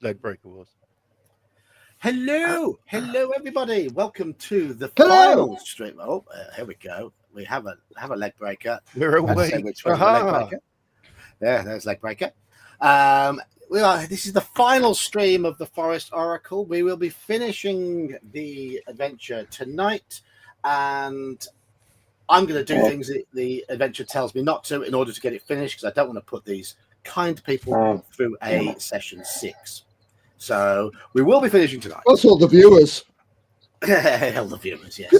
leg breaker was. Hello, everybody. Welcome to the final stream. Oh, here we go. We have a leg breaker. We're away. Which way leg breaker? There's leg breaker. This is the final stream of the Forest Oracle. We will be finishing the adventure tonight, and I'm going to do things that the adventure tells me not to in order to get it finished, because I don't want to put these kind people through a session 6. So we will be finishing tonight. That's all the viewers. Hell, the viewers, yes.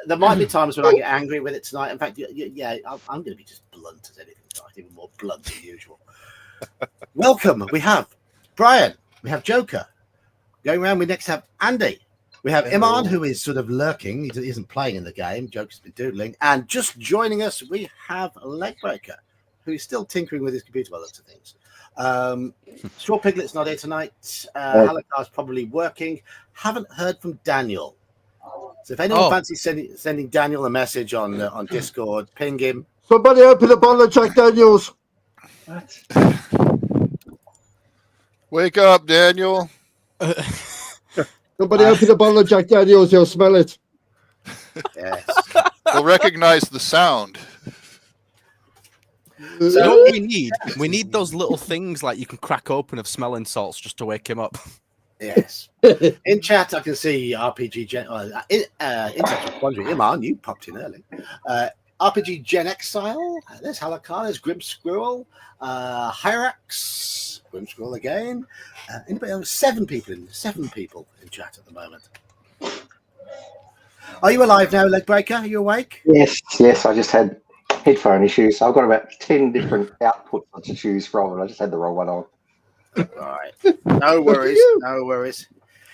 There might be times when I get angry with it tonight. In fact, I'm going to be just blunt as anything tonight, even more blunt than usual. Welcome. We have Brian. We have Joker. Going around, we next have Andy. We have Iman, who is sort of lurking. He isn't playing in the game. Joker's been doodling. And just joining us, we have Legbreaker, who is still tinkering with his computer by the looks of things. Straw Piglet's not here tonight. Halakar's probably working. Haven't heard from Daniel. So if anyone fancies sending Daniel a message on Discord, ping him. Somebody open a bottle of Jack Daniels. What? Wake up, Daniel. Somebody open a bottle of Jack Daniels, you'll smell it. Yes. We'll recognize the sound. So you know what we need? We need those little things like you can crack open of smelling salts just to wake him up. Yes. In chat, I can see RPG Gen. Iman, you popped in early. RPG Gen Exile. There's Halakar. There's Grim Squirrel. Hyrax. Grim Squirrel again. Anybody else? 7 people in chat at the moment. Are you alive now, Legbreaker? Are you awake? Yes. I just had headphone issues, so I've got about 10 different outputs to choose from, and I just had the wrong one on. All right. No worries.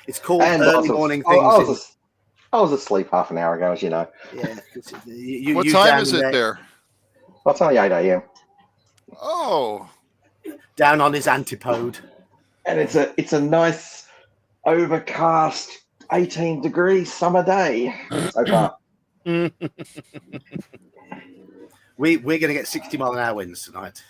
It's called early morning things. I was asleep half an hour ago, as you know. Yeah. What time is it there? Well, it's only 8 a.m. Oh. Down on his antipode. And it's a nice overcast 18-degree summer day so far. We're going to get 60-mile-an-hour winds tonight.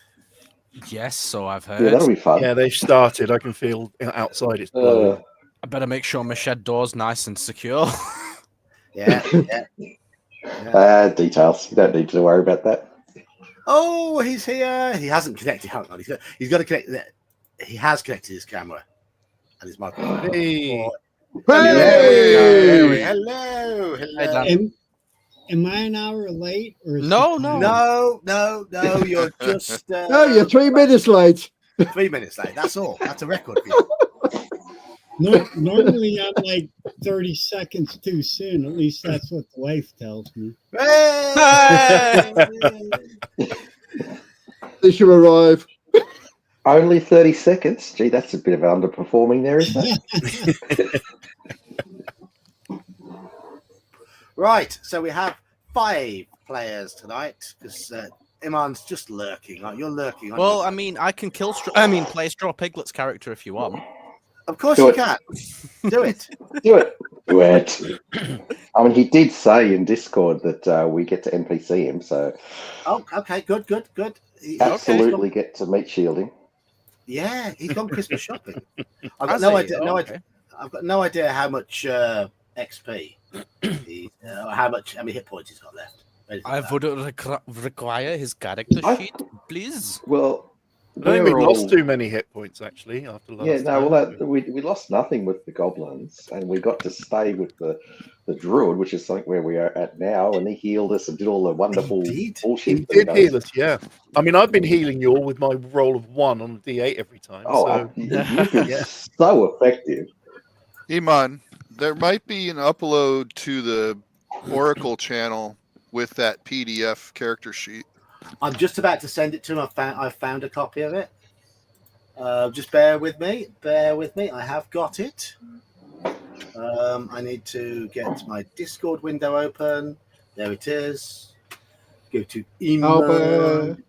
Yes, so I've heard. Yeah, that'll be fun. Yeah, they've started. I can feel outside it's blowing. I better make sure my shed door's nice and secure. Yeah. Details. You don't need to worry about that. Oh, he's here. He hasn't connected. Hang on. He's got to connect. He has connected his camera and his microphone. Hey. Hello. Am I an hour late? Or No. You're just. No, you're 3 minutes late. 3 minutes late. That's all. That's a record for you. Normally, I'm like 30 seconds too soon. At least that's what the wife tells me. Hey! They should arrive. Only 30 seconds? Gee, that's a bit of underperforming there, isn't it? Right, so we have 5 players tonight because Iman's just lurking. You're lurking. Well, I mean, I can play Straw Piglet's character if you want. Of course you can. Do it. Do it. I mean, he did say in Discord that we get to NPC him, so. Oh, okay, good. Absolutely get to meat shield him. Yeah, he's gone Christmas shopping. I've got no idea. I've got no idea how much XP, how many hit points he's got left. I would require his character sheet, please. Well, I think we lost too many hit points actually after last. We lost nothing with the goblins, and we got to stay with the druid, which is like where we are at now, and he healed us and did all the wonderful bullshit. He did heal us, yeah. I mean, I've been healing you all with my roll of 1 on the D8 every time. You've been so effective. Iman, there might be an upload to the Oracle channel with that PDF character sheet. I'm just about to send it to him. I found a copy of it. Just bear with me. I have got it. I need to get my Discord window open. There it is. Go to Iman.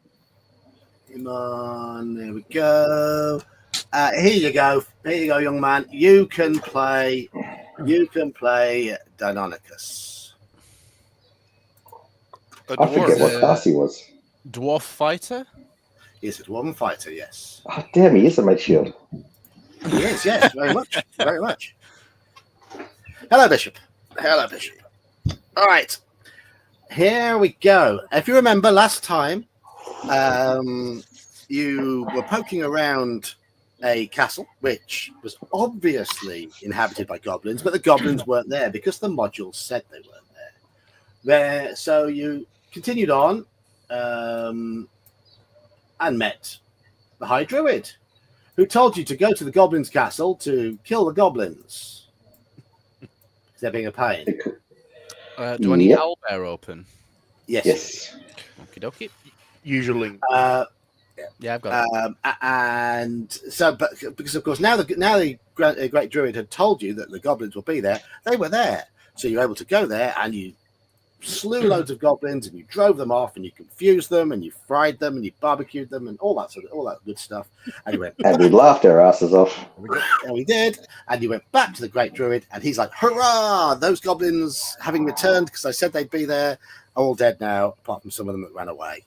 There we go. Here you go, young man. You can play Deinonychus. I forget what class he was. Dwarf fighter? He's a dwarven fighter, yes. Oh, damn, he is a mate shield. He is, yes, very much. Very much. Hello, Bishop. Hello, Bishop. All right. Here we go. If you remember last time, you were poking around a castle, which was obviously inhabited by goblins, but the goblins weren't there because the module said they weren't there. So you continued on and met the High Druid, who told you to go to the goblins' castle to kill the goblins. They're being a pain. Do I need Owlbear open? Yes. Okie dokie. Usually. Yeah, I've got it. And so, but because of course now the great druid had told you that the goblins will be there. They were there, so you're able to go there and you slew loads of goblins and you drove them off and you confused them and you fried them and you barbecued them and all that good stuff. And you went And we laughed our asses off. and we did. And you went back to the great druid and he's like, "Hurrah! Those goblins, having returned because I said they'd be there, are all dead now, apart from some of them that ran away."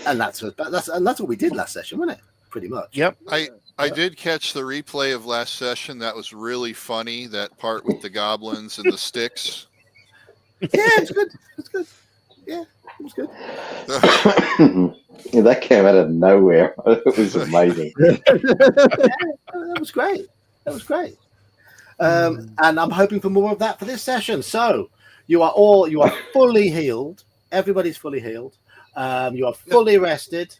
And that's what we did last session, wasn't it? Pretty much. Yep. I did catch the replay of last session. That was really funny. That part with the goblins and the sticks. Yeah, it's good. It's good. Yeah, it was good. Yeah, that came out of nowhere. It was amazing. That was great. That was great. And I'm hoping for more of that for this session. So you are fully healed. Everybody's fully healed. You are fully rested.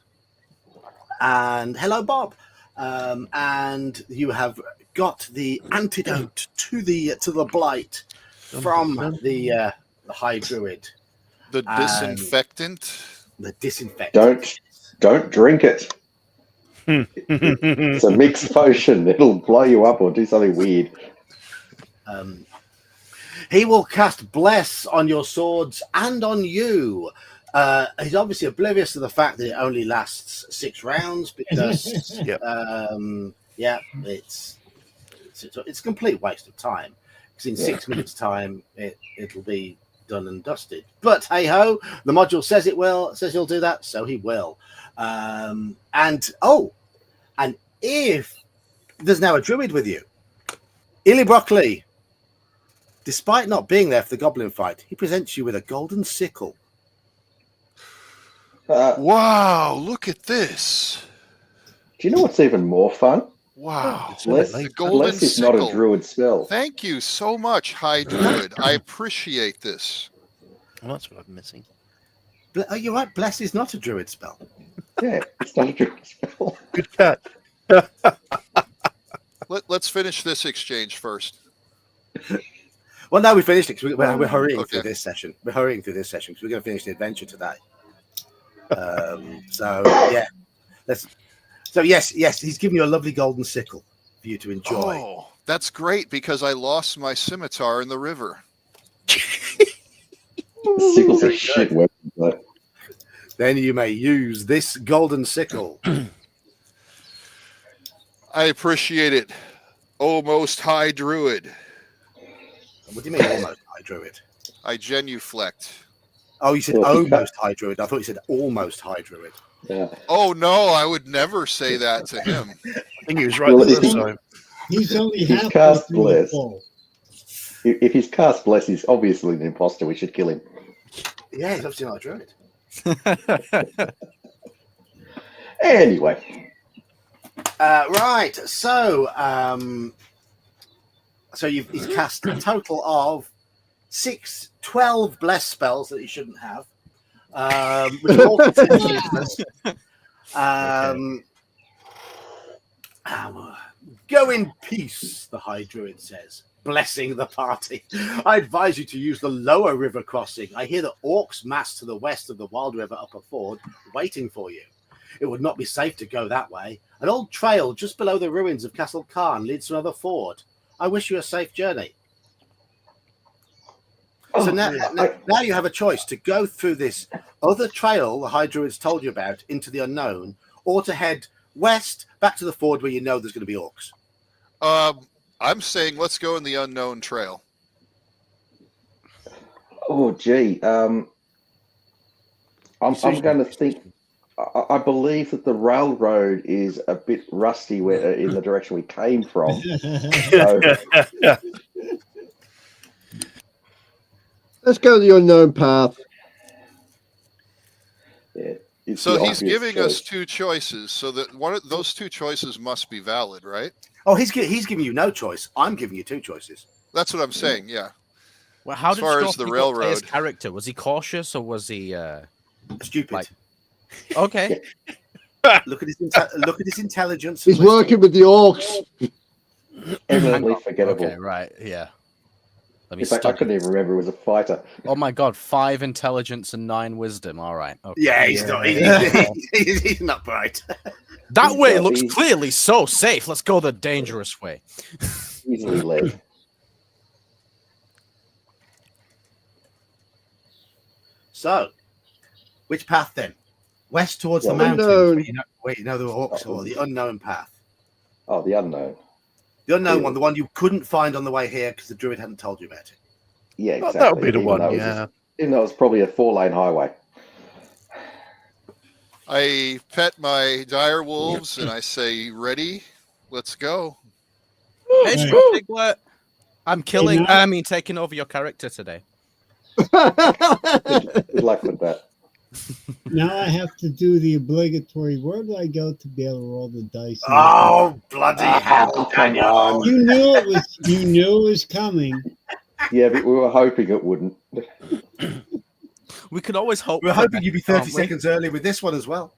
And hello, Bob. And you have got the antidote to the blight from the High Druid. The disinfectant. The disinfectant. Don't drink it. It's a mixed potion. It'll blow you up or do something weird. He will cast Bless on your swords and on you. He's obviously oblivious to the fact that it only lasts 6 rounds because, Yep. it's a complete waste of time. Because in 6 minutes' time, it'll be done and dusted. But hey ho, the module says it will. Says he'll do that, so he will. And if there's now a druid with you, Illy Broccoli, despite not being there for the goblin fight, he presents you with a golden sickle. Wow, look at this. Do you know what's even more fun? Wow. The golden Bless is not a sickle. druid spell. Thank you so much, High Druid. I appreciate this. Well, that's what I'm missing. You're right, Bless is not a druid spell. Yeah, it's not a druid spell. Good cat. Let's finish this exchange first. Well, no, we finished it. We're hurrying Okay. through this session. We're hurrying through this session because we're going to finish the adventure today. Yes, he's giving you a lovely golden sickle for you to enjoy. Oh, that's great because I lost my scimitar in the river. Sickle's a shit weapon, but Then you may use this golden sickle. I appreciate it. Oh, most High Druid. What do you mean, almost High Druid? I genuflect. Oh, you said Well, almost High Druid. I thought you said almost High Druid. yeah. Oh, no, I would never say that to him. I think he was right Well, the if first he- time. He's only He's halfway cast through the Bless. fall. If he's cast Bless, he's obviously an imposter. We should kill him. Yeah, he's obviously not a druid. Anyway, Right. So he's cast a total of 12 bless spells that he shouldn't have. Which are all potentially useless. Go in peace, the High Druid says, blessing the party. I advise you to use the lower river crossing. I hear the orcs mass to the west of the Wild River upper ford, waiting for you. It would not be safe to go that way. An old trail just below the ruins of Castle Khan leads to another ford. I wish you a safe journey. So now you have a choice to go through this other trail the High Druids told you about into the unknown, or to head west back to the ford where you know there's going to be orcs. I'm saying let's go in the unknown trail. oh gee, I'm going to think. I believe that the railroad is a bit rusty where, in the direction we came from. So, Let's go the unknown path. yeah, it's So the he's obvious giving us choice. 2 choices. So that one of those 2 choices must be valid, right? Oh, he's giving you no choice. I'm giving you 2 choices. That's what I'm saying. Yeah. Well, how As did far as Scorpio the play his railroad. character? Was he cautious or was he Stupid. Like- okay? Look at his intelligence. He's and wisdom. working with the orcs. Eminently forgettable. Okay, right, yeah. Let me In fact, I study. couldn't even remember he was a fighter. Oh my god, 5 intelligence and 9 wisdom. All right. Okay. Yeah, he's Yeah. not. He's not bright. That He's way got- looks he's- clearly so safe. Let's go the dangerous way. Easily led. So, which path then? West towards the Well, mountains. unknown. Where you know the orcs, or the unknown path. Oh, the unknown. The unknown Yeah. one, the one you couldn't find on the way here because the druid hadn't told you about it. Yeah, exactly. That would be the Even one, though it was yeah. even though it was probably a 4-lane highway. I pet my dire wolves and I say, "Ready? Let's go." Hey, Right. Scott Piglet. I'm killing. now- I mean, taking over your character today. Good luck with that. Now I have to do the obligatory. Where do I go to be able to roll the dice? Oh, bloody hell, come Daniel. on. You knew it was. You knew it was coming. Yeah, but we were hoping it wouldn't. We could always hope. We're for hoping you'd be better, 30 can't we? seconds early with this one as well.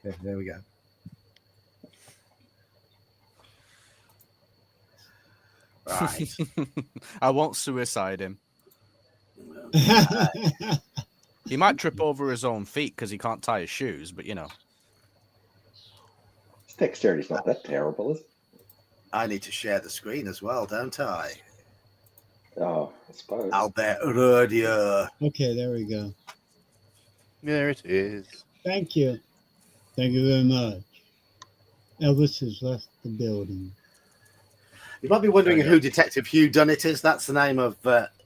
Yeah, there we go. Right. I won't suicide him. He might trip over his own feet because he can't tie his shoes, but you know. His dexterity's not that terrible, is it? I need to share the screen as well, don't I? Oh, I suppose. Albert Radio. Okay, there we go. There it is. Thank you. Thank you very much. Elvis has left the building. You might be wondering who Detective Hugh Dunnett is. That's the name of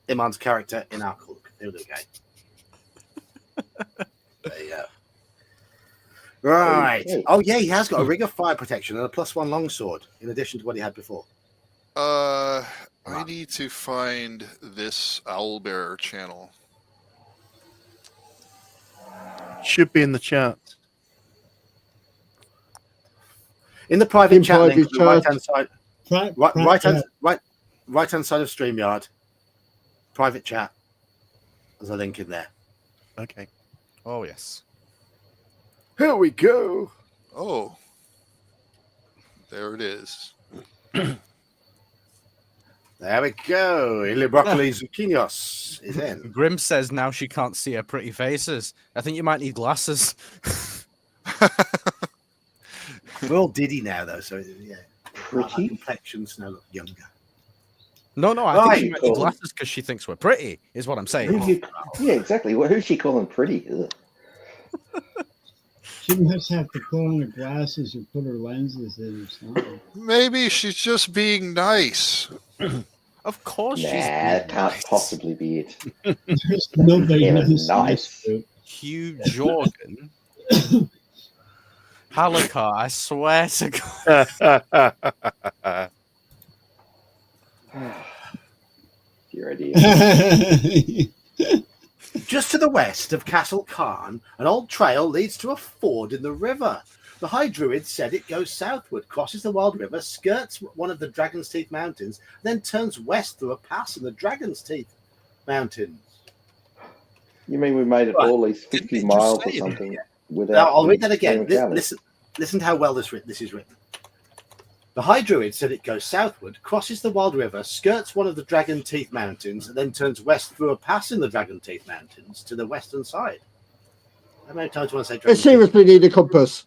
Iman's character in our Cthulhu game. There you go. Right. Okay. Oh, yeah, he has got a ring of fire protection and a +1 longsword in addition to what he had before. I need to find this owlbearer channel. Should be in the chat. In the private In chat link, private on the right-hand side, right-hand side of StreamYard, private chat. There's a link in there. Okay. Oh yes. Here we go. Oh, there it is. There we go. Ile broccoli zucchinios is in. Grim says now she can't see her pretty faces. I think you might need glasses. We're all diddy now, though, so yeah. Pretty? Our complexions now look younger. No, I Right, think she might need cool. glasses because she thinks we're pretty, is what I'm saying. Yeah, exactly. Well, who's she calling pretty? Ugh. She must have to put on her glasses or put her lenses in or something. Maybe she's just being nice. Of course Nah, she's that being can't nice. possibly be it. There's nobody Yeah, nice in this nice. group. Hugh Jordan. Halakar, I swear to God. Your idea. Just to the west of Castle Khan, an old trail leads to a ford in the river. The High Druid said it goes southward, crosses the Wild River, skirts one of the Dragon's Teeth Mountains, then turns west through a pass in the Dragon's Teeth Mountains. You mean we made it Right. all these Didn't 50 it just miles or say it? something without? Now, I'll read that again. doing a challenge? Listen to how well this is written. The High Druid said it goes southward, crosses the Wild River, skirts one of the Dragon Teeth Mountains, and then turns west through a pass in the Dragon Teeth Mountains to the western side. How many times do you want to say They Dragon Teeth? seriously need a compass.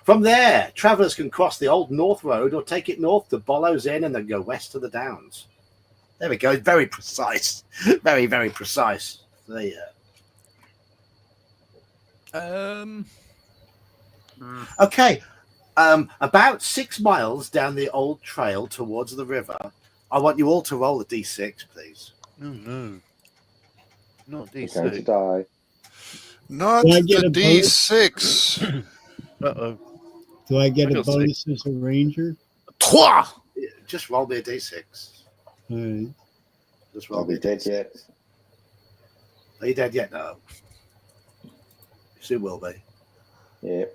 From there, travellers can cross the old North Road or take it north to Bollow's Inn and then go west to the Downs. There we go. Very precise. Very, very precise. There you go. Okay. About 6 miles down the old trail towards the river, I want you all to roll a d6, please. Oh no. Not We're going to DC. die. Not Do I get the a bonus? D6. Uh-oh. Do I get I a got bonus as a ranger? Twa! Just roll me a d6. All right. Just roll Are me we a dead d6. yet? Are you dead yet? No. You soon will be. Yeah.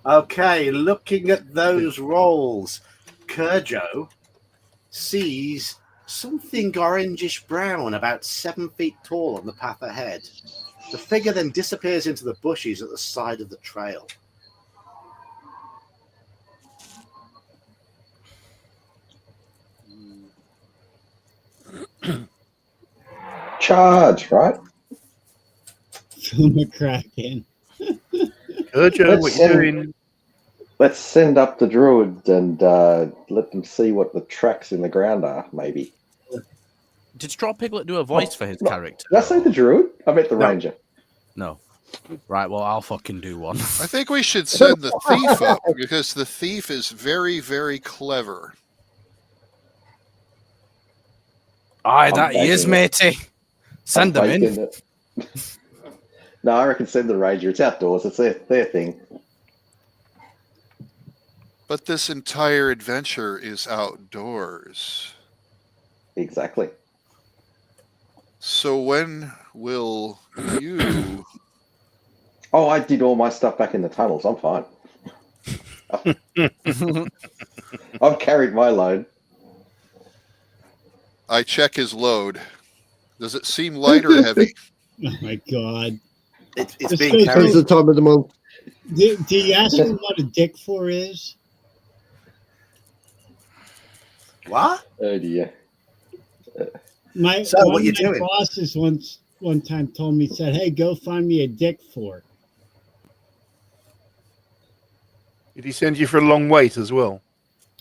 Okay, looking at those rolls, Kurjo sees something orangish brown about 7 feet tall on the path ahead. The figure then disappears into the bushes at the side of the trail. Charge, right? From a kraken. Urjo, what you doing? Let's send up the druid and let them see what the tracks in the ground are, maybe. Did Straw Piglet do a voice for his no. character? Did I say the druid? I meant the No. ranger. No. Right, well, I'll fucking do one. I think we should send the thief up because the thief is very, very clever. Aye, I'm that he is, baking it. matey. Send I'm them in. baking it. No, I reckon send the ranger. It's outdoors. It's their thing. But this entire adventure is outdoors. Exactly. So when will you... Oh, I did all my stuff back in the tunnels. I'm fine. I've carried my load. I check his load. Does it seem light or heavy? Oh my god. It's This being goes carried. It's the time of the month. Do you ask him what a dick for is? What? Oh dear. So what One you of my doing? bosses one time told me, said, "Hey, go find me a dick for." Did he send you for a long wait as well?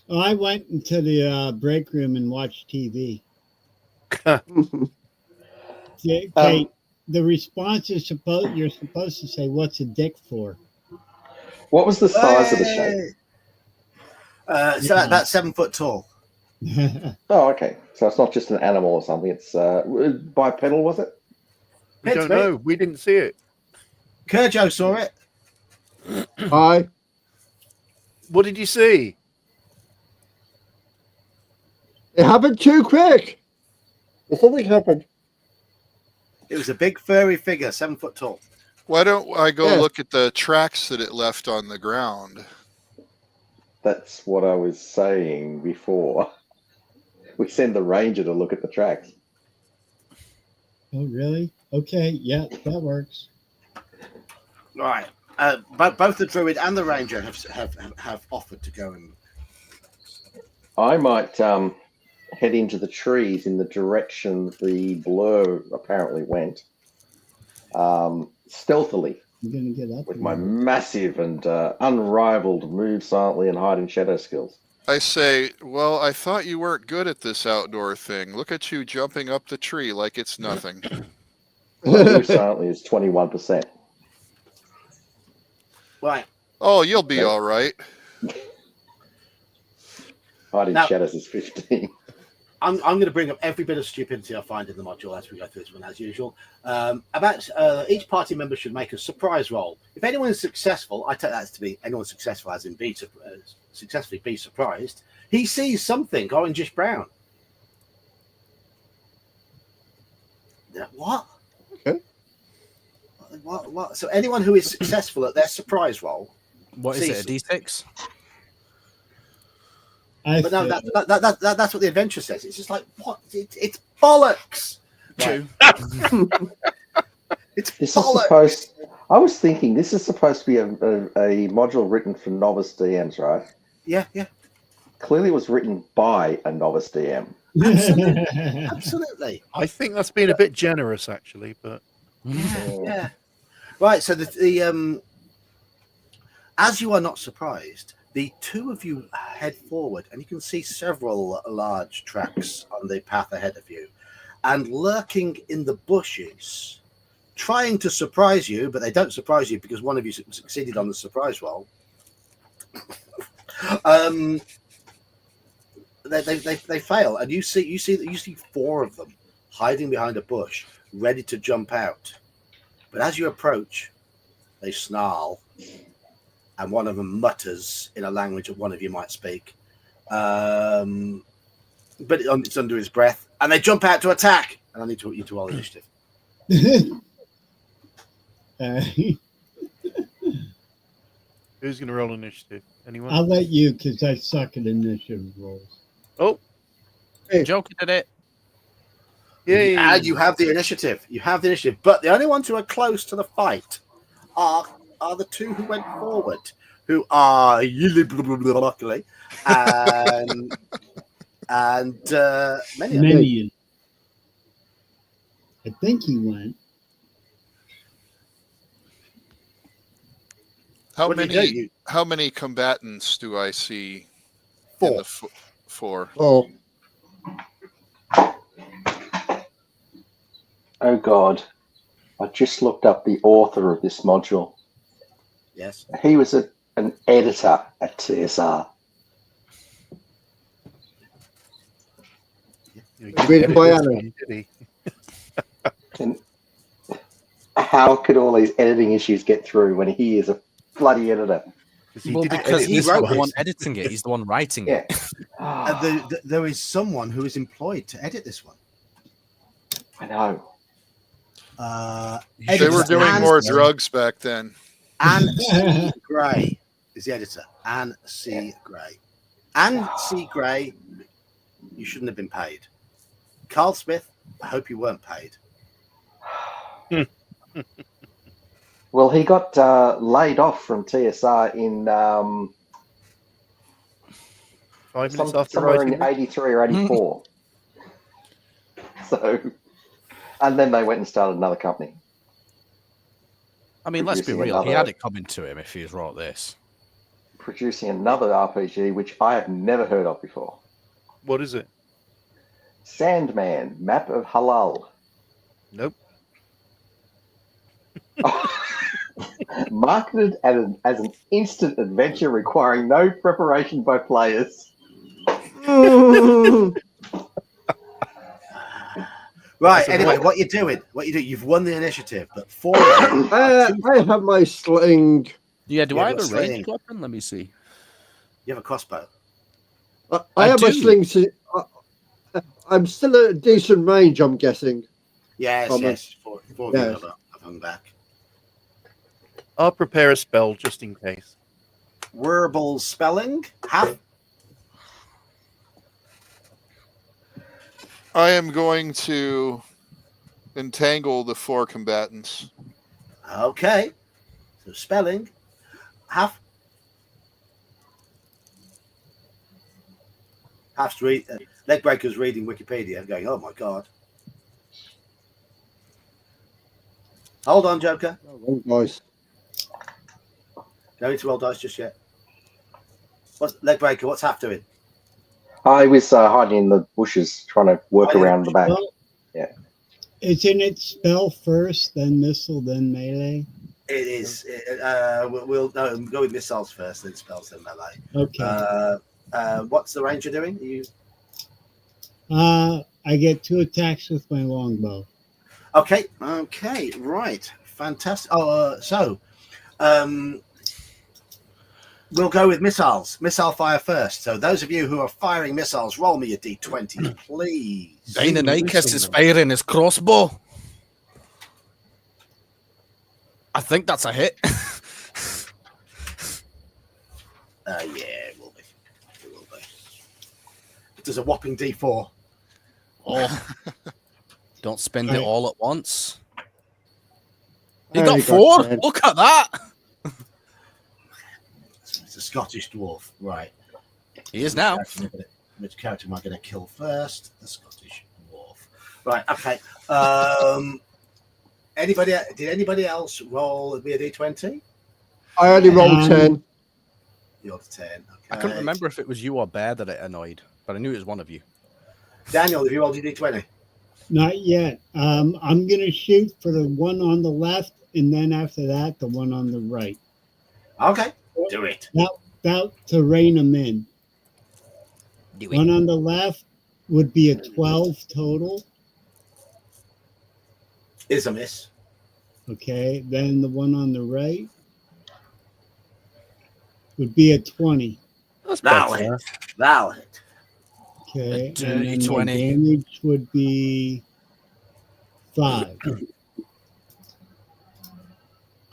Oh, I went into the break room and watched TV. Okay, the response is you're supposed to say, "What's a dick for?" What was the size of the shape? So about 7 foot tall. Oh, okay. So it's not just an animal or something. It's bipedal, was it? We It's don't me. know. We didn't see it. Kurjo saw it. Hi. What did you see? It happened too quick. Something happened. It was a big furry figure, 7 foot tall. Why don't I go Yeah. look at the tracks that it left on the ground? That's what I was saying before. We send the ranger to look at the tracks. Oh, really? Okay, yeah, that works. Right. Both the druid and the ranger have offered to go and. I might head into the trees in the direction the blur apparently went, stealthily, I'm gonna get up with there. my massive and unrivaled move silently and hide in shadow skills. I say, well, I thought you weren't good at this outdoor thing. Look at you jumping up the tree like it's nothing. My move silently is 21%. Right. Oh, you'll be Okay. all right. Hide in Now- shadows is 15. I'm going to bring up every bit of stupidity I find in the module as we go through this one, as usual. About each party member should make a surprise roll. If anyone is successful, I take that to be anyone successful, as in successfully be surprised. He sees something orangish brown. Yeah, what? Okay. What? So anyone who is successful at their surprise roll. What is it, a D6? But no, that's what the adventure says. It's just like, what? It's bollocks. True. It's This is bollocks. supposed. I was thinking this is supposed to be a module written for novice DMs, right? Yeah. Clearly, it was written by a novice DM. Absolutely. I think that's been a bit generous, actually. But Yeah. Right. So the as you are not surprised, the two of you head forward, and you can see several large tracks on the path ahead of you, and lurking in the bushes, trying to surprise you, but they don't surprise you because one of you succeeded on the surprise roll. they fail, and you see 4 of them hiding behind a bush, ready to jump out. But as you approach, they snarl, and one of them mutters in a language that one of you might speak. But it's under his breath, and they jump out to attack. And I need you to roll initiative. Who's going to roll initiative? Anyone? I'll let you because I suck at initiative rolls. Oh, Joker did it. yay! And you have the initiative. But the only ones who are close to the fight are the 2 who went forward, who are luckily and Minion. I think he went. How What did many? you do? How many combatants do I see? 4. In the 4. Oh, Oh God, I just looked up the author of this module. Yes. He was an editor at TSR. Written by Anna. Did he? And how could all these editing issues get through when he is a bloody editor? Well, didn't because edit he's this the one. one editing it. He's the one writing Yeah. it. There is someone who is employed to edit this one. I know. They were doing more drugs back then. Anne C. Gray is the editor. Anne C. Gray. Anne C. Gray, you shouldn't have been paid. Carl Smith, I hope you weren't paid. Well, he got laid off from TSR in 5 minutes after somewhere writing. in 83 or 84. So, and then they went and started another company. I mean, let's be Producing real. He another- had it coming to him if he was wrote this. Producing another RPG, which I have never heard of before. What is it? Sandman, Map of Halal. Nope. Marketed as an instant adventure requiring no preparation by players. Right, So anyway, what- what you doing? You've won the initiative, but 4 of them I have my sling. Yeah, do Yeah, I have but a sling. ranged weapon? Let me see. you have a crossbow. I I have my do. sling. I'm still at a decent range, I'm guessing. Yes, Thomas. yes. Four of you Yes. have hung back. I'll prepare a spell just in case. Verbal spelling. Half. I am going to entangle the 4 combatants. Okay. So spelling. Half. Half's Legbreaker's reading Wikipedia, going, "Oh my god." Hold on, Joker. Oh, guys. No need to roll dice just yet. What's Legbreaker? What's Half doing? I was hiding in the bushes trying to work around the back. Well, Yeah. Isn't it spell first, then missile, then melee? It is. We'll go with missiles first, then spells, then melee. Okay. What's the range you're doing? You I get 2 attacks with my longbow. okay? Okay, right, fantastic. We'll go with missiles. Missile fire first. So those of you who are firing missiles, roll me a d20, please. Deinonychus is firing his crossbow. I think that's a hit. Yeah, it will be. It will be. It does a whopping d4. Oh. Don't spend it Right. all at once. You There got you go, 4? Ted. Look at that. It's a Scottish dwarf, right? He is now. Which character am I going to kill first? The Scottish dwarf. Right. Okay. Did anybody else roll me a d20? I only rolled 10. The odd 10. Okay. I couldn't remember if it was you or Bear that it annoyed, but I knew it was one of you. Daniel, have you rolled your d20? Not yet. I'm going to shoot for the one on the left, and then after that, the one on the right. Okay. Do it. About to rein them in. One on the left would be a 12 total. Is a miss. Okay. Then the one on the right would be a 20. That's That'll better. hit. That'll hit. Okay. A And dirty then my 20. damage would be 5.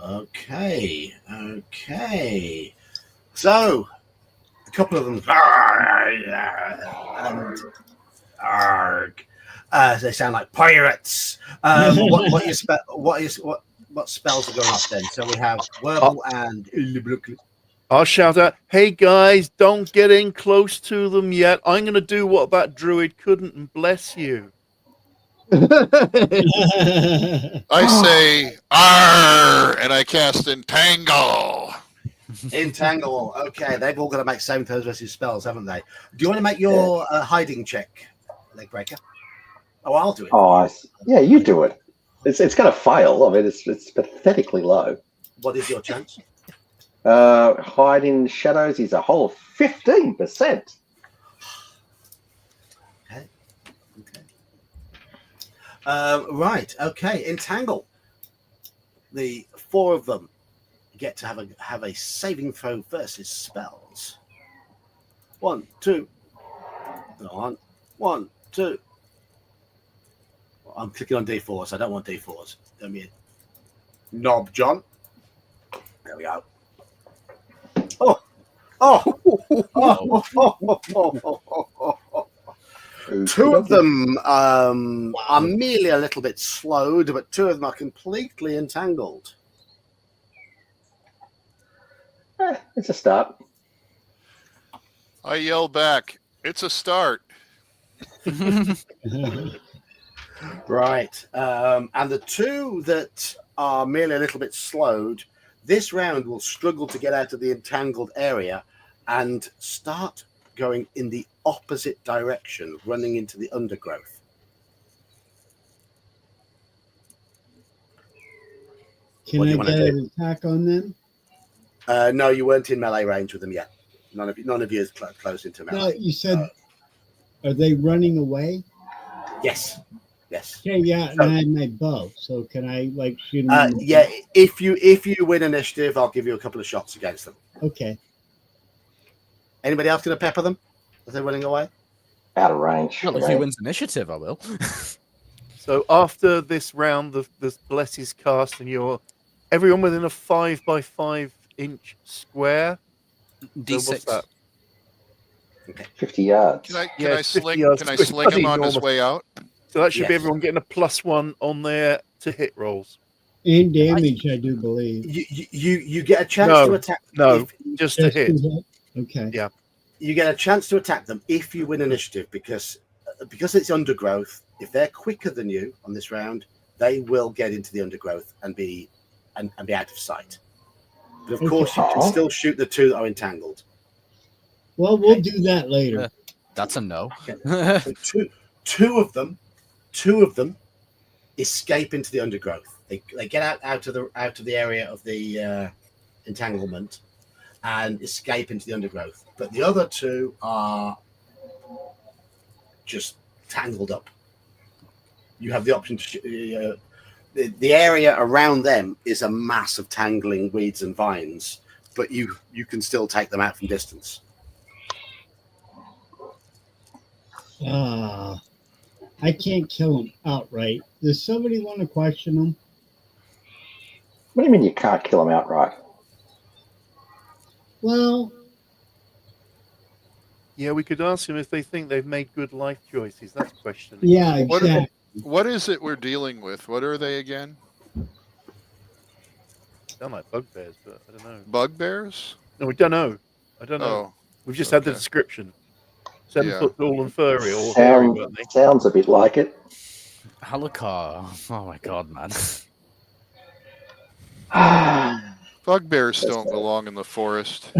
Okay. So, a couple of them, and they sound like pirates. What spells are going up then? So we have verbal and illogical. I'll shout out, "Hey guys, don't get in close to them yet. I'm going to do what that druid couldn't and bless you." I say, "Arr!" and I cast Entangle. Entangle. Okay, they've all got to make saving throws versus spells, haven't they? Do you want to make your hiding check, Legbreaker? Oh, I'll do it. Yeah, you do it. It's going to fail. I mean, it's pathetically low. What is your chance? Hide in shadows is a whole 15%. Right. Okay. Entangle. The 4 of them get to have a saving throw versus spells. 1, 2. On 1, 2. I'm clicking on D4s. I don't want D4s. Don't be a knob, John. There we go. Two of them are merely a little bit slowed, but 2 of them are completely entangled. It's a start. I yell back, "It's a start." Right. And the 2 that are merely a little bit slowed, this round will struggle to get out of the entangled area and start going in the opposite direction, running into the undergrowth. Can What do I you wanna get do? an attack on them? No, you weren't in melee range with them yet. None of you is close into No, melee. you said, are they running away? Yes. Okay, yeah, and I had my bow, so can I shoot them? Yeah. If you win initiative, I'll give you a couple of shots against them. Okay. Anybody else going to pepper them as they're running away? Out of range. Well, if he wins initiative, I will. So after this round, the bless is cast, and everyone within a 5 by 5 inch square. D6. So what's that? 50 yards. Can I Yeah, 50 sling? yards. Can I It's sling him bloody on his enormous. way out? So that should be Yes. everyone getting a +1 on their to hit rolls. And damage, I do believe. You get a chance No, to attack. no. if- Just to hit. Okay. Yeah. You get a chance to attack them if you win initiative because it's undergrowth. If they're quicker than you on this round, they will get into the undergrowth and be out of sight. But of course, you can still shoot the 2 that are entangled. Well, we'll do that later. That's a no. So two of them escape into the undergrowth. They get out of the area of the entanglement and escape into the undergrowth. But the other 2 are just tangled up. You have the option to the area around them is a mass of tangling weeds and vines, but you can still take them out from distance. I can't kill them outright. Does somebody want to question them? What do you mean you can't kill them outright? Well, Yeah, we could ask them if they think they've made good life choices. That's questioning. yeah, What- exactly. What is it we're dealing with? What are they again? Sound like bugbears, but I don't know. Bugbears? No, we don't know. I don't know. Oh, We've just had the okay. description. 7 Yeah. foot tall and furry, or hairy, weren't they? Sounds a bit like it. Halakar. Oh my god, man. Bugbears don't belong in the forest.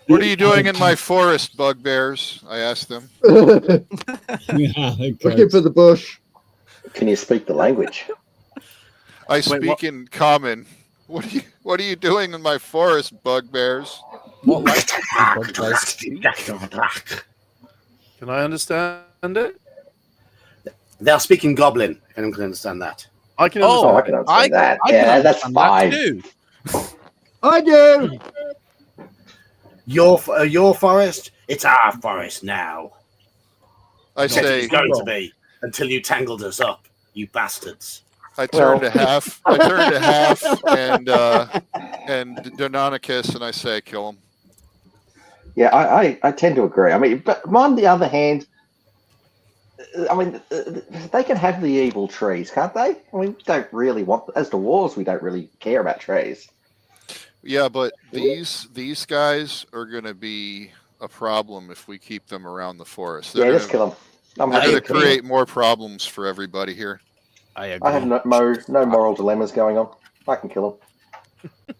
What are you doing in my forest, bugbears? I asked them. Yeah, Looking for the bush. Can you speak the language? I Wait, speak in common. What are you doing in my forest, bugbears? What language do bugbears speak? Can I understand it? They're speaking Goblin. If anyone can understand that. I can Oh, Oh, I understand can it. understand that. I Yeah, can that's understand that fine. too. I do. Your forest? It's our forest now. I Said it say, was going to be until you tangled us up, you bastards. I turn Well- to half. I turn to half and Deinonychus, and I say, kill him. Yeah, I tend to agree. I mean, but on the other hand, I mean, they can have the evil trees, can't they? I mean, we don't really want, as dwarves, we don't really care about trees. Yeah, but these guys are going to be a problem if we keep them around the forest. Yeah, They're just going kill them. I'm to happy to kill them. create more problems for everybody here. I agree. I have no moral dilemmas going on. I can kill them.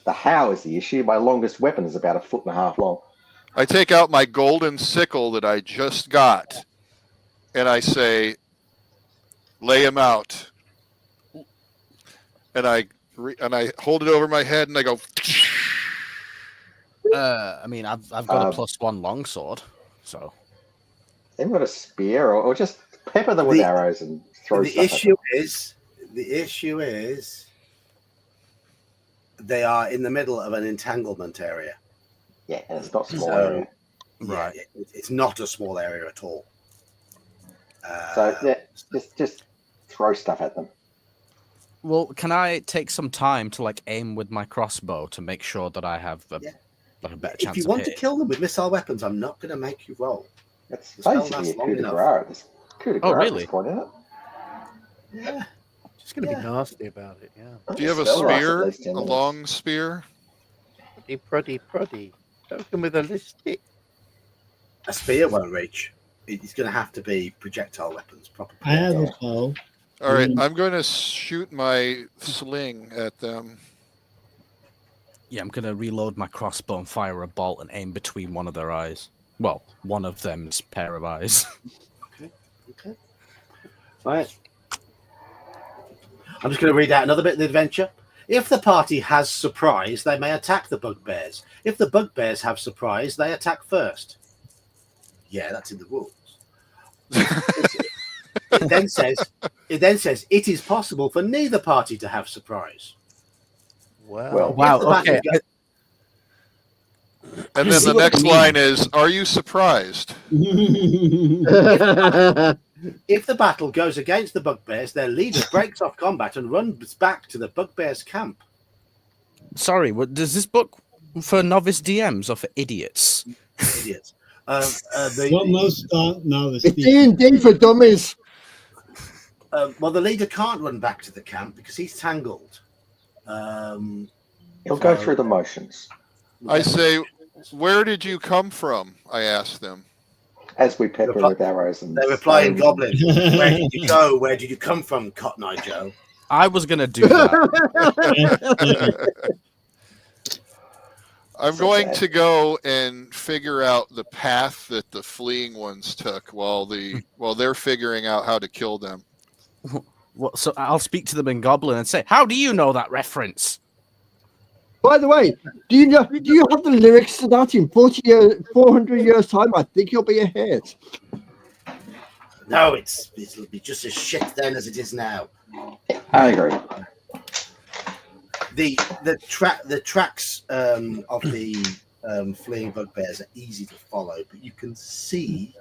The how is the issue. My longest weapon is about 1.5 feet long. I take out my golden sickle that I just got, and I say, lay him out. And I hold it over my head, and I go. I mean, I've got a +1 longsword, so. They've got a spear, or just pepper them with arrows and throw The stuff issue is, they are in the middle of an entanglement area. Yeah, and it's not small So, area. Right. It's not a small area at all. So yeah, just throw stuff at them. Well, can I take some time to like aim with my crossbow to make sure that I have a better chance? If you of want to hitting? kill them with missile weapons, I'm not going to make you roll. That's The spell basically a lasts long coup de enough. grace. Coup de grace Oh, at really? this point, isn't it? Yeah. Just going to be nasty about it, yeah. Do you have a Spell lasts at spear? least 10 A minutes. long spear? Proddy. Token with a listic. A spear won't reach. It's going to have to be projectile weapons, proper I have a projectile. bow. All right, I'm going to shoot my sling at them. Yeah, I'm gonna reload my crossbow and fire a bolt and aim between one of their eyes. Well, one of them's pair of eyes. Okay. Right. I'm just going to read out another bit of the adventure. If the party has surprise, they may attack the bugbears. If the bugbears have surprise, they attack first. Yeah, that's in the rules. It then says it is possible for neither party to have surprise. Wow. Wow. If the battle Okay. And then the next line is, are you surprised? If the battle goes against the bugbears, their leader breaks off combat and runs back to the bugbears' camp. Sorry, does this book for novice DMs or for idiots? Idiots. What most novice It's people. D&D for dummies. Well, the leader can't run back to the camp because he's tangled. He'll go through the motions. I say, where did you come from? I ask them. As we pepper with arrows and They reply in Goblin. Where did you go? Where did you come from, Cotton Eye Joe? I was gonna do that. I'm So going bad. to go and figure out the path that the fleeing ones took while they're figuring out how to kill them. Well, so I'll speak to them in Goblin and say, "How do you know that reference?" By the way, do you have the lyrics to that in 400 years time? I think you'll be ahead. No, it'll be just as shit then as it is now. I agree. The tracks of the fleeing bugbears are easy to follow, but you can see,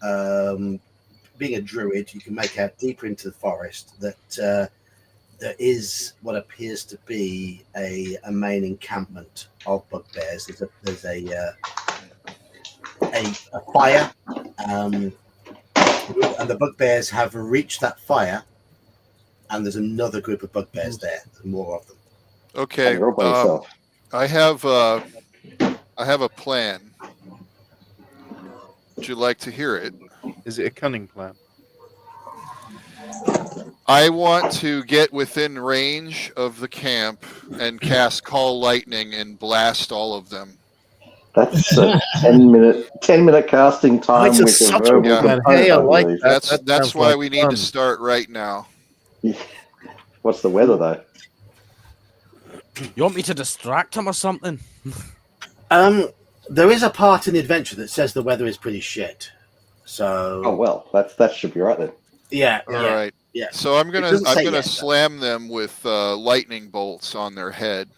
being a druid, you can make out deeper into the forest that there is what appears to be a main encampment of bugbears. There's a fire, and the bugbears have reached that fire, and there's another group of bugbears there. There's more of them. Okay. You're all by yourself. I have a plan. Would you like to hear it? Is it a cunning plan? I want to get within range of the camp and cast Call Lightning and blast all of them. That's a 10-minute casting time It's a with a subtle verbal plan. component, Hey, I I like believe. that. That's sounds why like we need fun. to start right now. What's the weather though? You want me to distract him or something? There is a part in the adventure that says the weather is pretty shit. So. Oh well, that should be right then. Yeah. All right. Yeah. So I'm It doesn't say gonna yes, though. slam them with lightning bolts on their head.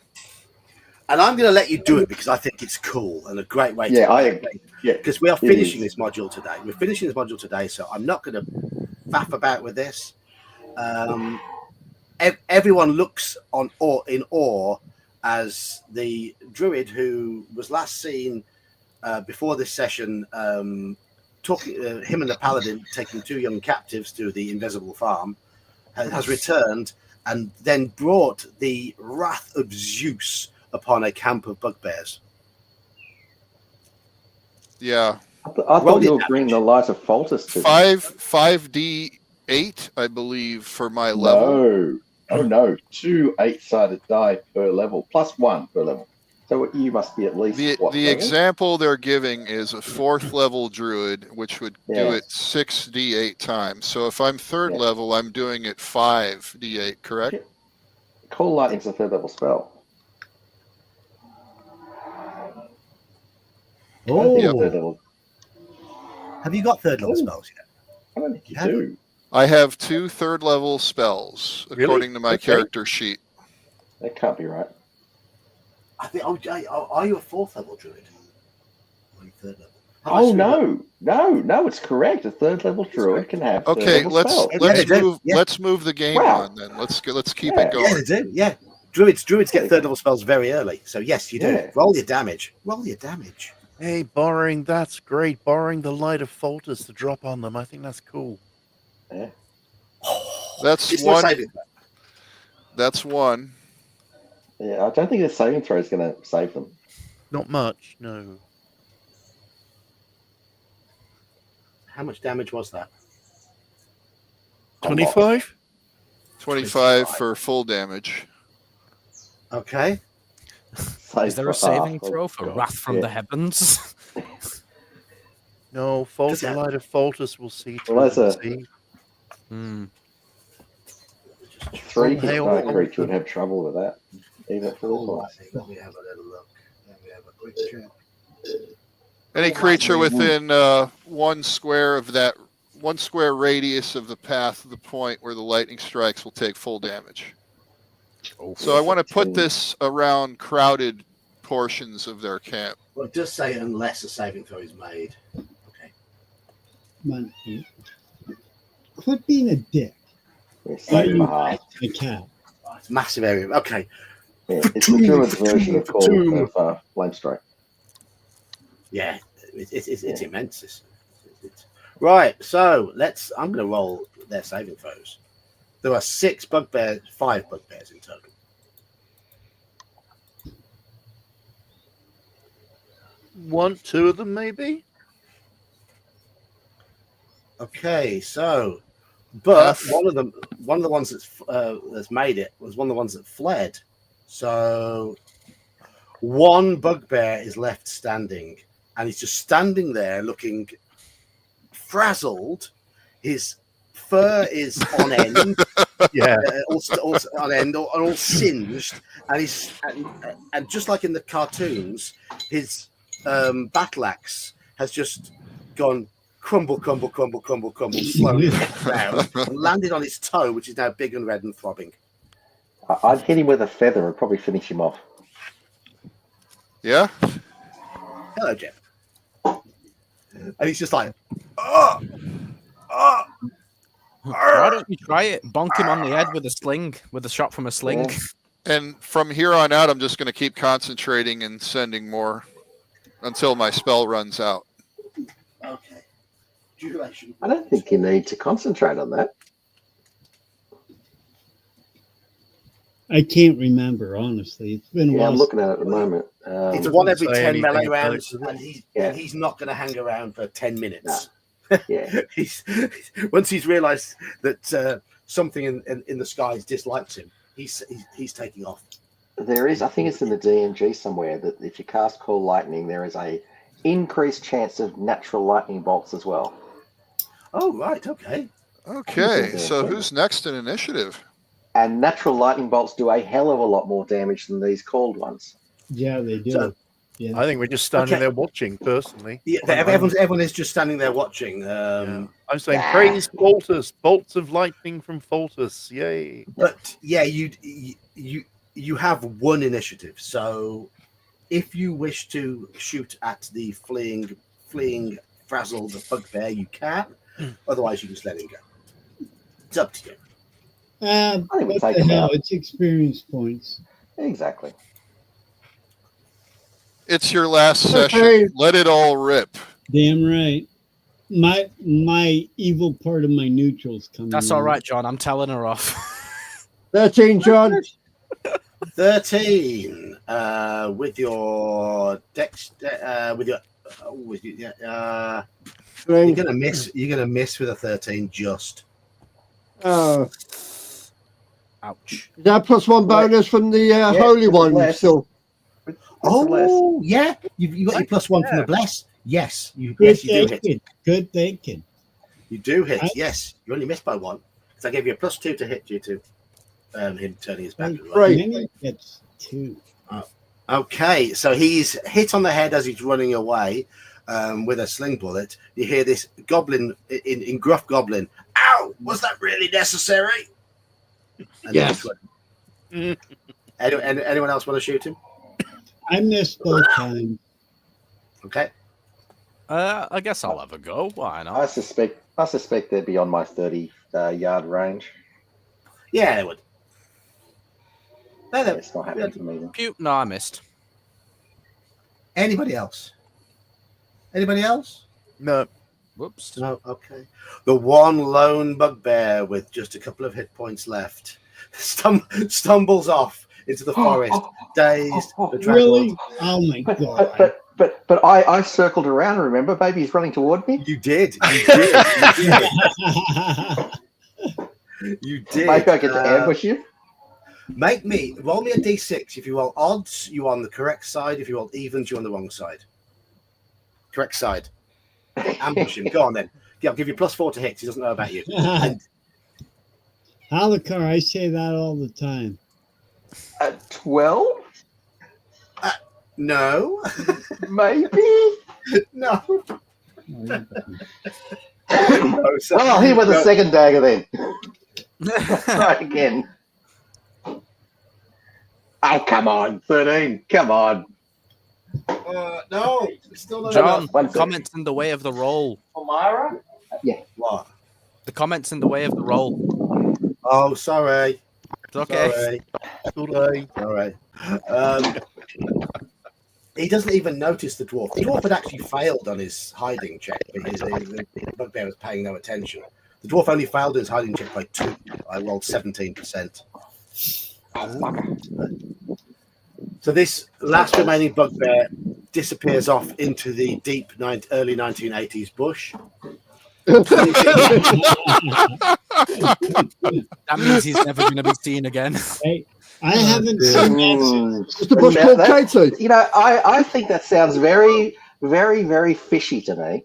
And I'm going to let you do it because I think it's cool and a great way Yeah, to because we are finishing this module today. We're finishing this module today, so I'm not going to faff about with this. Everyone looks in awe as the druid who was last seen before this session, talking him and the paladin taking 2 young captives to the invisible farm, has returned and then brought the wrath of Zeus upon a camp of bugbears. Yeah. I thought you were bringing the light of Foltus to 5d8, I believe, for my level. No. 2 8-sided die per level, plus 1 per level. So you must be at least the example they're giving is a 4th level druid, which would do it 6d8 times. So if I'm 3rd level, I'm doing it 5d8, correct? Call Lightning's a 3rd level spell. Oh, yep. 3rd level. Have you got 3rd level spells yet? I don't think you do. I have 2 3rd level spells according to my character sheet. That can't be right. I think. Are you a 4th level druid? Or are you 3rd level? No, it's correct. A 3rd level druid can have. Okay, let's move. Yeah. Let's move the game on then. Let's keep it going. Yeah, they do. Yeah, druids get 3rd level spells very early. So yes, you do. Yeah. Roll your damage. Hey, borrowing, that's great. Borrowing the light of Foltus to drop on them. I think that's cool. Yeah. That's It's one. not saving. That's one. Yeah, I don't think the saving throw is going to save them. Not much, no. How much damage was that? 25? 25 for full damage. Okay. Is there a saving throw for Wrath from the Heavens? No, the light of Foltus will see through. Well, that's the 3 creature would have trouble with that. Even at full Let me have a little look. Let me have a quick check. Any creature within 1 square of that 1 square radius of the path of the point where the lightning strikes will take full damage. So I want to put this around crowded portions of their camp. Well, it does say unless a saving throw is made. Okay. Quit being a dick. I can't. Oh, it's a massive area. Okay. Yeah, it's the druid's version of Flame Strike. Yeah, it's immense. Right, so I'm going to roll their saving throws. There are 5 bugbears in total. Two of them, maybe? Okay, so, but one of the ones that's made it was one of the ones that fled. So, 1 bugbear is left standing, and he's just standing there looking frazzled. His fur is on end, also on end, and all singed, and just like in the cartoons, his battle axe has just gone crumble, slowly down, and landed on his toe, which is now big and red and throbbing. I'd hit him with a feather and probably finish him off. Yeah. Hello, Jeff. And he's just like, oh. Why don't you try it? Bonk him on the head with a shot from a sling. Yeah. And from here on out, I'm just going to keep concentrating and sending more until my spell runs out. Okay. Duration. I don't think you need to concentrate on that. I can't remember, honestly. It's been a while. I'm looking at it at the moment. It's 1 every 10 melee about rounds, it, and he's not going to hang around for 10 minutes. No. Yeah. Once he's realised that something in the skies dislikes him, he's taking off. There is, I think it's in the DMG somewhere, that if you cast Call Lightning, there is a increased chance of natural lightning bolts as well. Oh, right, okay. Okay, so who's next in initiative? And natural lightning bolts do a hell of a lot more damage than these cold ones. Yeah, they do. So- yeah. I think we're just standing Okay. there watching, personally. Yeah, I'm- everyone is just standing there watching. yeah. I'm saying, Ah. praise Faltus, bolts of lightning from Faltus. Yay. But yeah, you have one initiative. So if you wish to shoot at the fleeing frazzled bugbear, you can. Otherwise, you can just let him go. It's up to you. I think we What take the him hell? out. It's experience points. Exactly. It's your last Okay. session. Let it all rip. Damn right. My evil part of my neutrals coming. That's in. all right, John. I'm telling her off. 13, John. 13 with your dex you're Three. gonna miss. You're gonna miss with a 13. Just Oh, Ouch. is that plus one bonus from the holy it's one? less. Still, oh yeah, you got your +1 from the bless. Yes, Good yes you do hit. thinking. Good thinking. You do hit. I- Yes, you only missed by 1 because I gave you a +2 to hit due to him turning his back. Right. Many gets 2. Okay, so he's hit on the head as he's running away with a sling bullet. You hear this goblin in gruff goblin. Ow! Was that really necessary? And Yes. Anyone else want to shoot him? I missed both times. Okay. I guess I'll have a go. Why I not? suspect they're beyond my 30-yard range. Yeah, they would. No, It's not happening for me then. Pew. No, I missed. Anybody else? Anybody else? No. Whoops. No. Okay. The one lone bugbear with just a couple of hit points left stumbles off into the forest, dazed, bedraggled. Really? Oh my god. But I circled around. Remember, baby, he's running toward me. You did. You did. You did. You did. Maybe I get to ambush you. Roll me a d6. If you roll odds, you're on the correct side. If you roll evens, you're on the wrong side. Correct side. Ambush him. Go on then. Yeah, I'll give you +4 to hit. He doesn't know about you. Halakar, I say that all the time. 12, No. maybe. No. Well, I'll hit with a second dagger then. Try again. Oh, come on, 13. Come on. No. Still not John, enough. One sec. comments in the way of the roll. Elmira? What? The comments in the way of the roll. Oh, sorry. It's okay. Sorry. Sorry. All right. He doesn't even notice the dwarf. The dwarf had actually failed on his hiding check, but the bugbear was paying no attention. The dwarf only failed his hiding check by 2. I rolled 17%. So this last remaining bugbear disappears off into the deep early 1980s bush. That means he's never going to be seen again. Hey, I haven't seen that since. just a bush called Katie. You know, I think that sounds very, very, very fishy to me.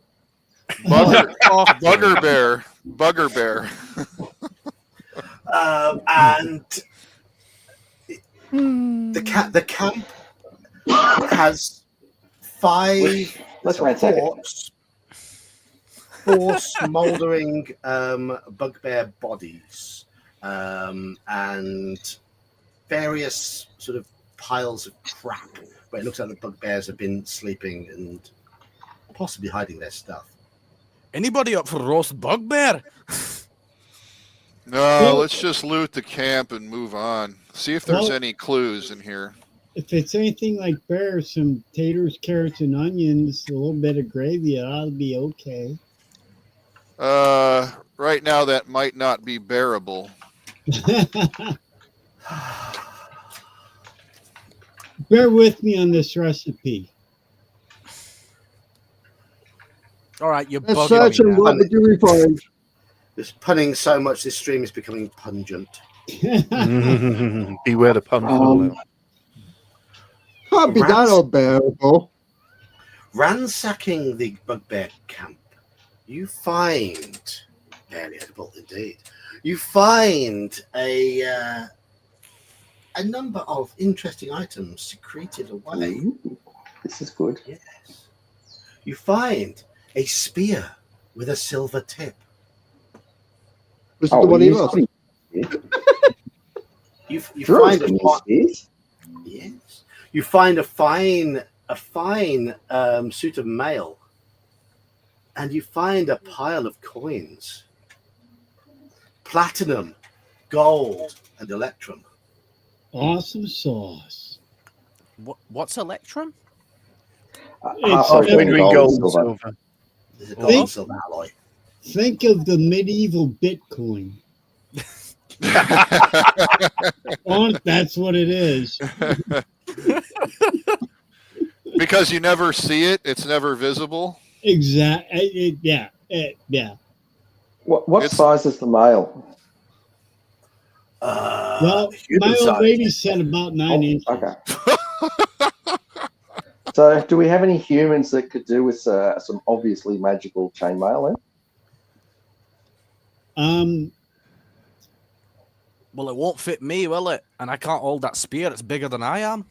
Bugger bear. And the camp has 5 Let's ransack it. 4 smouldering bugbear bodies and various sort of piles of crap where it looks like the bugbears have been sleeping and possibly hiding their stuff. Anybody up for roast bugbear? No, let's just loot the camp and move on. See if there's Well- any clues in here. If it's anything like bear, some taters, carrots, and onions, a little bit of gravy, that'll be okay. Right now that might not be bearable. Bear with me on this recipe. All right, you're Let's bugging search me and now. what did you find? Just punning so much, this stream is becoming pungent. Beware the pun. Can't be that Rats. unbearable. Ransacking the bugbear camp, you find Very edible indeed. You find a number of interesting items secreted away. Ooh, this is good. Yes. You find a spear with a silver tip. Was it the one he lost? You Drew, find can a you see it? yes. You find a fine suit of mail, and you find a pile of coins, platinum, gold, and electrum. Awesome sauce. What's Electrum? It's Halfway between between gold and and silver. silver. There's a gold and silver alloy. Think of the medieval Bitcoin. That's what it is. Because you never see it, it's never visible. Exactly. Yeah. What It's- size is the mail? Well, human my old size. lady said about 9 inches. Okay. So, do we have any humans that could do with some obviously magical chainmail? Well, it won't fit me, will it? And I can't hold that spear. It's bigger than I am.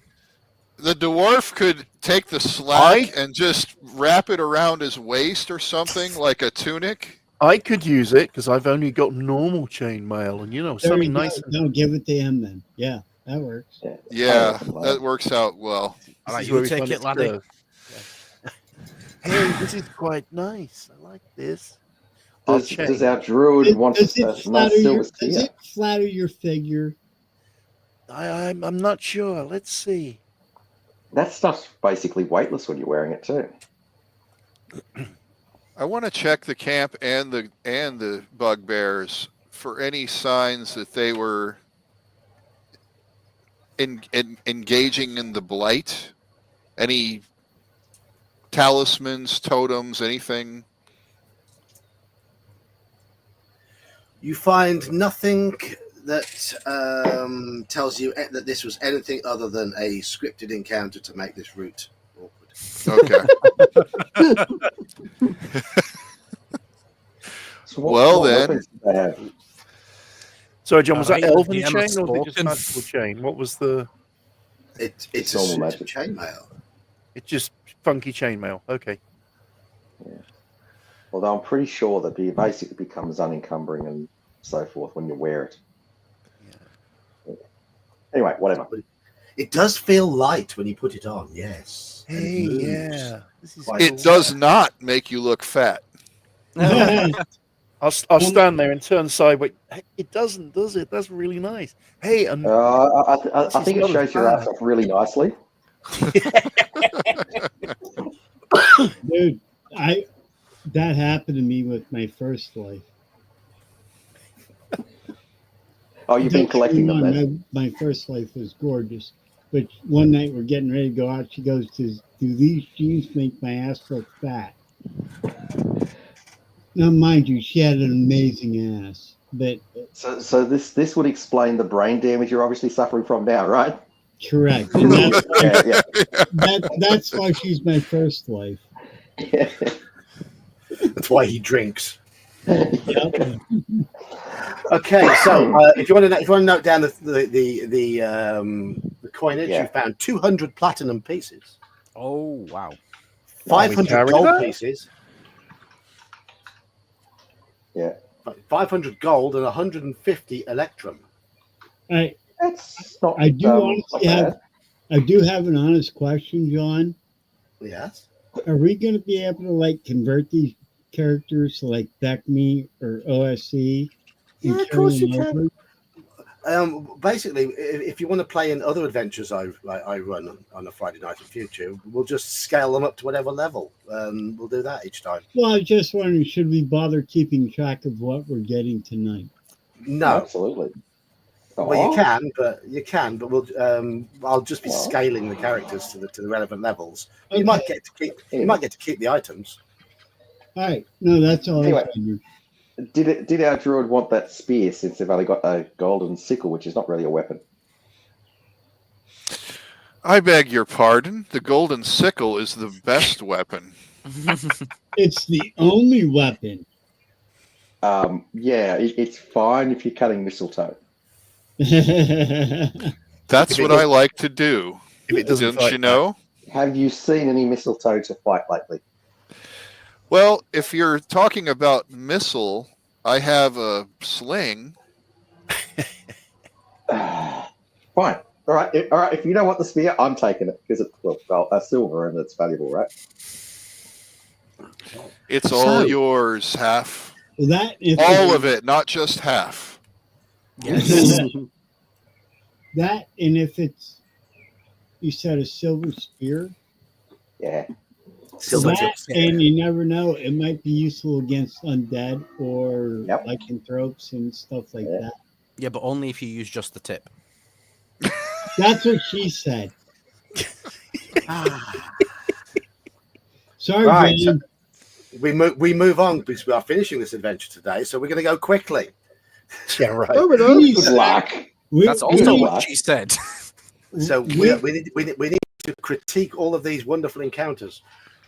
The dwarf could take the slack and just wrap it around his waist or something like a tunic. I could use it because I've only got normal chainmail, and There something you go. nice. No, give it to him then. Yeah, that works. Yeah, Oh, that works out well. All right, This is you where we take find it, its laddie. curve. Hey, this is quite nice. I like this. I'll Does change. our druid want Does a it nice flatter silver your, does spear? it flatter your figure? I'm not sure. Let's see. That stuff's basically weightless when you're wearing it too. I want to check the camp and the bugbears for any signs that they were engaging in the blight. Any talismans, totems, anything? You find nothing that tells you that this was anything other than a scripted encounter to make this route awkward. Okay. So Well, then. weapons do they have? Sorry, John, was that Alright, elven the DM chain has or was it just spoken. magical chain? What was the? It's a Normal suit magic. of chainmail. It's just funky chainmail. Okay. Although I'm pretty sure that it basically becomes unencumbering and so forth when you wear it. Anyway, whatever. It does feel light when you put it on. Yes. And it Hey, moves. yeah. This is Quite It does not make you look fat. I'll stand there and turn sideways. Hey, it doesn't, does it? That's really nice. Hey, and I think it not as shows your ass bad. off really nicely. Dude, that happened to me with my first life. Oh, you've been collecting them then? My first life was gorgeous. But one night we're getting ready to go out. She goes, do these jeans make my ass look fat? Now, mind you, she had an amazing ass. But So this would explain the brain damage you're obviously suffering from now, right? correct. And Yeah. that's why she's my first wife. That's why he drinks. Yep. Okay, so if you want to note down the coinage, Yeah. you found 200 platinum pieces, Oh, wow. 500 carry gold that? pieces, Yeah. 500 gold, and 150 electrum. That's not. I do not honestly bad. have. I do have an honest question, John. Yes. Are we going to be able to convert these characters to BECME or OSC? Yeah, of course you can. Basically, if you want to play in other adventures I run on a Friday night in future, we'll just scale them up to whatever level. We'll do that each time. Well, I was just wondering, should we bother keeping track of what we're getting tonight? No, Absolutely. well you can, but we'll. I'll just be Aw. scaling the characters to the relevant levels. Okay. You might get to keep the items. All right. No, that's all. Anyway. I was wondering. Did our druid want that spear since they've only got a golden sickle, which is not really a weapon? I beg your pardon. The golden sickle is the best weapon. It's the only weapon. Yeah, it's fine if you're cutting mistletoe. That's If it what does- I like to do. If it doesn't Don't fight you know? Have you seen any mistletoe to fight lately? Well, if you're talking about missile, I have a sling. Fine. All right. If you don't want the spear, I'm taking it because it's well, a silver and it's valuable, right? It's all So- yours, half. Well, that if All of it, not just half. Yes. That and if it's you said a silver spear. Yeah. Silver That, tips. and you never know, it might be useful against undead or Yep. lycanthropes and stuff like Yeah. that. Yeah, but only if you use just the tip. That's what she said. Sorry, Right, Jane. We move on because we are finishing this adventure today, so we're going to go quickly. Yeah, right. Oh, we know. Please, Good luck. That's also you- what she said. So we we need to critique all of these wonderful encounters.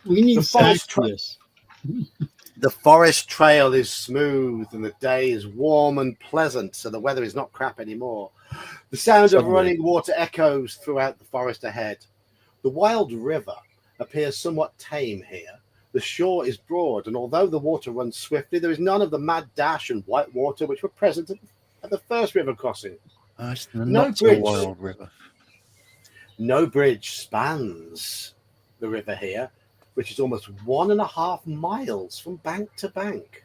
need the forest Sacrius. The forest trail is smooth and the day is warm and pleasant, so the weather is not crap anymore. The sound of Suddenly. running water echoes throughout the forest ahead. The wild river appears somewhat tame here. The shore is broad, and although the water runs swiftly, there is none of the mad dash and white water which were present at the first river crossing. It's No not so bridge. wild river. No bridge spans the river here, which is almost 1.5 miles from bank to bank.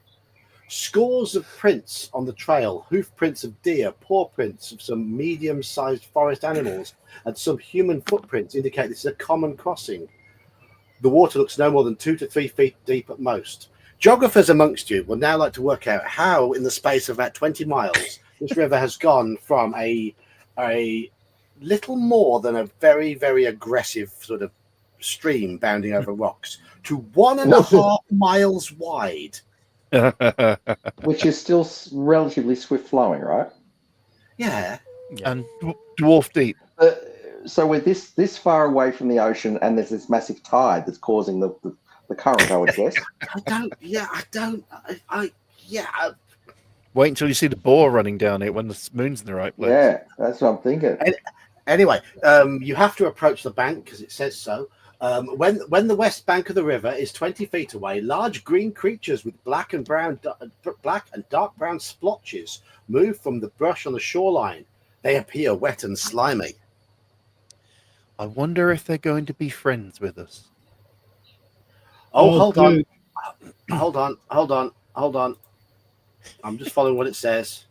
Scores of prints on the trail, hoof prints of deer, paw prints of some medium-sized forest animals, and some human footprints indicate this is a common crossing. The water looks no more than 2 to 3 feet deep at most. Geographers amongst you will now like to work out how, in the space of about 20 miles, this river has gone from a little more than a very, very aggressive sort of stream bounding over rocks to 1.5 miles wide. Which is still relatively swift flowing, right? Yeah. And dwarf deep. So we're this far away from the ocean, and there's this massive tide that's causing the current, I would guess. Wait until you see the boar running down it when the moon's in the right place. Yeah, that's what I'm thinking. Anyway, you have to approach the bank because it says so. When the west bank of the river is 20 feet away, large green creatures with black and dark brown splotches move from the brush on the shoreline. They appear wet and slimy. I wonder if they're going to be friends with us. Hold on. dude. Hold on. I'm just following what it says.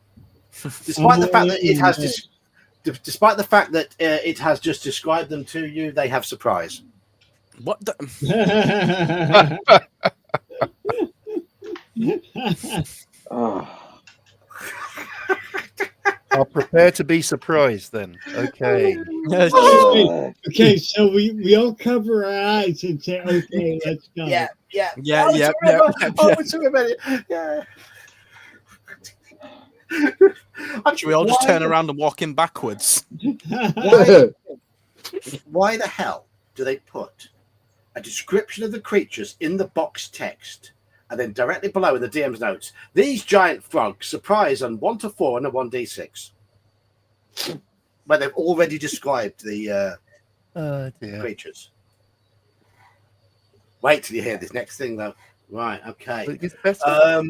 Despite the fact that it has just described them to you, they have surprise. What the? Oh. I'll prepare to be surprised then. Okay. Okay, so we all cover our eyes and say, okay, let's go. Yeah. Yeah, Oh, yeah, it's a river. yeah, Oh, yeah. it's a river. Yeah. Should we all just turn around and walk in backwards? Why the hell do they put a description of the creatures in the box text and then directly below in the DM's notes, these giant frogs surprise on 1 to 4 and a 1d6? Where they've already described the Dear. creatures. Wait till you hear this next thing, though. Right, okay. But it gets better.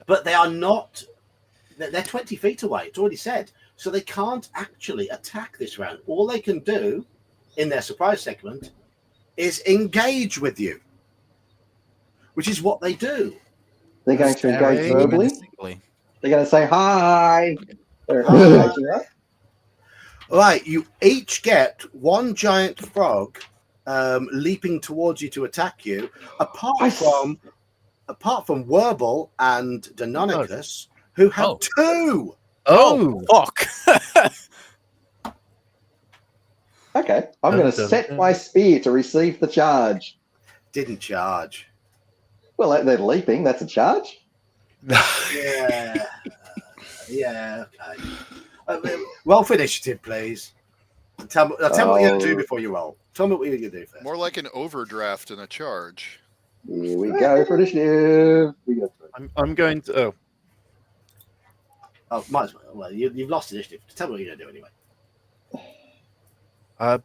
But they are not. They're 20 feet away. It's already said. So they can't actually attack this round. All they can do in their surprise segment is engage with you, which is what they do. They're going to engage Scary. verbally. Menacingly. They're going to say hi. They're Hi. engaging, right? Right, you each get one giant frog leaping towards you to attack you. Apart from Werble and Deinonychus, who have Oh. 2. Oh, Fuck. Okay, I'm going to Dun, set dun. my spear to receive the charge. Didn't charge. Well, they're leaping. That's a charge. Yeah. Okay. Roll for initiative, please. Tell me what you're going to do before you roll. Tell me what you're going to do first. More like an overdraft than a charge. Here we go for initiative. I'm going to. Oh, might as well. Well, you've lost initiative. Tell me what you're going to do anyway. I'm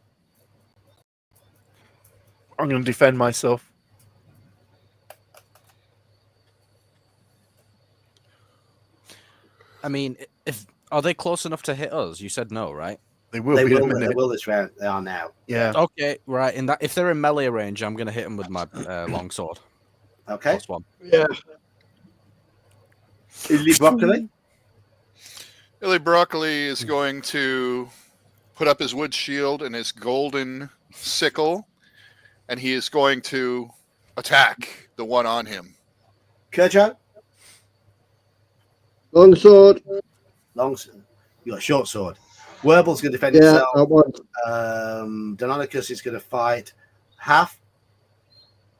going to defend myself. I mean, if are they close enough to hit us? You said no, right? They will They be in a will. They minute. will this round. They are now. Yeah. Okay, right. In that, if they're in melee range, I'm gonna hit them with my longsword. Okay. +1. Yeah. Illy broccoli. Illy Broccoli is going to put up his wood shield and his golden sickle, and he is going to attack the one on him. Kerjo. Long sword. Long. You got a short sword. Werble's going to defend Yeah, himself. I want. Deinonychus is going to fight. Half.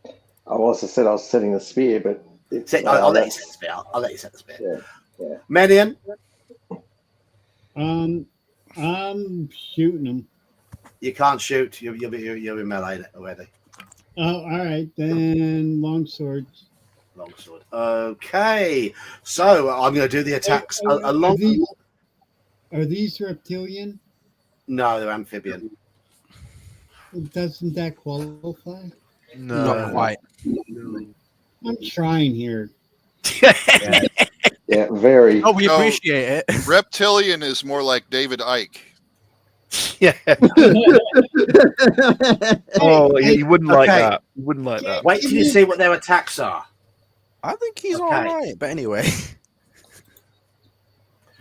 I also said I was setting the spear, but I'll let you set the spear. I'll let you set the spear. Yeah, yeah. Median. I'm shooting them. You can't shoot. You're in melee already. Oh, all right then. Long swords. Longsword. Okay. So I'm going to do the attacks along. Are these reptilian? No, they're amphibian. Doesn't that qualify? No. Not quite. I'm trying here. Yeah, very. Oh, we No. appreciate it. Reptilian is more like David Icke. Yeah. Oh, you wouldn't like Okay. that. You wouldn't like that. Wait till you see what their attacks are. I think he's Okay. all right. But anyway,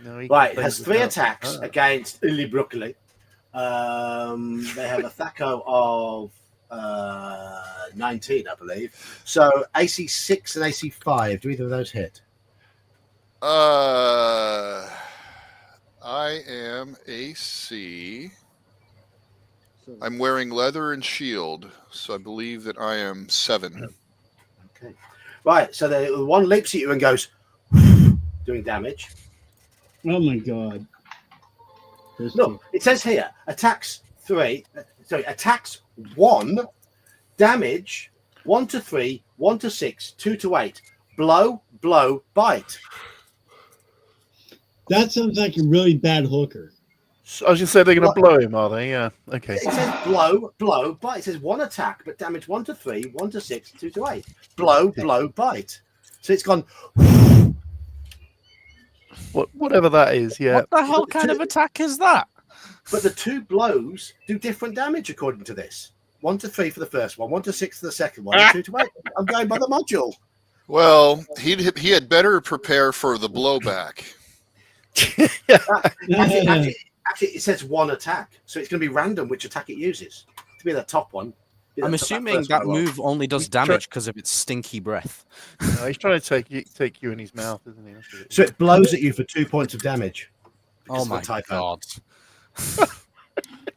No, he Right, it can has play 3 without- attacks against Illy Broccoli. They have a THACO of 19, I believe. So AC 6 and AC 5. Do either of those hit? I am AC. I'm wearing leather and shield, so I believe that I am 7. Okay. Right, so the one leaps at you and goes, doing damage. Oh my god. There's Look, it says here, attacks 1, damage 1 to 3, 1 to 6, 2 to 8, blow, bite. That sounds like a really bad hooker. I was just saying they're going What? to blow him, are they? Yeah. Okay. It says blow, bite. It says 1 attack, but damage 1 to 3, 1 to 6, 2 to 8. Blow, bite. So it's gone. Whatever that is, yeah. what the hell kind of attack is that? But the 2 blows do different damage according to this. 1 to 3 for the first one, 1 to 6 for the second one, and 2 to 8. I'm going by the module. Well, he had better prepare for the blowback. Actually, it says 1 attack, so it's going to be random which attack it uses. To be the top one. I'm assuming that move only does damage because of its stinky breath. No, he's trying to take you in his mouth, isn't he? That's what it is. So it blows at you for 2 points of damage. Oh Because of the my typo. god.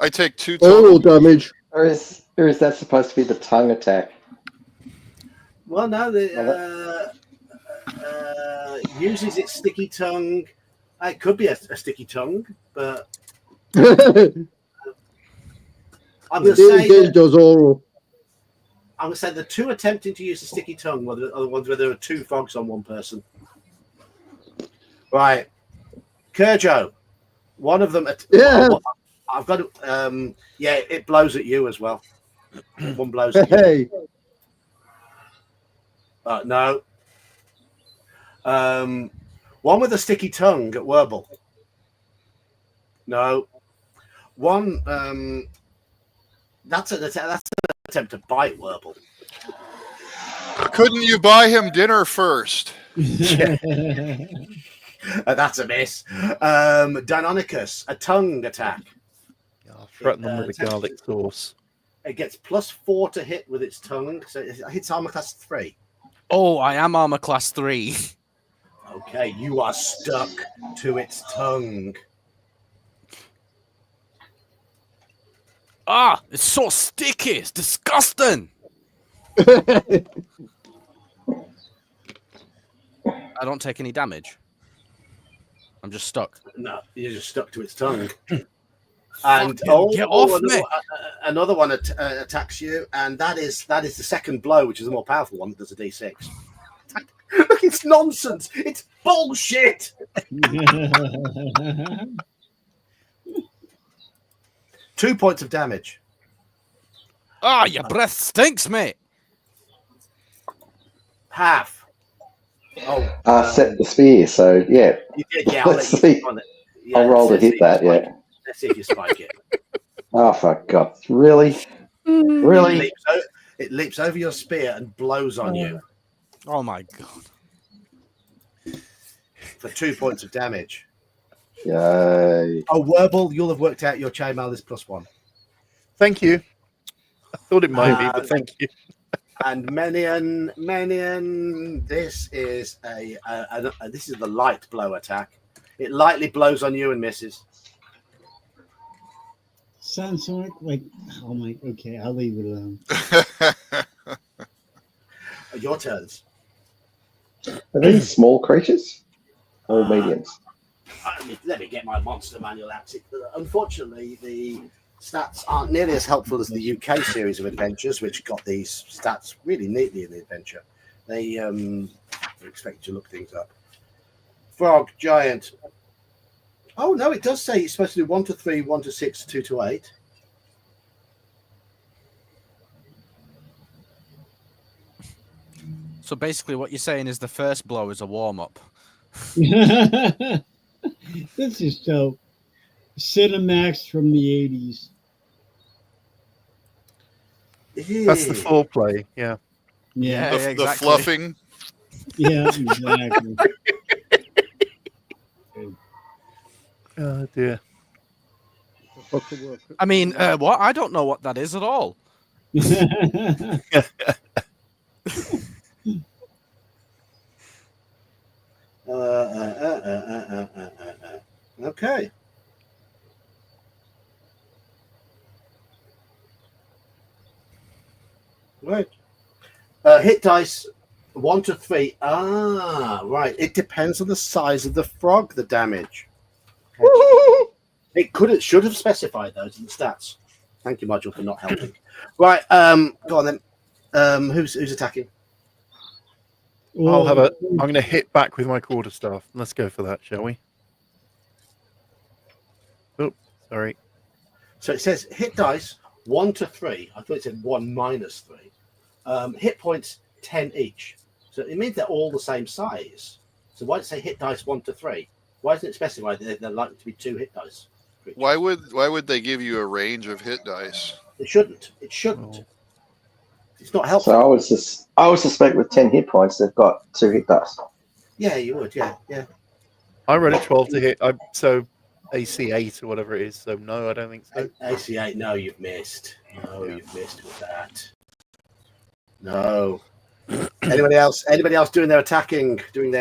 I take 2 total. Oral damage. Or is that supposed to be the tongue attack? Well, no, uses its sticky tongue. It could be a sticky tongue, but I'm going to say This does oral. I'm going to say the 2 attempting to use the sticky tongue are the ones where there are 2 frogs on one person. Right, Kerjo, one of them. Yeah. I've got to. Yeah, it blows at you as well. One blows at you. Hey. No. One with a sticky tongue at Werble. No. One. That's an attempt to bite Werble. Couldn't you buy him dinner first? That's a miss. Deinonychus, a tongue attack. I'll threaten them with the garlic sauce. It gets +4 to hit with its tongue, so it hits armor class 3. Oh, I am armor class 3. Okay, you are stuck to its tongue. Ah, it's so sticky. It's disgusting. I don't take any damage. I'm just stuck. No, you're just stuck to its tongue. And Get off me. Another one attacks you, and that is the second blow, which is the more powerful one. That does a d6. Look, it's nonsense. It's bullshit. 2 points of damage. Ah, your breath stinks, mate. Half. Oh, Set the spear. So yeah, you did. Yeah, I'll Let's let you see. on it. Yeah, I'll roll to let's see hit if you that. spike Yeah. it. Let's see if you spike it. Oh, for God! Really? Really? It leaps over your spear and blows on you Oh my god. for 2 points of damage. Yay! Oh, Werble, you'll have worked out your chainmail is +1. Thank you. I thought it might be, but thank you. And Menian, this is this is the light blow attack. It lightly blows on you and misses. Sounds like oh my. Okay, I'll leave it alone. Your turns. Are these small creatures or mediums? Let me get my monster manual out. Unfortunately, the stats aren't nearly as helpful as the UK series of adventures, which got these stats really neatly in the adventure. They expect you to look things up. Frog, giant. Oh no, it does say it's supposed to do 1 to 3, 1 to 6, 2 to 8. So basically, what you're saying is the first blow is a warm up. This is so Cinemax from the 80s. That's the foreplay. Yeah. Yeah, The exactly. fluffing. yeah, exactly. Oh dear. I mean, what? I don't know what that is at all. Okay. Right. Hit dice 1 to 3. Ah, right. It depends on the size of the frog, the damage. It should have specified those in the stats. Thank you, Module, for not helping. Right, go on then. Who's attacking? I'm going to hit back with my quarterstaff. Let's go for that, shall we? Oh, sorry. So it says hit dice 1 to 3. I thought it said 1 minus 3. Hit points 10 each. So it means they're all the same size. So why did it say hit dice 1 to 3? Why doesn't it specify that they're likely to be 2 hit dice? Why would they give you a range of hit dice? It shouldn't. It shouldn't. Oh. It's not helpful. So I would suspect with 10 hit points, they've got 2 hit dice. Yeah, you would. Yeah. I read a 12 to hit. So AC 8 or whatever it is. So no, I don't think so. AC8, no, you've missed. No, you've missed with that. No. Anybody else doing their attacking, trying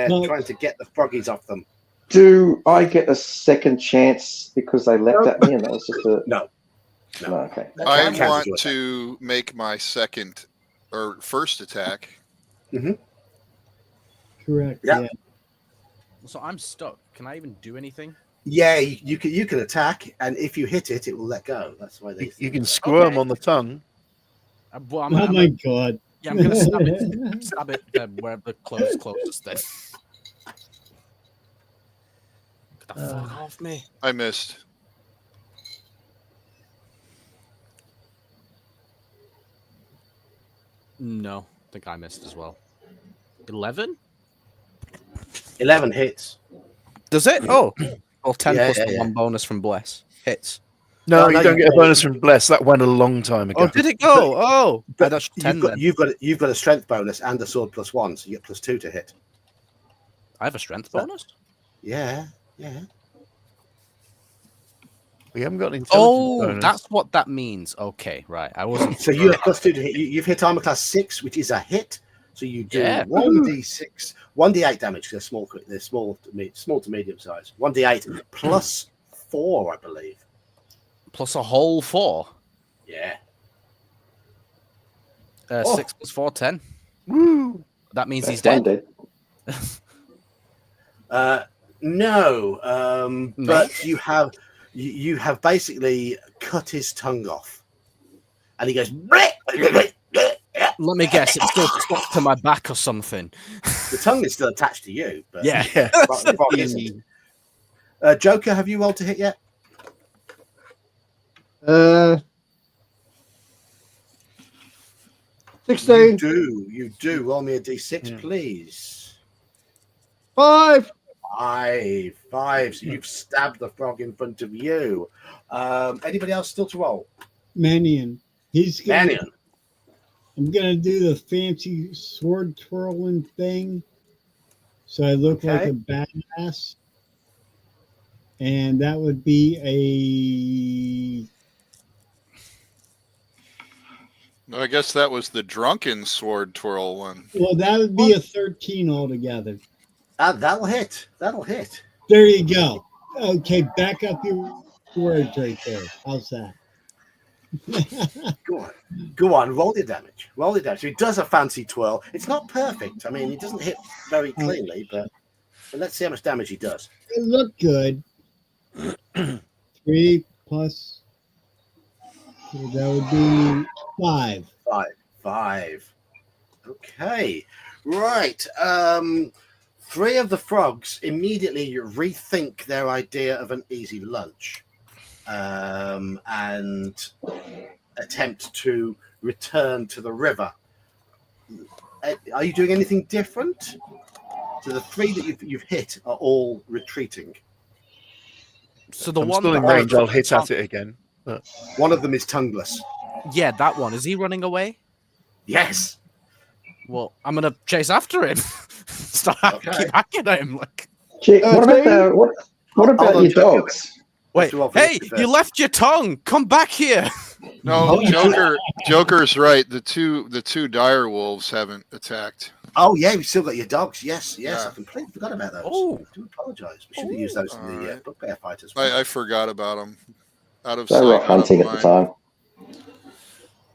to get the froggies off them? Do I get a second chance because they leapt at me and that was just a... No. No, okay. I That counts as want your attack. to make my second or first attack. Correct. Yeah. Yeah. So I'm stuck. Can I even do anything? Yeah, you can attack, and if you hit it, it will let go. That's why they. You can squirm Okay. on the tongue. Well, Oh my god. Yeah, I'm gonna stab it where the closest then. Get the fuck off me. I missed. No, I think I missed as well. 11? 11 hits. Does it? Oh. Well, 10 Yeah, plus yeah, the yeah. 1 bonus from Bless. Hits. No, No, you don't you get a don't. bonus from Bless. That went a long time ago. Oh, did it go? Oh, that's 10 then. You've got a strength bonus and a sword +1, so you get +2 to hit. I have a strength bonus? Yeah. We haven't got an intelligence Oh, bonus. that's what that means. Okay, right. I wasn't. So you have +2 to hit. You've hit armor class 6, which is a hit. So you do Yeah. 1d6, 1d8 damage. They're small to medium size. 1d8 +4, I believe. Plus a whole 4. Yeah. 6 plus 4, 10. Woo! That means he's That's dead. one dead. No, but you have basically cut his tongue off. and he goes. Let me guess, it's still stuck to my back or something. The tongue is still attached to you, but Yeah. the frog isn't. Joker, have you rolled to hit yet? 16. You do. Roll me a d6, please. 5. 5. So you've stabbed the frog in front of you. Anybody else still to roll? Mannion. Mannion. I'm gonna do the fancy sword twirling thing, so I look like a badass, and that would be No, I guess that was the drunken sword twirl one. that would be a 13 altogether. That'll hit. There you go. Okay, back up your words right there. How's that? Go on. Roll the damage. So he does a fancy twirl. It's not perfect. I mean, he doesn't hit very cleanly, but let's see how much damage he does. It looked good. 3 plus. So that would be 5. 5. Okay. Right. 3 of the frogs immediately rethink their idea of an easy lunch. And attempt to return to the river. Are you doing anything different? So the 3 that you've hit are all retreating. So the I'm one still in that- range. I'll hit at it again. But... One of them is tongueless. Yeah, that one. Is he running away? Yes. Well, I'm gonna chase after him. Start keep hacking at him. Like, Gee, what about your dogs? wait, hey, you left your tongue. Come back here. No, Joker's right. The two dire wolves haven't attacked. Oh yeah, we've still got your dogs. Yes. Yeah. I completely forgot about those. Oh. I do apologise. We should have used those in the bugbear fight as well. I forgot about them. Out of They sight, were out of hunting at the mind. time.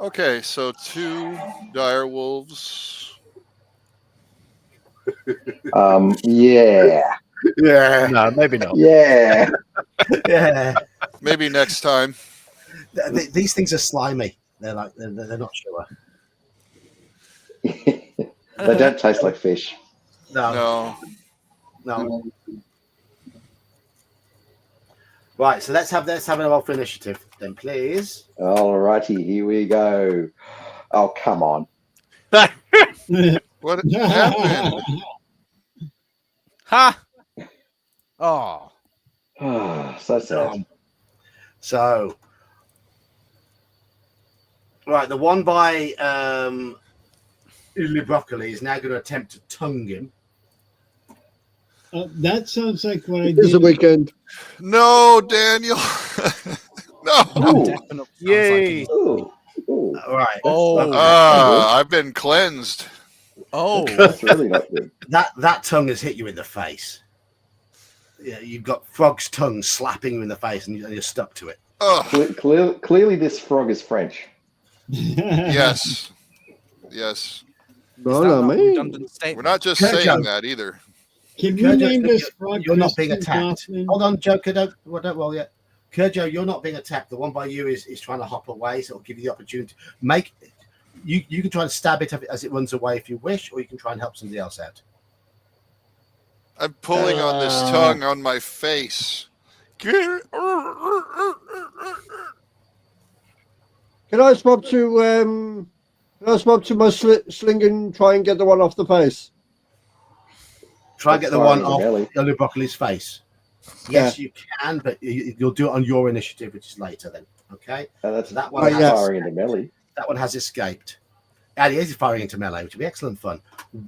Okay, so 2 dire wolves. Yeah. Yeah. No, maybe not. Yeah. Yeah. Maybe next time. These things are slimy. They're like they're not sure. They don't taste like fish. No. Right, so let's have an roll for initiative then, please. Alrighty, here we go. Oh, come on. What happened? Ha! Oh. So sad. So, right, the one by Broccoli is now going to attempt to tongue him. That sounds like what I It is did. a weekend. No, Daniel. No. Definitely Yay. Ooh. All right. Oh. I've been cleansed. Oh. That's really not good. That tongue has hit you in the face. Yeah, you've got frog's tongue slapping you in the face, and you're stuck to it. Oh, Clearly, this frog is French. yes. Yes. No, no, me. Redundant statement? We're not just Good saying job. that either. Can we Kurjo, name this frog? you're not being Christian attacked. Hoffman? Hold on, Joker. Don't roll yet. Kurjo, you're not being attacked. The one by you is trying to hop away, so it'll give you the opportunity. You can try and stab it as it runs away if you wish, or you can try and help somebody else out. I'm pulling on this tongue on my face. Can I swap to my sling and try and get the one off the face? Try and get the Fire one in the off belly. Yellow Broccoli's face. Yes, you can, but you'll do it on your initiative, which is later then. Okay? That's That one one yes. firing in the belly. That one has escaped. And he is firing into melee, which will be excellent fun.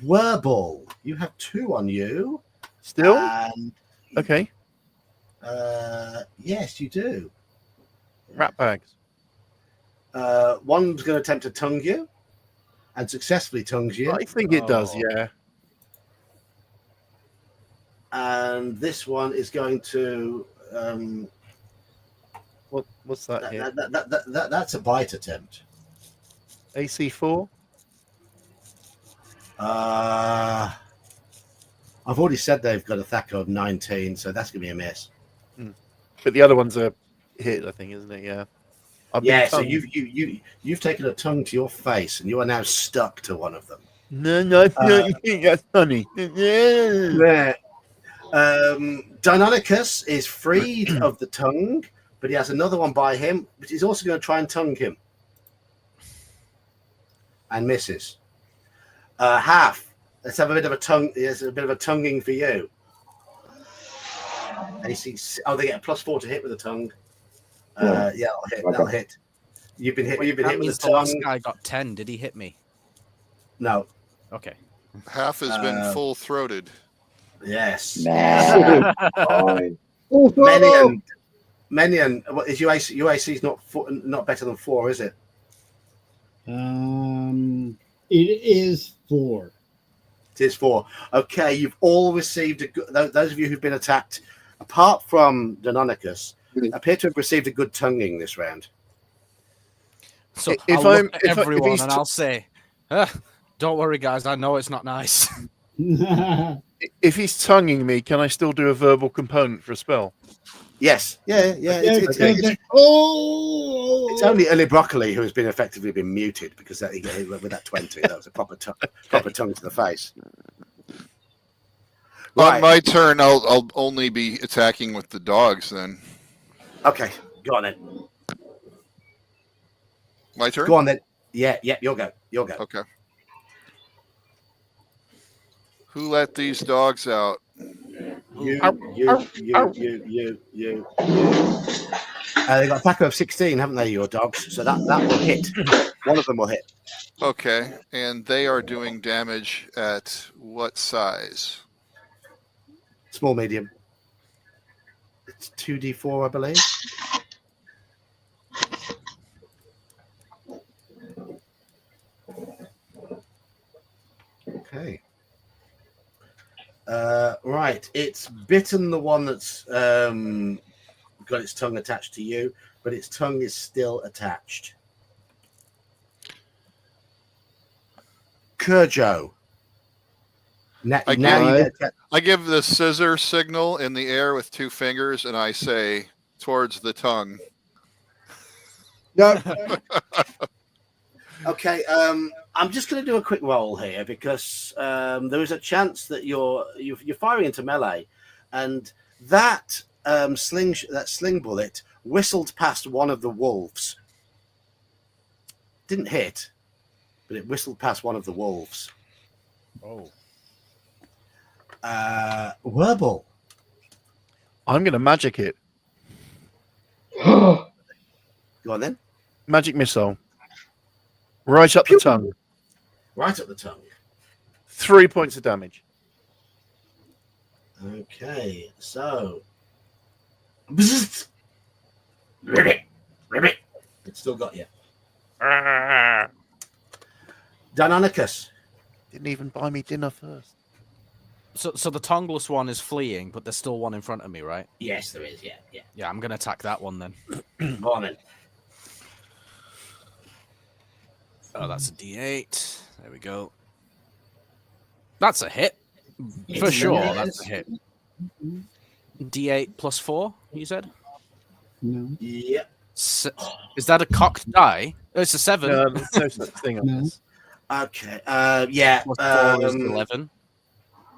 Whirlball, you have 2 on you. Still? And, Okay. yes, you do. Rat bags. One's going to attempt to tongue you and successfully tongues you. I think it does, yeah. And this one is going to. What's that here? That's a bite attempt. AC4? I've already said they've got a THAC of 19, so that's going to be a miss. But the other one's a hit, I think, isn't it? Yeah. I've been Yeah, so tongued. you've taken a tongue to your face, and you are now stuck to one of them. No, you think that's funny. Yeah. Deinonychus is freed of the tongue, but he has another one by him, but he's also going to try and tongue him. And misses. Half. Let's have a bit of a tongue. There's a bit of a tonguing for you. And he sees. Oh, they get a +4 to hit with the tongue. Yeah, that'll hit. That'll hit. You've been hit. Wait, You've been that hit with means the the last tongue. guy got 10. Did he hit me? No. Okay. Half has been full throated. Yes. Nah. Fine. Menian. What is UAC? UAC is not better than 4, is it? It is 4. It is 4. Okay, you've all received those of you who've been attacked, apart from Deinonychus, appear to have received a good tonguing this round. So If I'll I'm- look at if I- if everyone he's and I'll say, don't worry, guys. I know it's not nice. If he's tonguing me, can I still do a verbal component for a spell? Yes. Yeah. It's only Broccoli who has been effectively been muted because that he got with that 20. That was a proper tongue to the face. Right. On my turn, I'll only be attacking with the dogs then. Okay, go on then. My turn? Go on then. Yeah, you'll go. Okay. Who let these dogs out? You. They got attacker of 16, haven't they, your dogs? So that will hit. One of them will hit. Okay, and they are doing damage at what size? Small, medium. It's 2d4, I believe. Okay. Right. It's bitten the one that's got its tongue attached to you, but its tongue is still attached. Kurjo. I give the scissor signal in the air with 2 fingers, and I say, towards the tongue. No. Okay, I'm just going to do a quick roll here because there is a chance that you're firing into melee, and that sling bullet whistled past one of the wolves. Didn't hit, but it whistled past one of the wolves. Oh. Werble. I'm going to magic it. Go on then. Magic missile. Right up the tongue. Right up the tongue. 3 points of damage. Okay, so. Bzzzt. Ribbit. It's still got you. Deinonychus. Didn't even buy me dinner first. So the tongueless one is fleeing, but there's still one in front of me, right? Yes, there is. Yeah. Yeah, I'm gonna attack that one then. Go on then. Oh, that's a D8. There we go. That's a hit. For It's sure, a that's a hit. D8 plus 4, you said? No. Yep. Is that a cocked die? Oh, it's a 7. No, there's no such thing on No. this. Okay. Yeah. Plus 4 is 11.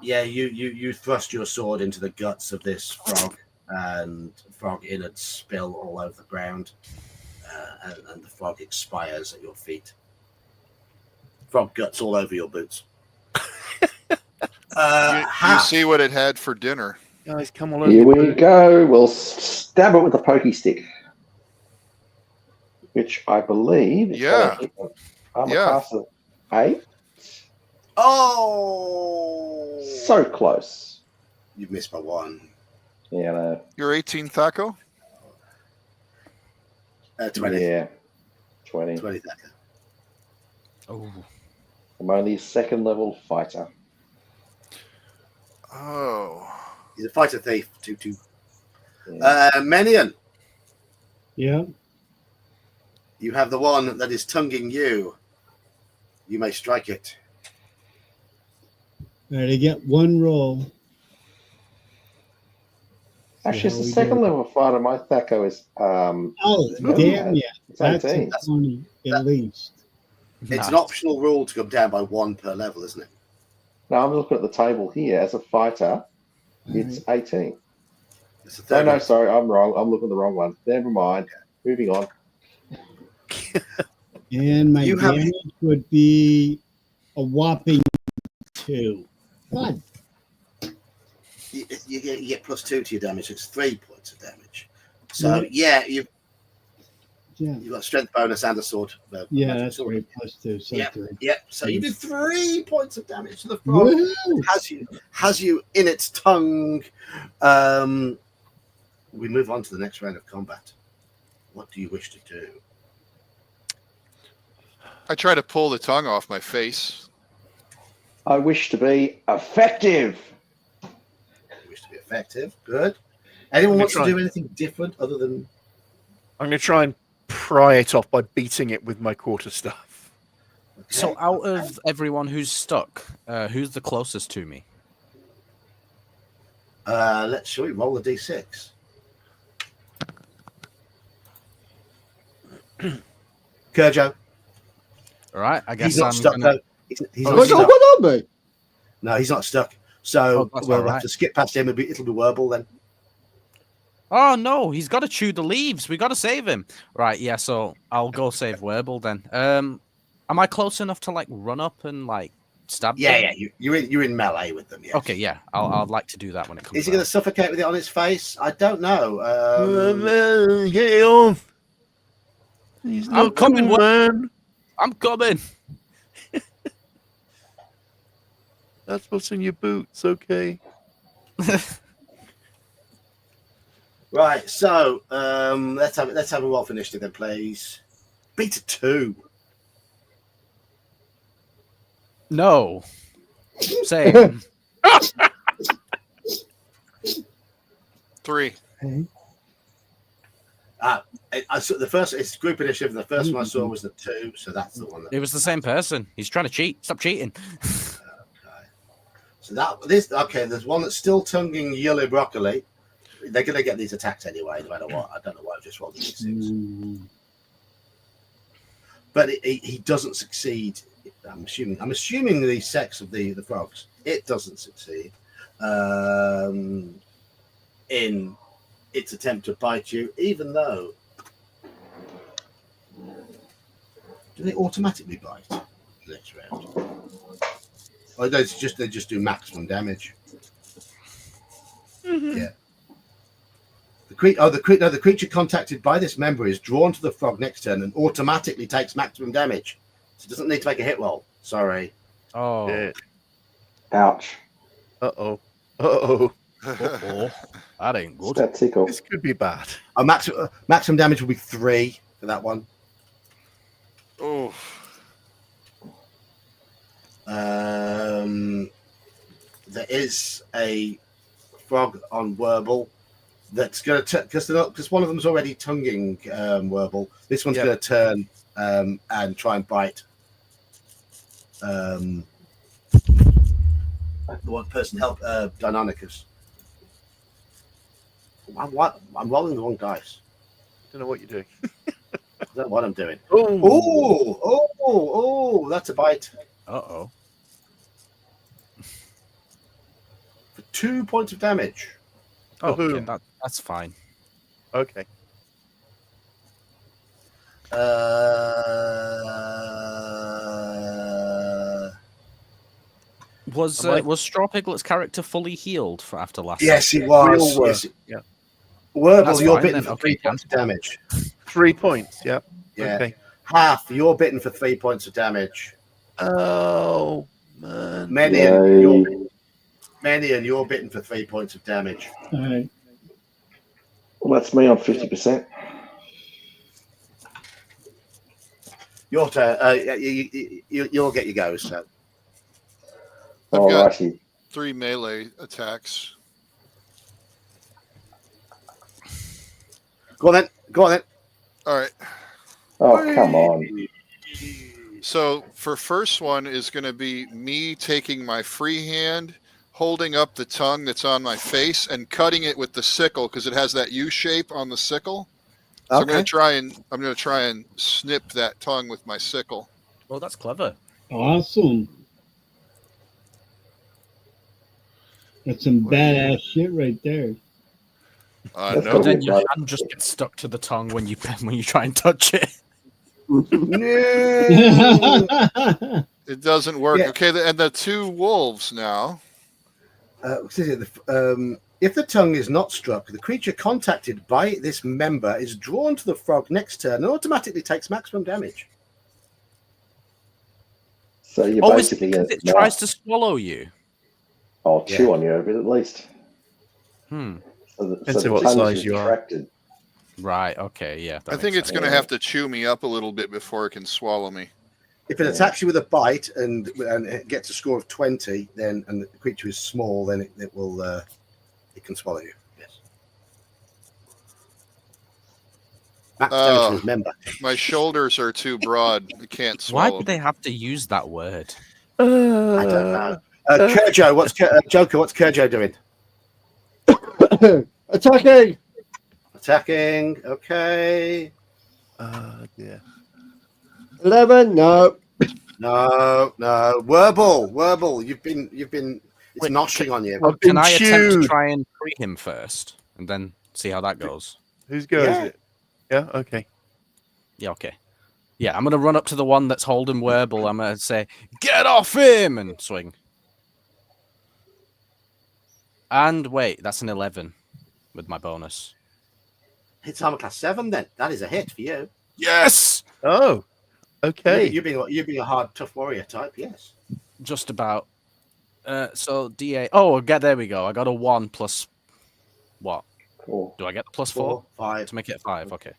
Yeah. You thrust your sword into the guts of this frog, and frog innards spill all over the ground, and the frog expires at your feet. Frog guts all over your boots. You see what it had for dinner. Guys, come all over. Here we go. We'll stab it with a pokey stick, which I believe is Yeah. armor Yeah. class of 8. Oh, So close. you've missed by 1. Yeah, no. You're 18, Thaco? 20. Yeah. 20. 20 Thacker. Oh. I'm only a 2nd level fighter. Oh. He's a fighter thief. 2-2. Yeah. Menian, Yeah. you have the one that is tonguing you. You may strike it. All right, I get 1 roll. Actually, it's how the we second do. level fighter. My THACO is Oh, good. damn, yeah. It's That's 18. a 20 at least. It's Nice. an optional rule to come down by 1 per level, isn't it? Now I'm looking at the table here. As a fighter, it's 18. It's the Oh third no, one. sorry, I'm wrong. I'm looking at the wrong one. Never mind. Moving on. And my You have- damage would be a whopping 2. God. You get +2 to your damage. It's 3 points of damage. So yeah, you've got strength bonus and a sword. Yeah, magic that's sword. right. +2. So Yeah. 3. Yeah. So you do 3 points of damage to the frog. Woohoo! Has you in its tongue. We move on to the next round of combat. What do you wish to do? I try to pull the tongue off my face. I wish to be effective. You wish to be effective. Good. Anyone I'm wants to gonna do anything different other than? I'm going to try and pry it off by beating it with my quarterstaff. Okay. So out of everyone who's stuck, who's the closest to me? Shall we roll a d6? Kerjo. All right, I guess He's not I'm stuck gonna... though. He's Oh, not What's stuck. on me? No, he's not stuck. So Oh, that's we'll all right. have to skip past him. It'll be Werble then. Oh no, he's got to chew the leaves. We got to save him. Right, yeah. So I'll go save Werble then. Am I close enough to like run up and like stab? Yeah, them? yeah. You're in melee with them. Yes. Okay, yeah. I'd like to do that when it comes. Is he going to suffocate with it on his face? I don't know. Get it off. He's I'm not coming, cool, man. I'm coming. That's what's in your boots, okay? Right. So let's have a roll for initiative then, please. Beat a 2. No. Same. 3. I saw the first. It's group initiative. And the first one I saw was the 2, so that's the one. That, It was the same person. He's trying to cheat. Stop cheating. okay. So there's one that's still tonguing yellow broccoli. They're going to get these attacks anyway, no matter what. I don't know why I just rolled a d6. But he doesn't succeed. I'm assuming the sex of the frogs. It doesn't succeed in its attempt to bite you, even though. Do they automatically bite next round? Oh, they just do maximum damage. Yeah. The creature contacted by this member is drawn to the frog next turn and automatically takes maximum damage. So it doesn't need to make a hit roll. Sorry. Oh. Yeah. Ouch. Uh-oh. Uh-oh. Oh, that ain't good. That tickle. This could be bad. Maximum damage will be 3 for that one. Oh. There is a frog on Werble that's going to because one of them's already tonguing Werble. This one's going to turn and try and bite the one person help Deinonychus. I'm rolling the wrong dice. I don't know what you're doing. I don't know what I'm doing. Oh, Oh, that's a bite. Uh-oh. For 2 points of damage. Oh, who? okay, that's fine. okay. Was Straw Piglet's character fully healed for after last? Yes, he We all was. were. Yes. Yeah. Werble, That's you're fine, bitten then. for Okay, 3 points of damage. 3 points, yeah. Yeah. Okay. Half, you're bitten for 3 points of damage. Oh, man. Menian, you're bitten for 3 points of damage. All right. Well, that's me on 50%. Your turn. You'll get your goes. So. I've got Alrighty. 3 melee attacks. Go on then. All right. Oh, come on. So for first one is going to be me taking my free hand holding up the tongue that's on my face and cutting it with the sickle because it has that U shape on the sickle. So I'm gonna try and snip that tongue with my sickle. Well, that's clever. Awesome. That's some badass shit right there. That's No. gotta Then be your right. hand just gets stuck to the tongue when you try and touch it. It doesn't work. Yeah. Okay, and the two wolves now. If the tongue is not struck, the creature contacted by this member is drawn to the frog next turn and automatically takes maximum damage. So you're Oh, is it basically because going it tries to swallow you? I'll chew on you a bit at least. Hmm. So Depends the on what tongue's size you are. retracted. Right. Okay. Yeah. I think it's going to have to chew me up a little bit before it can swallow me. If it attacks you with a bite and it gets a score of 20, then and the creature is small, then it will it can swallow you. Yes. Max damage to his member. My shoulders are too broad. I can't Why swallow. did they have to use that word? I don't know. Kerjo, Joker? What's Kerjo doing? Attacking. Attacking. Okay. Yeah. 11. No. No. Werble. You've been. It's noshing on you. I've been Can I attempt to chewed. try and free him first, and then see how that goes? Whose go Yeah. is it? Yeah. Okay. Yeah. Okay. Yeah, I'm gonna run up to the one that's holding Werble. I'm gonna say, "Get off him!" and swing. And wait, that's an 11 with my bonus. Hits armor class 7. Then that is a hit for you. Yes. Oh. Okay. You being a hard, tough warrior type. Yes. Just about. So DA. Oh, there we go. I got a 1 plus. What? Cool. Do I get the plus 4 4, 5. to make it 5? Okay.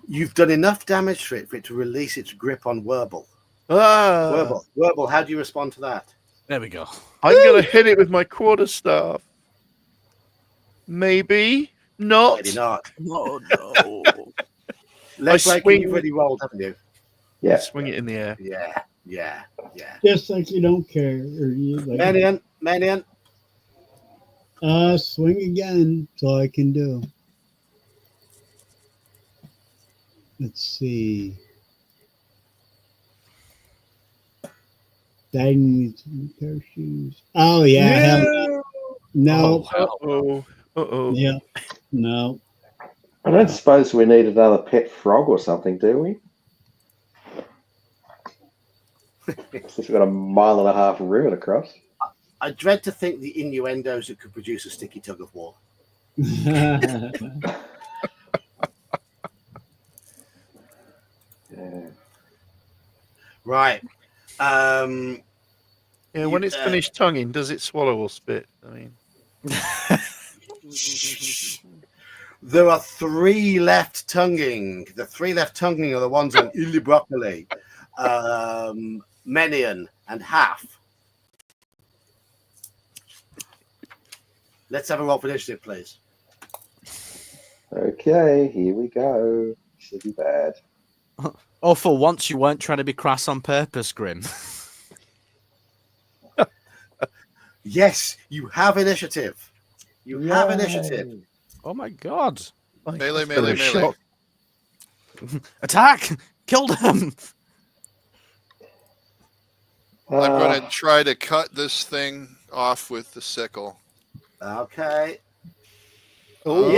You've done enough damage for it to release its grip on Werble. Ah. Werble, how do you respond to that? There we go. I'm gonna hit it with my quarterstaff. Maybe not. Maybe not. Oh no. Leg breaking, swing- you've already rolled, haven't you? Yeah. Swing it in the air. Yeah. Just like you don't care. Or you like, Manian. swing again. That's all I can do. Let's see. Diving needs a pair of shoes. Oh yeah. hell no. Uh oh. Yeah. No. I don't suppose we need another pet frog or something, do we? Since we've got a 1.5 river to cross. I dread to think the innuendos that could produce a sticky tug of war. Yeah. Right. Yeah, when You- it's finished tonguing, does it swallow or spit? I mean, There are 3 left tonguing. The 3 left tonguing are the ones on illogical, Menian, and Half. Let's have a roll for initiative, please. Okay, here we go. Should be bad. Oh, for once you weren't trying to be crass on purpose, Grim. Yes, you have initiative. You have initiative. Oh my god. Melee. shot. Attack! Killed him! I'm going to try to cut this thing off with the sickle. Okay. Oh.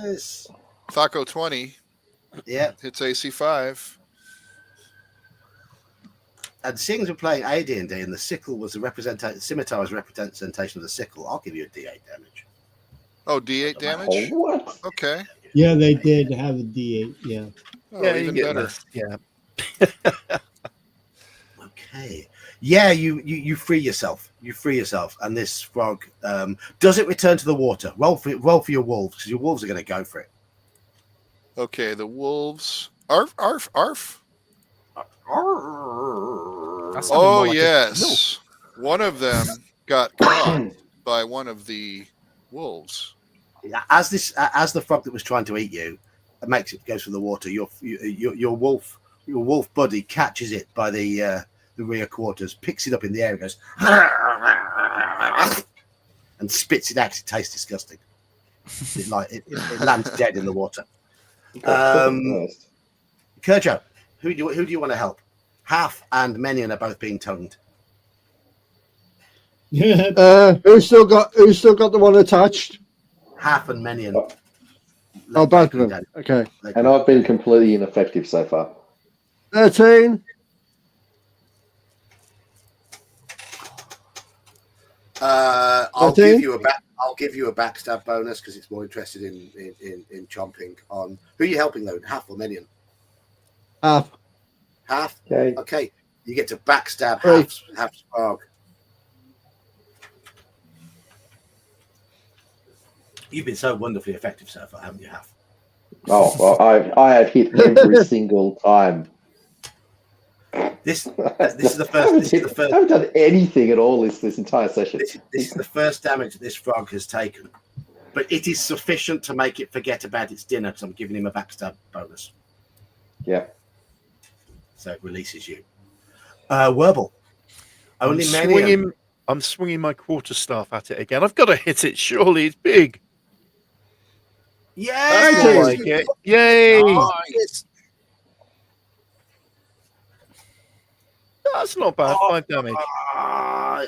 Yes. Thaco 20 Yeah. hits AC 5. And seeing as we're playing AD&D and the sickle was the scimitar was a representation of the sickle, I'll give you a D8 damage. Oh, D8 Oh, damage? what? Okay. Yeah, they did have a D8. Yeah. Oh, Yeah, you even get better. less. Yeah. Okay. Yeah, you free yourself. You free yourself, and this frog does it return to the water. Roll for your wolves because your wolves are going to go for it. Okay, the wolves. Arf, arf, arf. That sounded Oh, more like a- yes. One of them got caught by one of the wolves. As the frog that was trying to eat you goes for the water, your wolf buddy catches it by the the rear quarters, picks it up in the air and goes and spits it out 'cause it tastes disgusting. It lands dead in the water. Kurjo, who do you want to help? Half and Menion are both being tongued. Who's still got the one attached? Half and Menion. Oh, both of them. Okay. And I've been completely ineffective so far. 13. I'll give you a backstab bonus because it's more interested in chomping on. Who are you helping though? Half or Menion? Half. Half. Okay. Okay. You get to backstab half Spark. You've been so wonderfully effective so far, haven't you, Half? Oh well, I have hit every single time. This is the first. I haven't done anything at all this entire session. This is the first damage that this frog has taken, but it is sufficient to make it forget about its dinner. Because I'm giving him a backstab bonus. Yeah. So it releases you. Werble. Only Menion. I'm swinging my quarterstaff at it again. I've got to hit it. Surely it's big. Yay! That's more like it. Yay! Nice. That's not bad. 5 damage.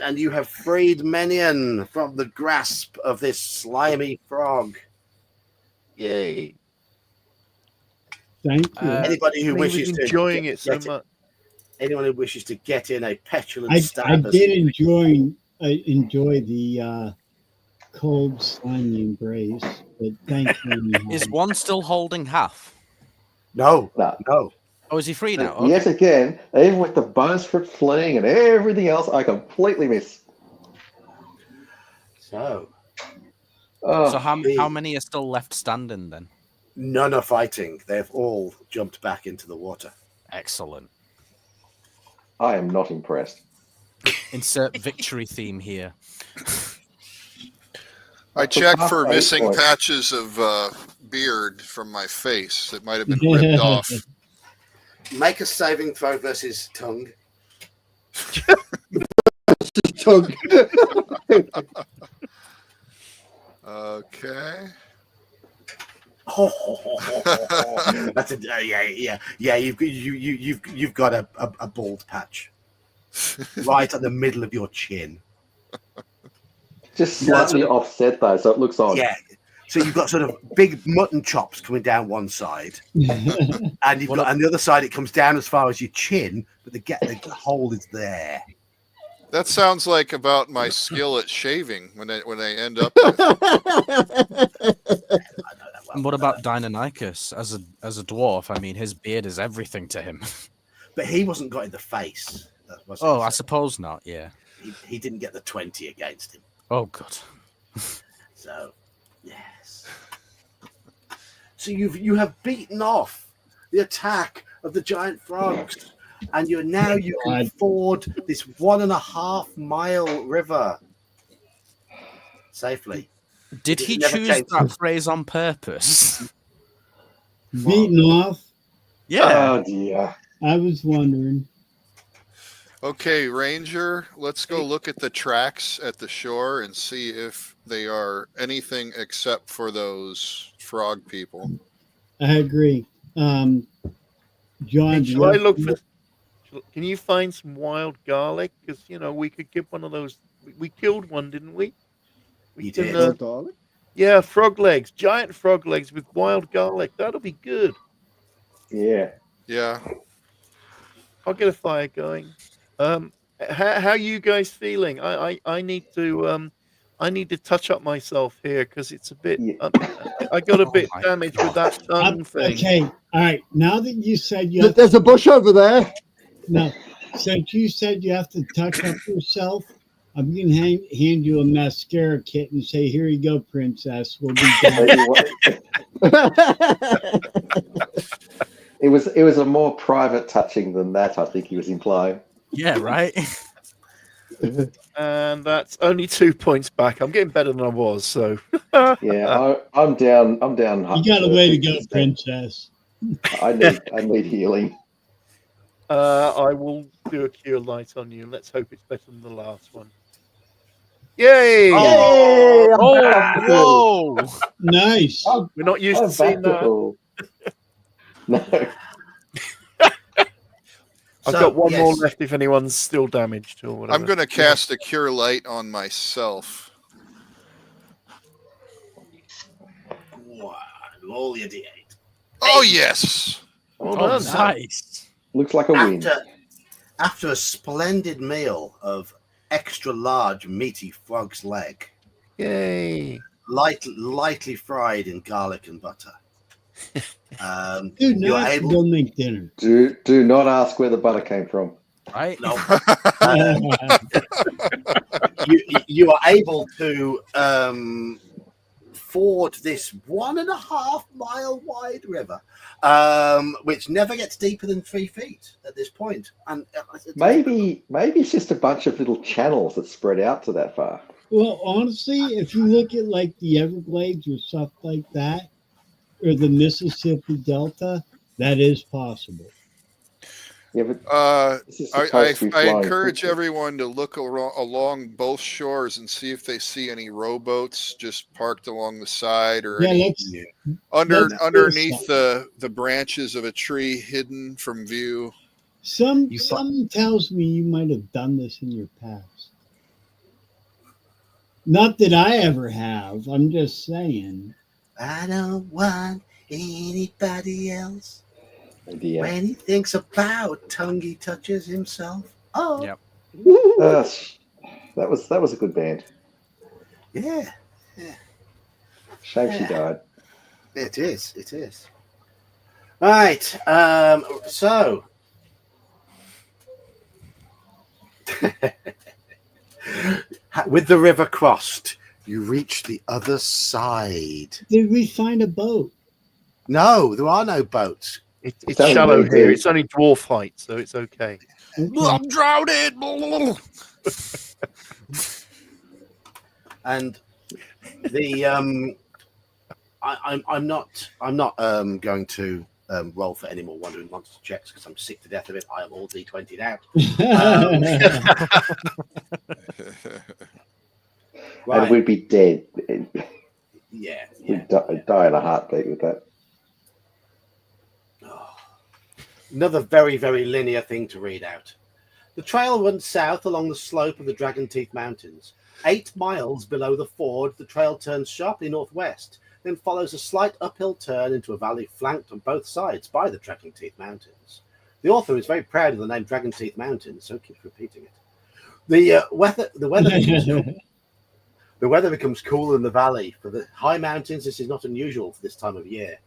And you have freed Menion from the grasp of this slimy frog. Yay! Thank you. Anybody who wishes to enjoying it so much. Anyone who wishes to get in a petulant stab. I did enjoy the cold slimy embrace, but thank you. Is one still holding half? No. Oh, is he free now? Okay. Yet again, even with the bonus for fleeing and everything else, I completely miss. So how many are still left standing then? none are fighting. They've all jumped back into the water. Excellent. I am not impressed. Insert victory theme here. I checked for missing patches of beard from my face that might have been ripped off. Make a saving throw versus tongue. Tongue. Okay. That's yeah. You've got a bald patch right at the middle of your chin. Just slightly offset though, so it looks odd. Yeah. So you've got sort of big mutton chops coming down one side, and you've got on the other side it comes down as far as your chin, but the hole is there. That sounds like about my skill at shaving when I end up. And what about Deinonychus as a dwarf? I mean, his beard is everything to him. But he wasn't got in the face. I suppose not. Yeah. He didn't get the 20 against him. Oh God. So, yes. So you have beaten off the attack of the giant frogs, and you can ford this 1.5 mile river safely. Did he choose that phrase on purpose? Beaten off? Yeah. Oh dear. I was wondering. Okay, Ranger, let's go look at the tracks at the shore and see if they are anything except for those frog people. I agree. John, Shall I look for? Can you find some wild garlic? Because we could give one of those. We killed one, didn't we? We did. Yeah, frog legs, giant frog legs with wild garlic. That'll be good. Yeah. Yeah. I'll get a fire going. How you guys feeling? I need to touch up myself here because it's a bit. I got a bit damaged with that tongue thing. Okay, all right. Now that you said you have There's a bush over there. no, since you said you have to touch up yourself, I'm gonna hand you a mascara kit and say, "Here you go, princess. We'll be done." It was a more private touching than that, I think he was implying. Yeah, right. And that's only 2 points back. I'm getting better than I was. So Yeah, I'm down. You got a way to go, princess. I need healing. I will do a cure light on you. Let's hope it's better than the last one. Yay! Oh, Yay! I'm oh, back to full. whoa! Nice. We're not used I'm to seeing back to that. full. No. I've So, got one more yes. left if anyone's still damaged or whatever. I'm going to cast a cure light on myself. Wow, roll your D8. Oh, yes. Well Oh, done. nice. Looks like a win. After a splendid meal of extra large meaty frog's leg, Yay. lightly fried in garlic and butter. Dude, You're now I can able. go make dinner. Do not ask where the butter came from. Right? No, you are able to ford this 1.5 mile wide river, which never gets deeper than 3 feet at this point. And Maybe it's just a bunch of little channels that spread out to that far. Well, honestly, if you look at like the Everglades or stuff like that, or the Mississippi Delta, that is possible. Yeah, but this is I supposed to be flying encourage quickly. everyone to look along both shores and see if they see any rowboats just parked along the side or Yeah, any let's underneath the branches of a tree hidden from view. Some tells me you might have done this in your past. Not that I ever have. I'm just saying. I don't want anybody else. Yeah. When he thinks about tongue, he touches himself. Oh, Yep. That was a good band. yeah, Shame she died. it is. It is. Right. So, with the river crossed, you reach the other side. Did we find a boat? No, there are no boats. It's It's only shallow me, here. dude. It's only dwarf height, so it's okay. Okay. I'm drowning. And the I'm not going to roll for any more wandering monster checks because I'm sick to death of it. I am all D20'd out. And we'd be dead. Yeah. We'd die in a heartbeat with that. Another very, very linear thing to read out. The trail runs south along the slope of the Dragon Teeth Mountains. 8 miles below the ford, the trail turns sharply northwest, then follows a slight uphill turn into a valley flanked on both sides by the Dragon Teeth Mountains. The author is very proud of the name Dragon Teeth Mountains, so keeps repeating it. The weather becomes cooler in the valley. For the high mountains, this is not unusual for this time of year.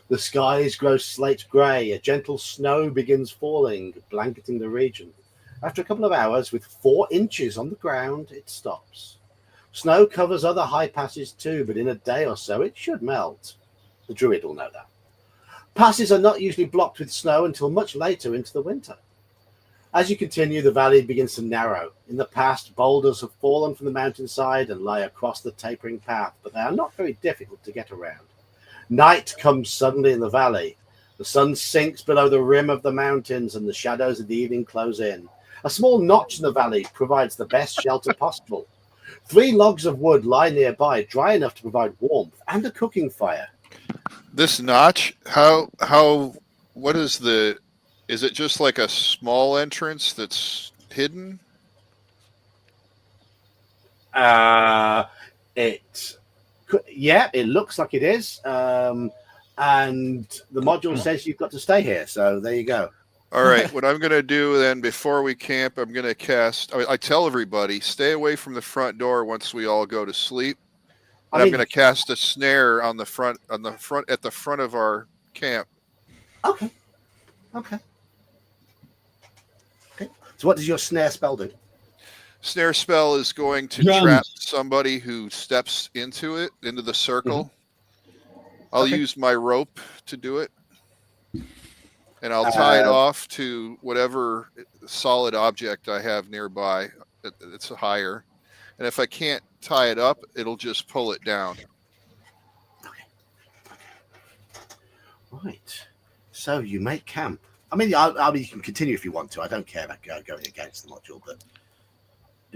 The skies grow slate grey. A gentle snow begins falling, blanketing the region. After a couple of hours, with 4 inches on the ground, it stops. Snow covers other high passes too, but in a day or so, it should melt. The druid will know that. Passes are not usually blocked with snow until much later into the winter. As you continue, the valley begins to narrow. In the past, boulders have fallen from the mountainside and lie across the tapering path, but they are not very difficult to get around. Night comes suddenly in the valley. The sun sinks below the rim of the mountains and the shadows of the evening close in. A small notch in the valley provides the best shelter possible. 3 logs of wood lie nearby, dry enough to provide warmth and a cooking fire. This notch, what is it just like a small entrance that's hidden? It looks like it is. And the module says you've got to stay here. So there you go. All right. What I'm going to do then before we camp, I'm going to cast. I tell everybody stay away from the front door once we all go to sleep. And I'm going to cast a snare at the front of our camp. Okay. So what does your snare spell do? Snare spell is going to trap somebody who steps into the circle. Mm-hmm. I'll use my rope to do it. And I'll tie it off to whatever solid object I have nearby. It's higher. And if I can't tie it up, it'll just pull it down. Okay. Right. So you make camp. I mean, you can continue if you want to. I don't care about going against the module, but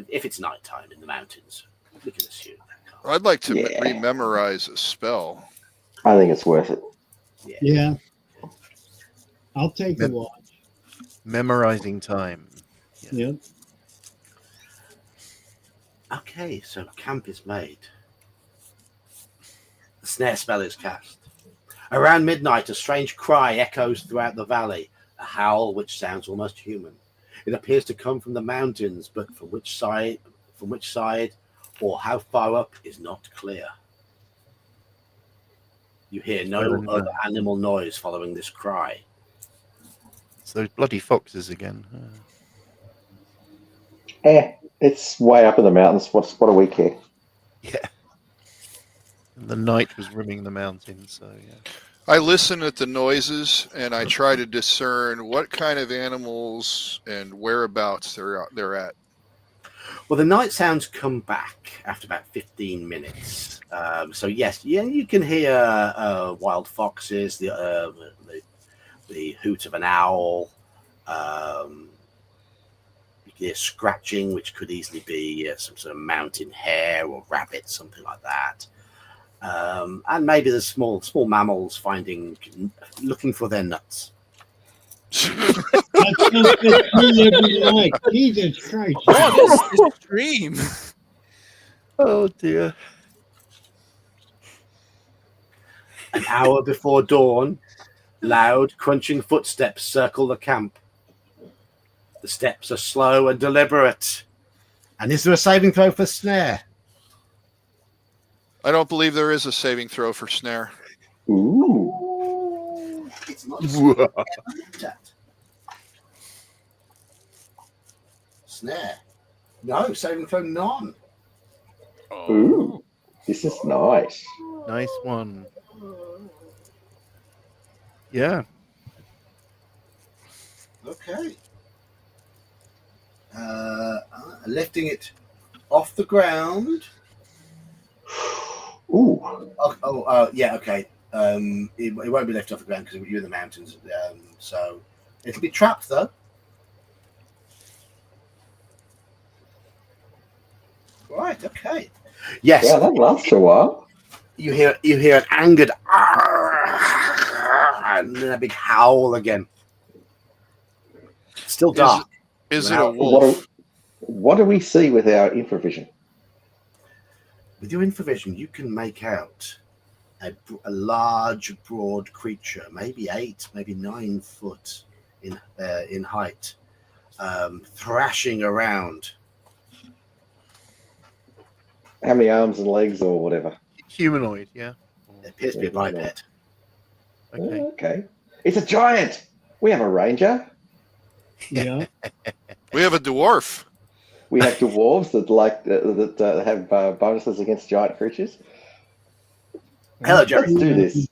if it's nighttime in the mountains, we can assume that can't. I'd like to Yeah. rememorize a spell. I think it's worth it. Yeah. I'll take a watch. Memorizing time. Yep. Okay, so camp is made. The snare spell is cast. Around midnight, a strange cry echoes throughout the valley, a howl which sounds almost human. It appears to come from the mountains, but from which side, or how far up is not clear. You hear no other animal noise following this cry. It's those bloody foxes again. It's way up in the mountains. What do we care? Yeah. And the night was rimming the mountains, so yeah. I listen at the noises and I try to discern what kind of animals and whereabouts they're at. Well, the night sounds come back after about 15 minutes. So yes, you can hear wild foxes, the hoot of an owl. You can hear scratching, which could easily be some sort of mountain hare or rabbit, something like that. And maybe the small mammals looking for their nuts. That's just me every night. Jesus Christ. What is this dream? Oh dear. An hour before dawn, loud, crunching footsteps circle the camp. The steps are slow and deliberate. And is there a saving throw for snare? I don't believe there is a saving throw for snare. Ooh. It's not snare. Snare. No, saving throw none. Ooh. This is nice. Nice one. Yeah. Okay. Lifting it off the ground. Ooh. Yeah, okay. It won't be lifted off the ground because you're in the mountains. So it'll be trapped though. Right. Okay. Yes. Yeah, that lasts a while. You hear an angered and then a big howl again. Still dark. Is it a wolf? What do we see with our infravision? With your infravision, you can make out a large, broad creature, maybe 8, maybe 9 foot in height, thrashing around. How many arms and legs or whatever? Humanoid, yeah. It appears to be a biped. Okay. Okay. It's a giant. We have a ranger. Yeah. We have a dwarf. We have dwarves that have bonuses against giant creatures. Hello, Jerry. Let's do this.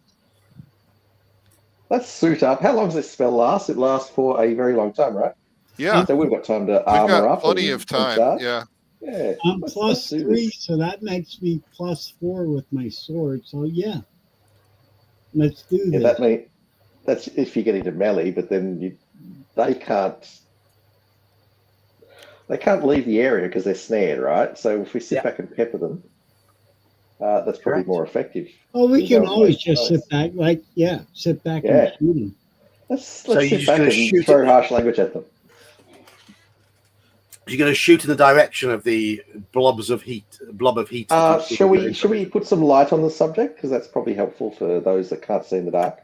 Let's suit up. How long does this spell last? It lasts for a very long time, right? Yeah. So we've got time to We've armor got up. plenty and of time. start. Yeah. Yeah. I'm Let's plus do 3, this. so that makes me plus 4 with my sword. So yeah. Let's do Yeah, this. that's if you get into melee, but then they can't leave the area because they're snared, right? So if we sit back and pepper them, that's probably Correct. more effective. Oh, we can always just nice. sit back, sit back Yeah. and shoot him. Let's So you're sit just back gonna and shoot throw it? harsh language at them. You're going to shoot in the direction of the blob of heat. Shall we put some light on the subject? Because that's probably helpful for those that can't see in the dark.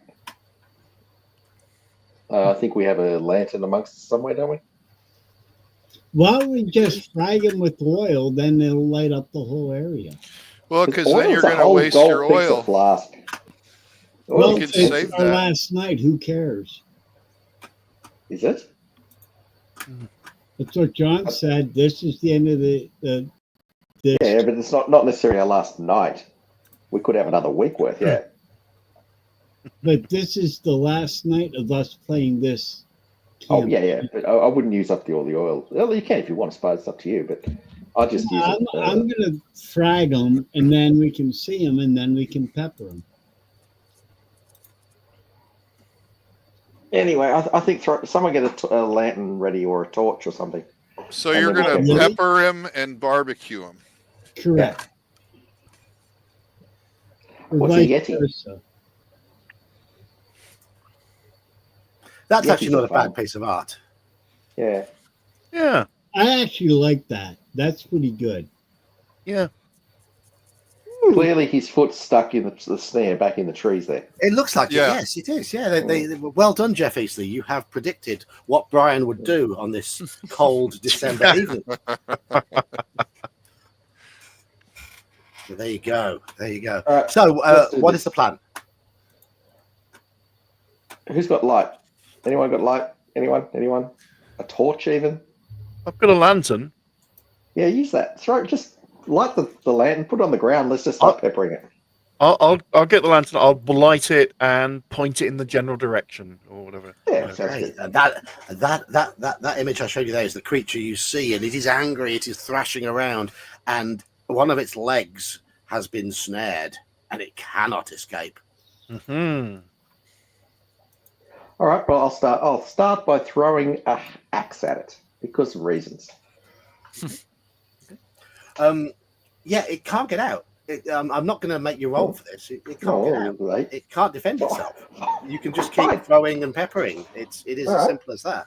I think we have a lantern amongst us somewhere, don't we? Why don't we just frag him with oil, then it'll light up the whole area. Well, because Oil's then you're a going to whole waste gold your pizza oil. Flask. Well, could it's save our that. last night. Who cares? Is it? That's what John said. This is the end of this. Yeah, but it's not necessarily our last night. We could have another week worth, yeah. But this is the last night of us playing this. Oh, camp. yeah. But I wouldn't use up all the oil. Well, you can if you want, I suppose. It's up to you. But I just use it. I'm going to frag them, and then we can see them, and then we can pepper them. Anyway, I think someone get a lantern ready or a torch or something. So And you're then going we to can- pepper him and barbecue him. Correct. Or What's a vice Yeti? versa. That's Yes, actually he's not a a bad fun. piece of art. Yeah. Yeah, I actually like that. That's pretty good. yeah. Clearly, his foot's stuck in the snare back in the trees there. It looks like Yeah. it. Yes, it is. Yeah, they were well done, Jeff Easley. You have predicted what Brian would do on this cold December evening. So there you go. There you go. All right, So, let's do what this. is the plan? Who's got light? Anyone got light? Anyone? A torch even? I've got a lantern. Yeah, use that. Just light the lantern, put it on the ground. Let's just start peppering it. I'll get the lantern. I'll light it and point it in the general direction or whatever. Yeah, sounds Okay. good. That image I showed you there is the creature you see, and it is angry. It is thrashing around, and one of its legs has been snared, and it cannot escape. Mm-hmm. All right. Well, I'll start by throwing a axe at it because of reasons. Yeah, it can't get out. I'm not going to make you roll for this. It can't get out. Right. It can't defend itself. You can just keep Fine. throwing and peppering. It is All as right. simple as that.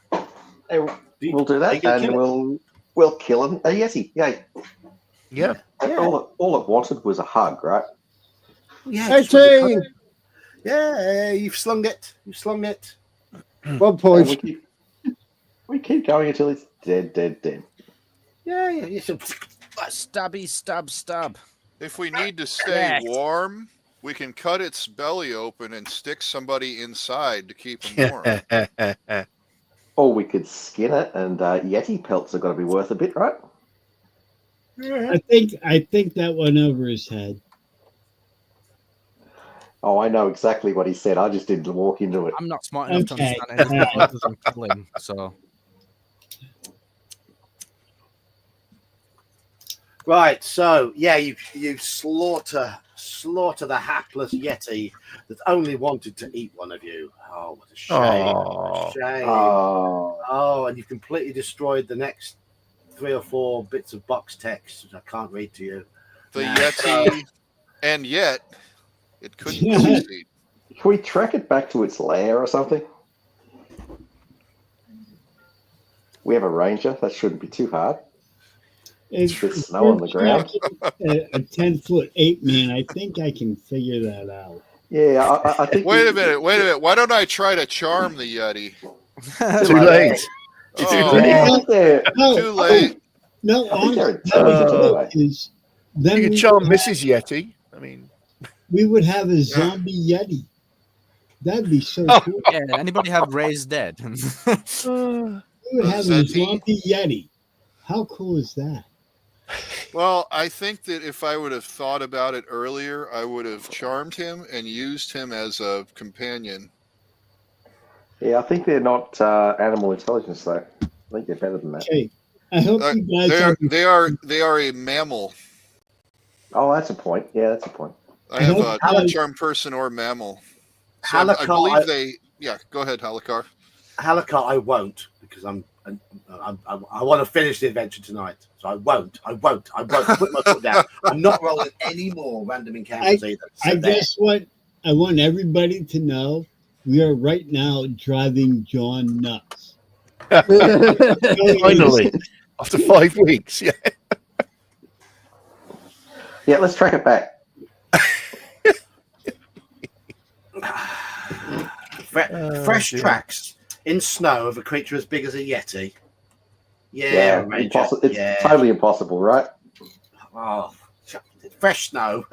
Hey, we'll do are that, you gonna and kill we'll kill him. A Yeti. Yay. Yeah. Yeah. All it wanted was a hug, right? Yeah, just with the 18. colour. Yeah, you've slung it. You've slung it. 1 And point. we keep going until it's dead. Yeah. You should... Stabby, stab. If we need to stay Correct. warm, we can cut its belly open and stick somebody inside to keep him warm. Or we could skin it, and Yeti pelts have got to be worth a bit, right? I think that went over his head. Oh, I know exactly what he said. I just didn't walk into it. I'm not smart enough to Okay. understand anything other than killing, so Right, so yeah, you slaughter the hapless Yeti that only wanted to eat one of you. Oh, what a shame! Aw. What a shame! Oh, Oh, and you've completely destroyed the next 3 or 4 bits of box text which I can't read to you. The Nah, Yeti, and yet it couldn't succeed. can we track it back to its lair or something? We have a ranger. That shouldn't be too hard. If There's snow on the ground. A 10-foot ape man, I think I can figure that out. Yeah, I think. Wait a minute. Why don't I try to charm the Yeti? Too late. Oh, Out there. No, too late. no, I think they're honestly, intelligent anyway. is then You can we charm would Mrs. Yeti. I mean, we would have a zombie Yeti. That'd be so Oh. cool. yeah. Anybody have raised dead? We would have a Zeti? zombie Yeti. How cool is that? Well, I think that if I would have thought about it earlier, I would have charmed him and used him as a companion. Yeah, I think they're not animal intelligence though. I think they're better than that. Okay, I hope you guys They are a mammal. Oh, that's a point. Yeah, that's a point. I have Halak- a charm person or mammal. So I Halakar, believe they. Yeah, go ahead, Halakar. Halakar, I won't because I want to finish the adventure tonight. So I won't. Put my foot down. I'm not rolling any more random encounters either. So I there. guess what I want everybody to know, we are right now driving John nuts. finally, after 5 weeks. Yeah. Yeah, let's track it back. Fresh tracks in snow of a creature as big as a Yeti. Yeah, Yeah, Ranger. impossible. It's Yeah. totally impossible, right? Oh, fresh snow,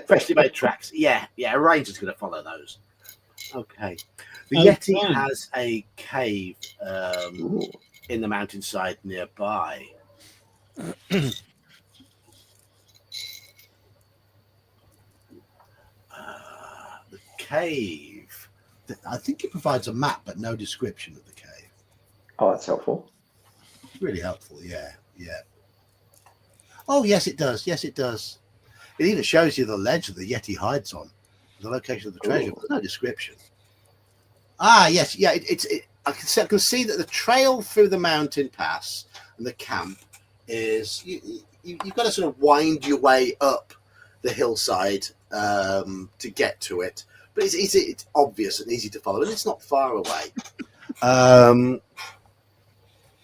freshly made tracks. Yeah, a ranger's going to follow those. Okay. The Yeti fun. has a cave Ooh. in the mountainside nearby. The cave. I think it provides a map, but no description of the cave. Oh, that's helpful. Really helpful. Yeah. Oh, yes, it does. It even shows you the ledge that the Yeti hides on, the location of the treasure, Ooh. but no description. Yes, yeah. I can see that the trail through the mountain pass and the camp is you've got to sort of wind your way up the hillside to get to it, but it's obvious and easy to follow, and it's not far away.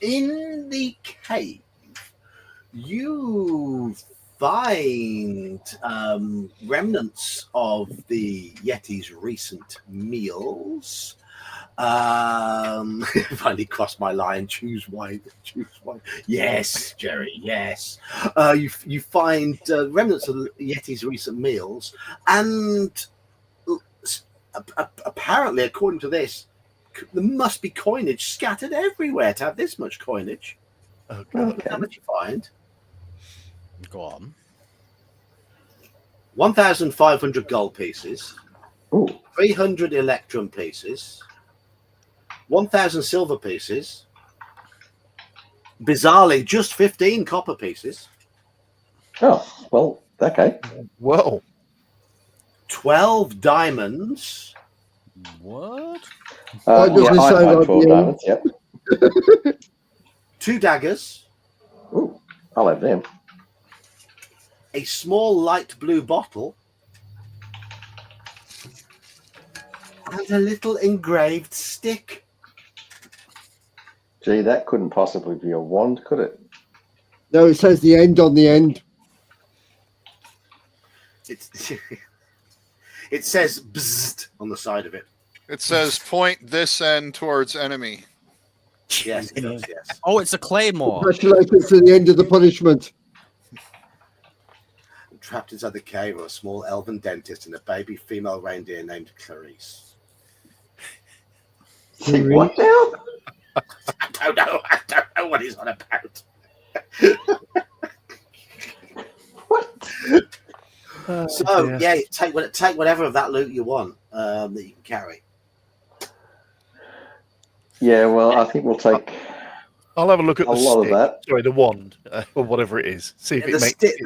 In the cave, you find remnants of the Yeti's recent meals. Finally crossed my line. Choose one. Yes, Jerry. Yes. You find remnants of Yeti's recent meals, and apparently, according to this, there must be coinage scattered everywhere to have this much coinage. Okay. How much you find? Go on. 1,500 gold pieces, Ooh. 300 electrum pieces, 1,000 silver pieces, bizarrely, just 15 copper pieces. Oh, well, okay. Whoa. 12 diamonds. What? Why does Yeah, it I say had like 12 the- diamonds, yep. 2 daggers, Ooh, I'll have them. a small light blue bottle, and a little engraved stick. Gee, that couldn't possibly be a wand, could it? No, it says the end on the end. It's, it says bzzzt on the side of it. It says point this end towards enemy. Yes, it does, yes. Oh, it's a claymore. Congratulations to the end of the punishment. Trapped inside the cave are a small elven dentist and a baby female reindeer named Clarice. See, what now? I don't know what he's on about. So yeah, take whatever of that loot you want that you can carry. Yeah, well, I think we'll take I'll have a look at a the lot of stick. that. Sorry, the wand or whatever it is. See if The it makes stick,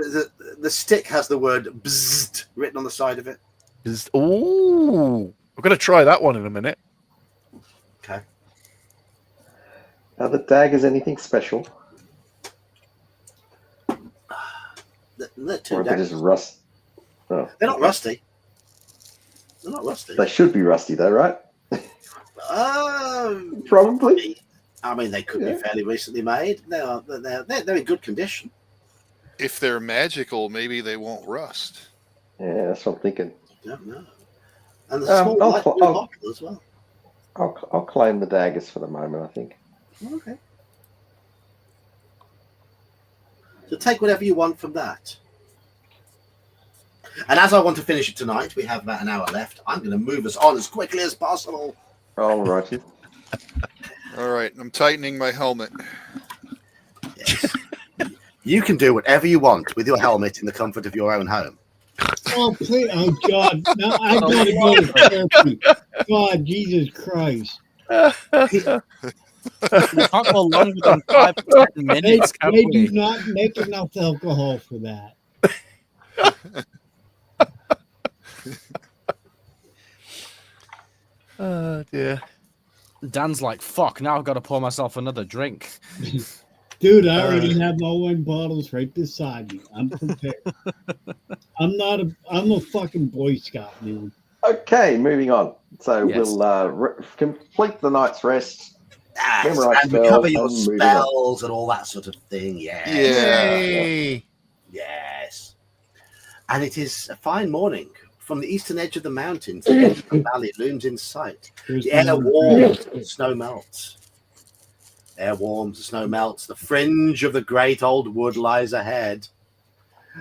the stick has the word bzzzt written on the side of it. it. Ooh, I'm going to try that one in a minute. Okay. Are the daggers anything special? They're two Or are they just daggers. rust? Oh, They're not rusty. They're not rusty. they should be rusty, though, right? Probably. I mean, they could be Yeah. fairly recently made. They're in good condition. If they're magical, maybe they won't rust. Yeah, that's what I'm thinking. Don't know. And the small I'll light cl- blue I'll- bottle as well. I'll claim the daggers for the moment, I think. Okay. So take whatever you want from that. And as I want to finish it tonight, we have about an hour left. I'm going to move us on as quickly as possible. All righty. All right, I'm tightening my helmet. Yes. You can do whatever you want with your helmet in the comfort of your own home. Oh, please. Oh, God. No, I got to go to therapy. God, Jesus Christ. We can't go longer than 5 to 10 They, minutes, can they we? do not make enough alcohol for that. Oh dear. Dan's like, fuck, now I've got to pour myself another drink. Dude, I already have my wine bottles right beside me. I'm prepared. I'm a fucking Boy Scout, man. Okay, moving on. So Yes. we'll complete the night's rest. Yes, Memorize and recover spells your and moving on. spells and all that sort of thing. Yeah. Yay! Yes. And it is a fine morning. From the eastern edge of the mountains, the edge of the valley looms in sight. Here's The air my- warms, the snow melts. Air warms, the snow melts. The fringe of the great old wood lies ahead.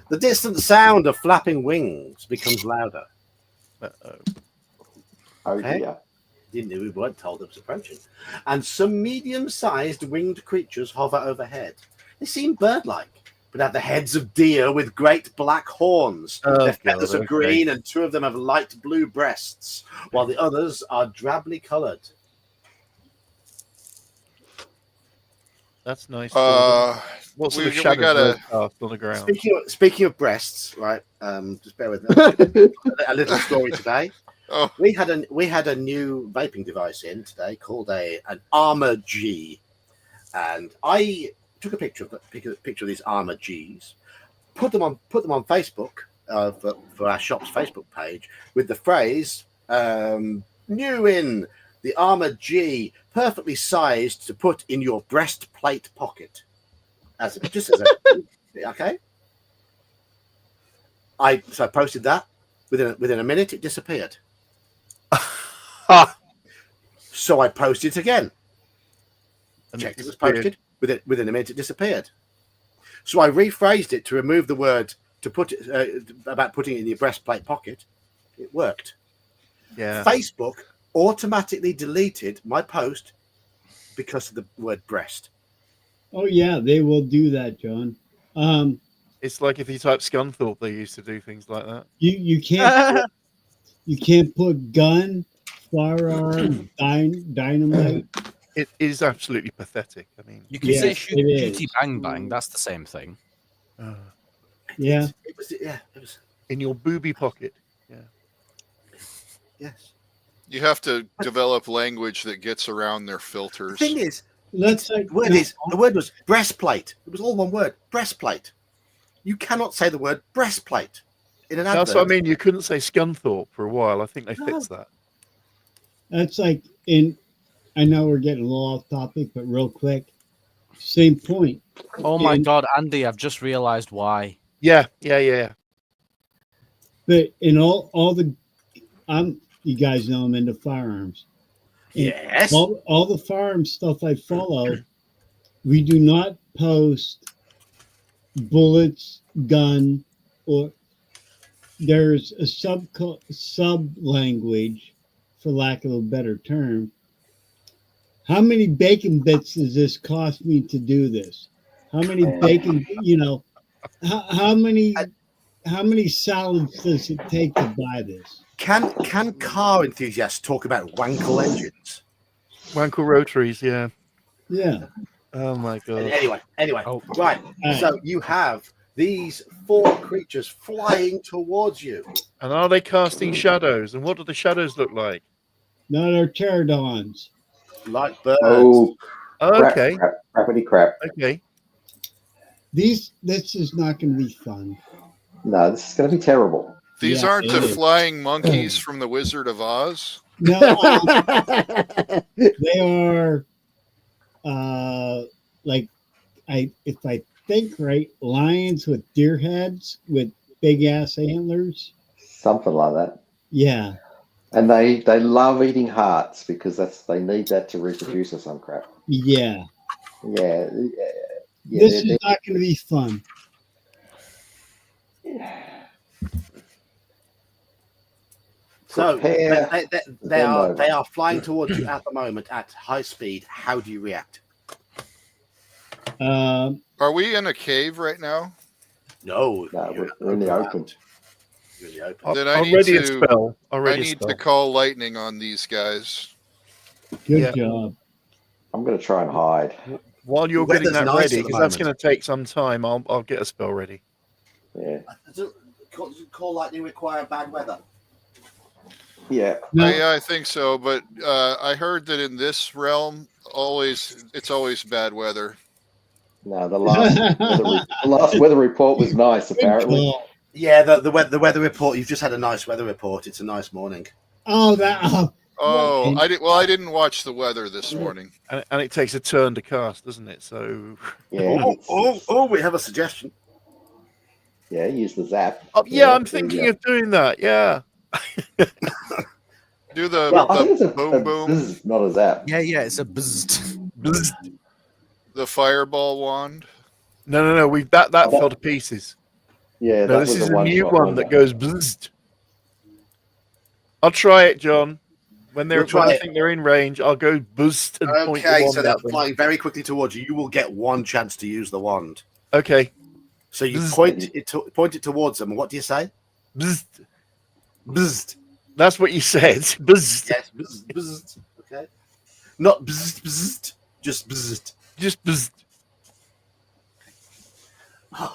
The distant sound of flapping wings becomes louder. Uh-oh. Oh, Okay. dear. Didn't know we weren't told it was approaching. And some medium-sized winged creatures hover overhead. They seem bird-like, but have the heads of deer with great black horns. Oh, Their feathers God, are okay. green, and 2 of them have light blue breasts, while the others are drably coloured. That's nice. We What sort of we shadows gotta- are cast on the ground? Speaking of breasts, right? Just bear with me. A little story today. Oh, We had a new vaping device in today called an Armor G, and I took a picture of these Armor Gs, put them on Facebook for our shop's Facebook page with the phrase "new in the Armor G, perfectly sized to put in your breastplate pocket." Okay. So I posted that. Within a minute, it disappeared. So I posted it again. Checked it was posted. Within a minute, it disappeared. So I rephrased it to remove the word to put it about putting it in your breastplate pocket. It worked. Yeah. Facebook automatically deleted my post because of the word breast. Oh yeah, they will do that, John. It's like if you type Scunthorpe, they used to do things like that. You can't put gun, firearm, dynamite. It is absolutely pathetic. I mean, You can Yes, say it shooty is. bang bang. That's the same thing. Yeah. It was. in your booby pocket. Yes. you have to develop language that gets around their filters. The thing is, Let's say the word was breastplate. It was all one word, breastplate. You cannot say the word breastplate in an advert. That's what I mean. You couldn't say Scunthorpe for a while. I think they fixed that. that's like in. I know we're getting a little off topic, but real quick, same point. Oh my In- god, Andy! I've just realised why. Yeah. But in all the, you guys know I'm into firearms. Yes. All the firearm stuff I follow, we do not post bullets, gun, or there's a sub language, for lack of a better term. How many bacon bits does this cost me to do this? How many bacon? How many salads does it take to buy this? Can car enthusiasts talk about wankle engines? Wankle rotaries. Yeah. Yeah. Oh my god. Anyway. Oh. Right. Right. So you have these 4 creatures flying towards you. And are they casting shadows? And what do the shadows look like? No, they're pterodons. Like birds. Oh, Okay. crappity crap. Okay. This is not going to be fun. No, this is going to be terrible. These Yeah, aren't it the is. flying monkeys from the Wizard of Oz. No, they are if I think right, lions with deer heads with big ass antlers. Something like that. Yeah. And they love eating hearts because they need that to reproduce or some crap. Yeah. Yeah. This is not going to be fun. So Prepare they are flying towards you at the moment at high speed. How do you react? Are we in a cave right now? No, we're in the open. You're in the open. I'll, Then I I'll need ready a to- spell. I need to call lightning on these guys. Good Yeah. job. I'm going to try and hide. While you're The getting weather's that nice ready, at the because that's going moment. to take some time, I'll get a spell ready. Yeah. Does call lightning require bad weather? Yeah. No, Yeah, I think so. But I heard that in this realm, it's always bad weather. No, the last weather report was nice, good apparently. call. Yeah, the weather report. You've just had a nice weather report. It's a nice morning. Oh, that. Oh, Right. I didn't watch the weather this morning. And it takes a turn to cast, doesn't it? So, Yeah. We have a suggestion. Yeah, use the zap. yeah, I'm there you thinking go. of doing that. Yeah. Do the, Well, I think it's a boom boom, bzz, not a zap. Yeah, it's a bzzzt. the fireball wand. No. That fell to pieces. Yeah, No, that this was is a a new one-shot one wonder. that goes bzzzt. I'll try it, John. When You'll try I it. think they're in range, I'll go boost and point the Okay, wand so they're at them. flying very quickly towards you. You will get one chance to use the wand. Okay. So you Bzzzt. point it towards them. And what do you say? Bzzzt. Bzzzt. That's what you said. Bzzzt. Yes, bzzzt, bzzzt. Okay. Not bzzzt, bzzzt. Just bzzzt. Just bzzzt.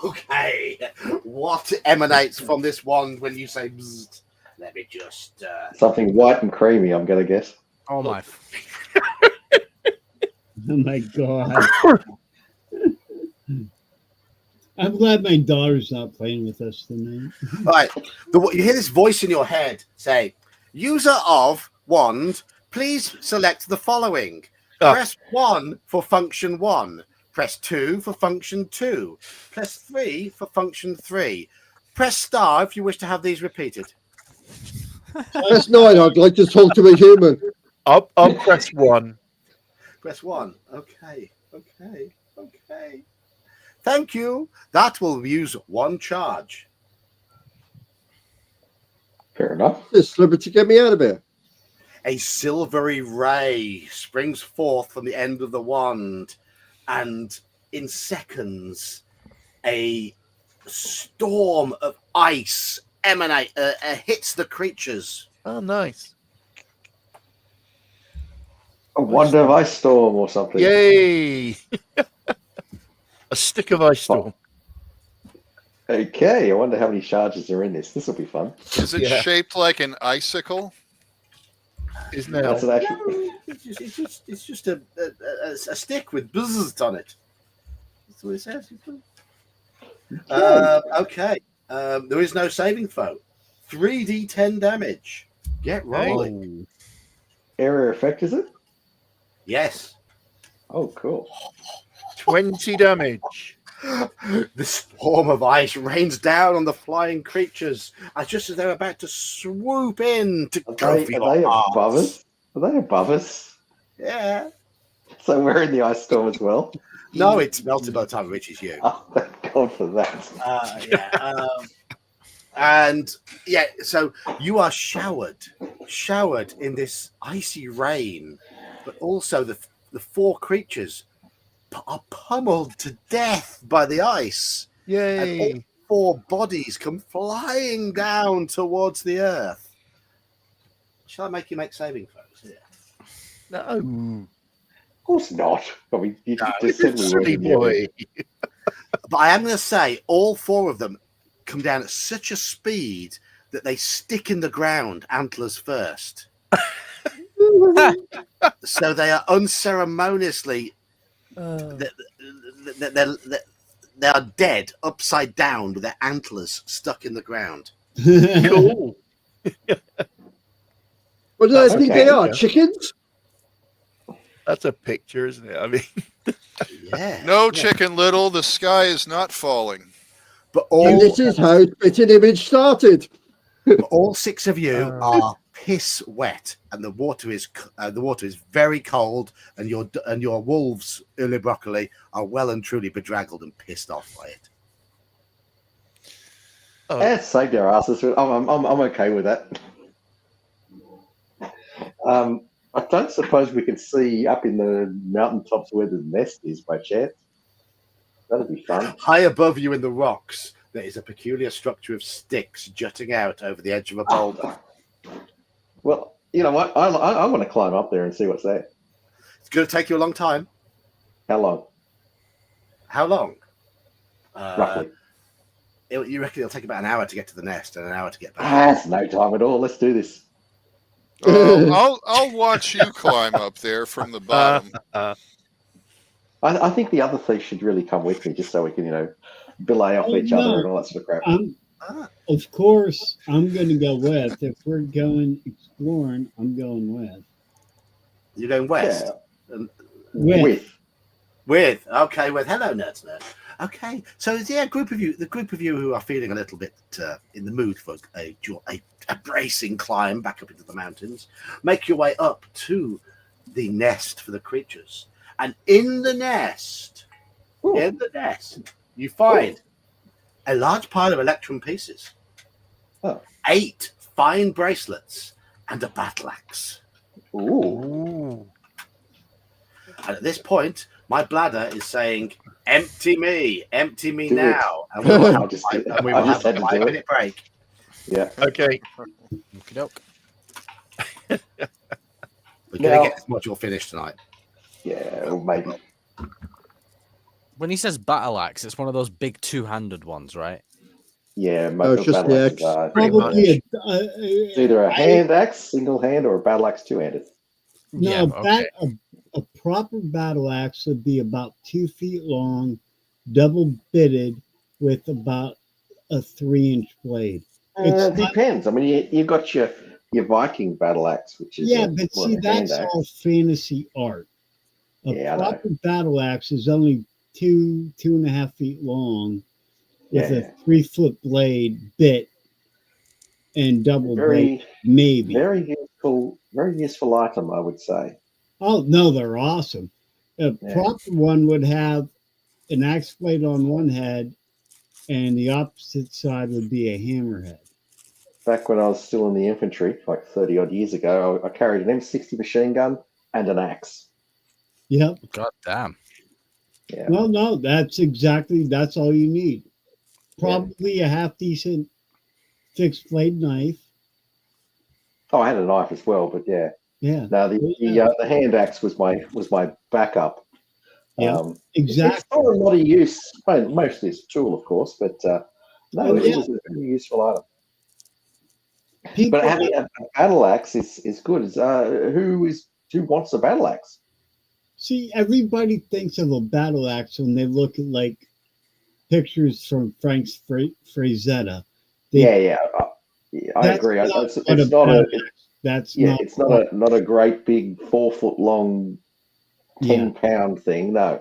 Okay. What emanates from this wand when you say bzzzt? Let me just. Something white and creamy, I'm going to guess. Oh my! Oh my god. I'm glad my daughter's not playing with us tonight. All right. You hear this voice in your head say, "User of wand, please select the following. Press 1 for function 1. Press 2 for function 2. Press 3 for function 3. Press star if you wish to have these repeated." Press 9. I'd like to talk to a human. I'll press 1. Press 1. Okay. Thank you. That will use 1 charge. Fair enough. This slipper to get me out of here. A silvery ray springs forth from the end of the wand, and in seconds, a storm of ice hits the creatures. Oh, nice. A wonder of ice storm or something. Yay! A stick of ice storm. Okay, I wonder how many charges are in this. This will be fun. Is it shaped like an icicle? Is now. That's an actual... No, it's just a stick with buzzers on it. That's what it says. Okay. There is no saving throw. 3d10 damage. Get rolling. Area effect, is it? Yes. Oh, cool. 20 damage. The storm of ice rains down on the flying creatures just as they're about to swoop in to go for your above hearts. us? Are they above us? Yeah. So we're in the ice storm as well? No, it's melted by the time it reaches you. Oh, thank God for that. And so you are showered in this icy rain, but also the 4 creatures are pummeled to death by the ice. Yay! And all 4 bodies come flying down towards the earth. Shall I make you make saving throws here? No. Of course not. I mean, you just said we were Silly in the boy. But I am going to say all 4 of them come down at such a speed that they stick in the ground, antlers first. So they are unceremoniously they are dead upside down with their antlers stuck in the ground. Cool. What do I think they are? Yeah. Chickens? That's a picture, isn't it? I mean, Yeah. No, Chicken Little, the sky is not falling. But And this is how Spitting Image started. all 6 of you are piss wet, and the water is very cold, and your wolves, Uli Broccoli, are well and truly bedraggled and pissed off by it. It saved our asses. I'm okay with that. I don't suppose we can see up in the mountaintops where the nest is by chance. That'd be fun. High above you in the rocks, there is a peculiar structure of sticks jutting out over the edge of a boulder. Well, you know what? I want to climb up there and see what's there. It's going to take you a long time. How long? How long? Roughly. You reckon it'll take about an hour to get to the nest and an hour to get back? That's no time at all. Let's do this. I'll watch you climb up there from the bottom. I think the other thief should really come with me just so we can, belay off each other and all that sort of crap. Of course, I'm going to go with. If we're going exploring, I'm going with. You're going west? Yeah. With. Okay, with. Hello, nerds. Okay, so the group of you who are feeling a little bit in the mood for a bracing climb back up into the mountains, make your way up to the nest for the creatures. And in the nest, you find a large pile of electrum pieces, 8 fine bracelets, and a battle axe. Ooh. And at this point, my bladder is saying, empty me Do now. it. And we will have, I just a, did it. and we I will just have had a to do it. 5-minute break. Yeah. okay. Okey-doke. We're going to get this module finished tonight. Yeah, or maybe. When he says battle axe, it's one of those big 2-handed ones, right? it's most just battle the axes X. are Pretty Probably it's either a hand axe, single hand, or a battle axe two-handed. Yeah, okay. a proper battle axe would be about 2 feet long, double bitted, with about a 3-inch blade. It depends. I mean, you've got your Viking battle axe, which is Yeah, a, but more see, of a hand that's axe. all fantasy art. A Yeah, I know. proper battle axe is only 2.5 feet long, with Yeah. a 3-foot blade bit and double blade, maybe. Very useful item, I would say. Oh no, they're awesome. A Yeah. proper one would have an axe blade on one head, and the opposite side would be a hammerhead. Back when I was still in the infantry, like 30 odd years ago, I carried an M60 machine gun and an axe. Yep. God damn. Yeah. No, that's all you need. Probably a half decent fixed blade knife. Oh, I had a knife as well, but yeah. Yeah. No, the hand axe was my backup. Yeah. It's Exactly. not a lot of use. Mostly it's a tool, of course, but no, it was a very useful item. But having a battle axe is good. Who wants a battle axe? See, everybody thinks of a battle axe when they look at like pictures from Frank's Frazetta. I agree. It's not a great big 4 foot long 10-pound thing. No,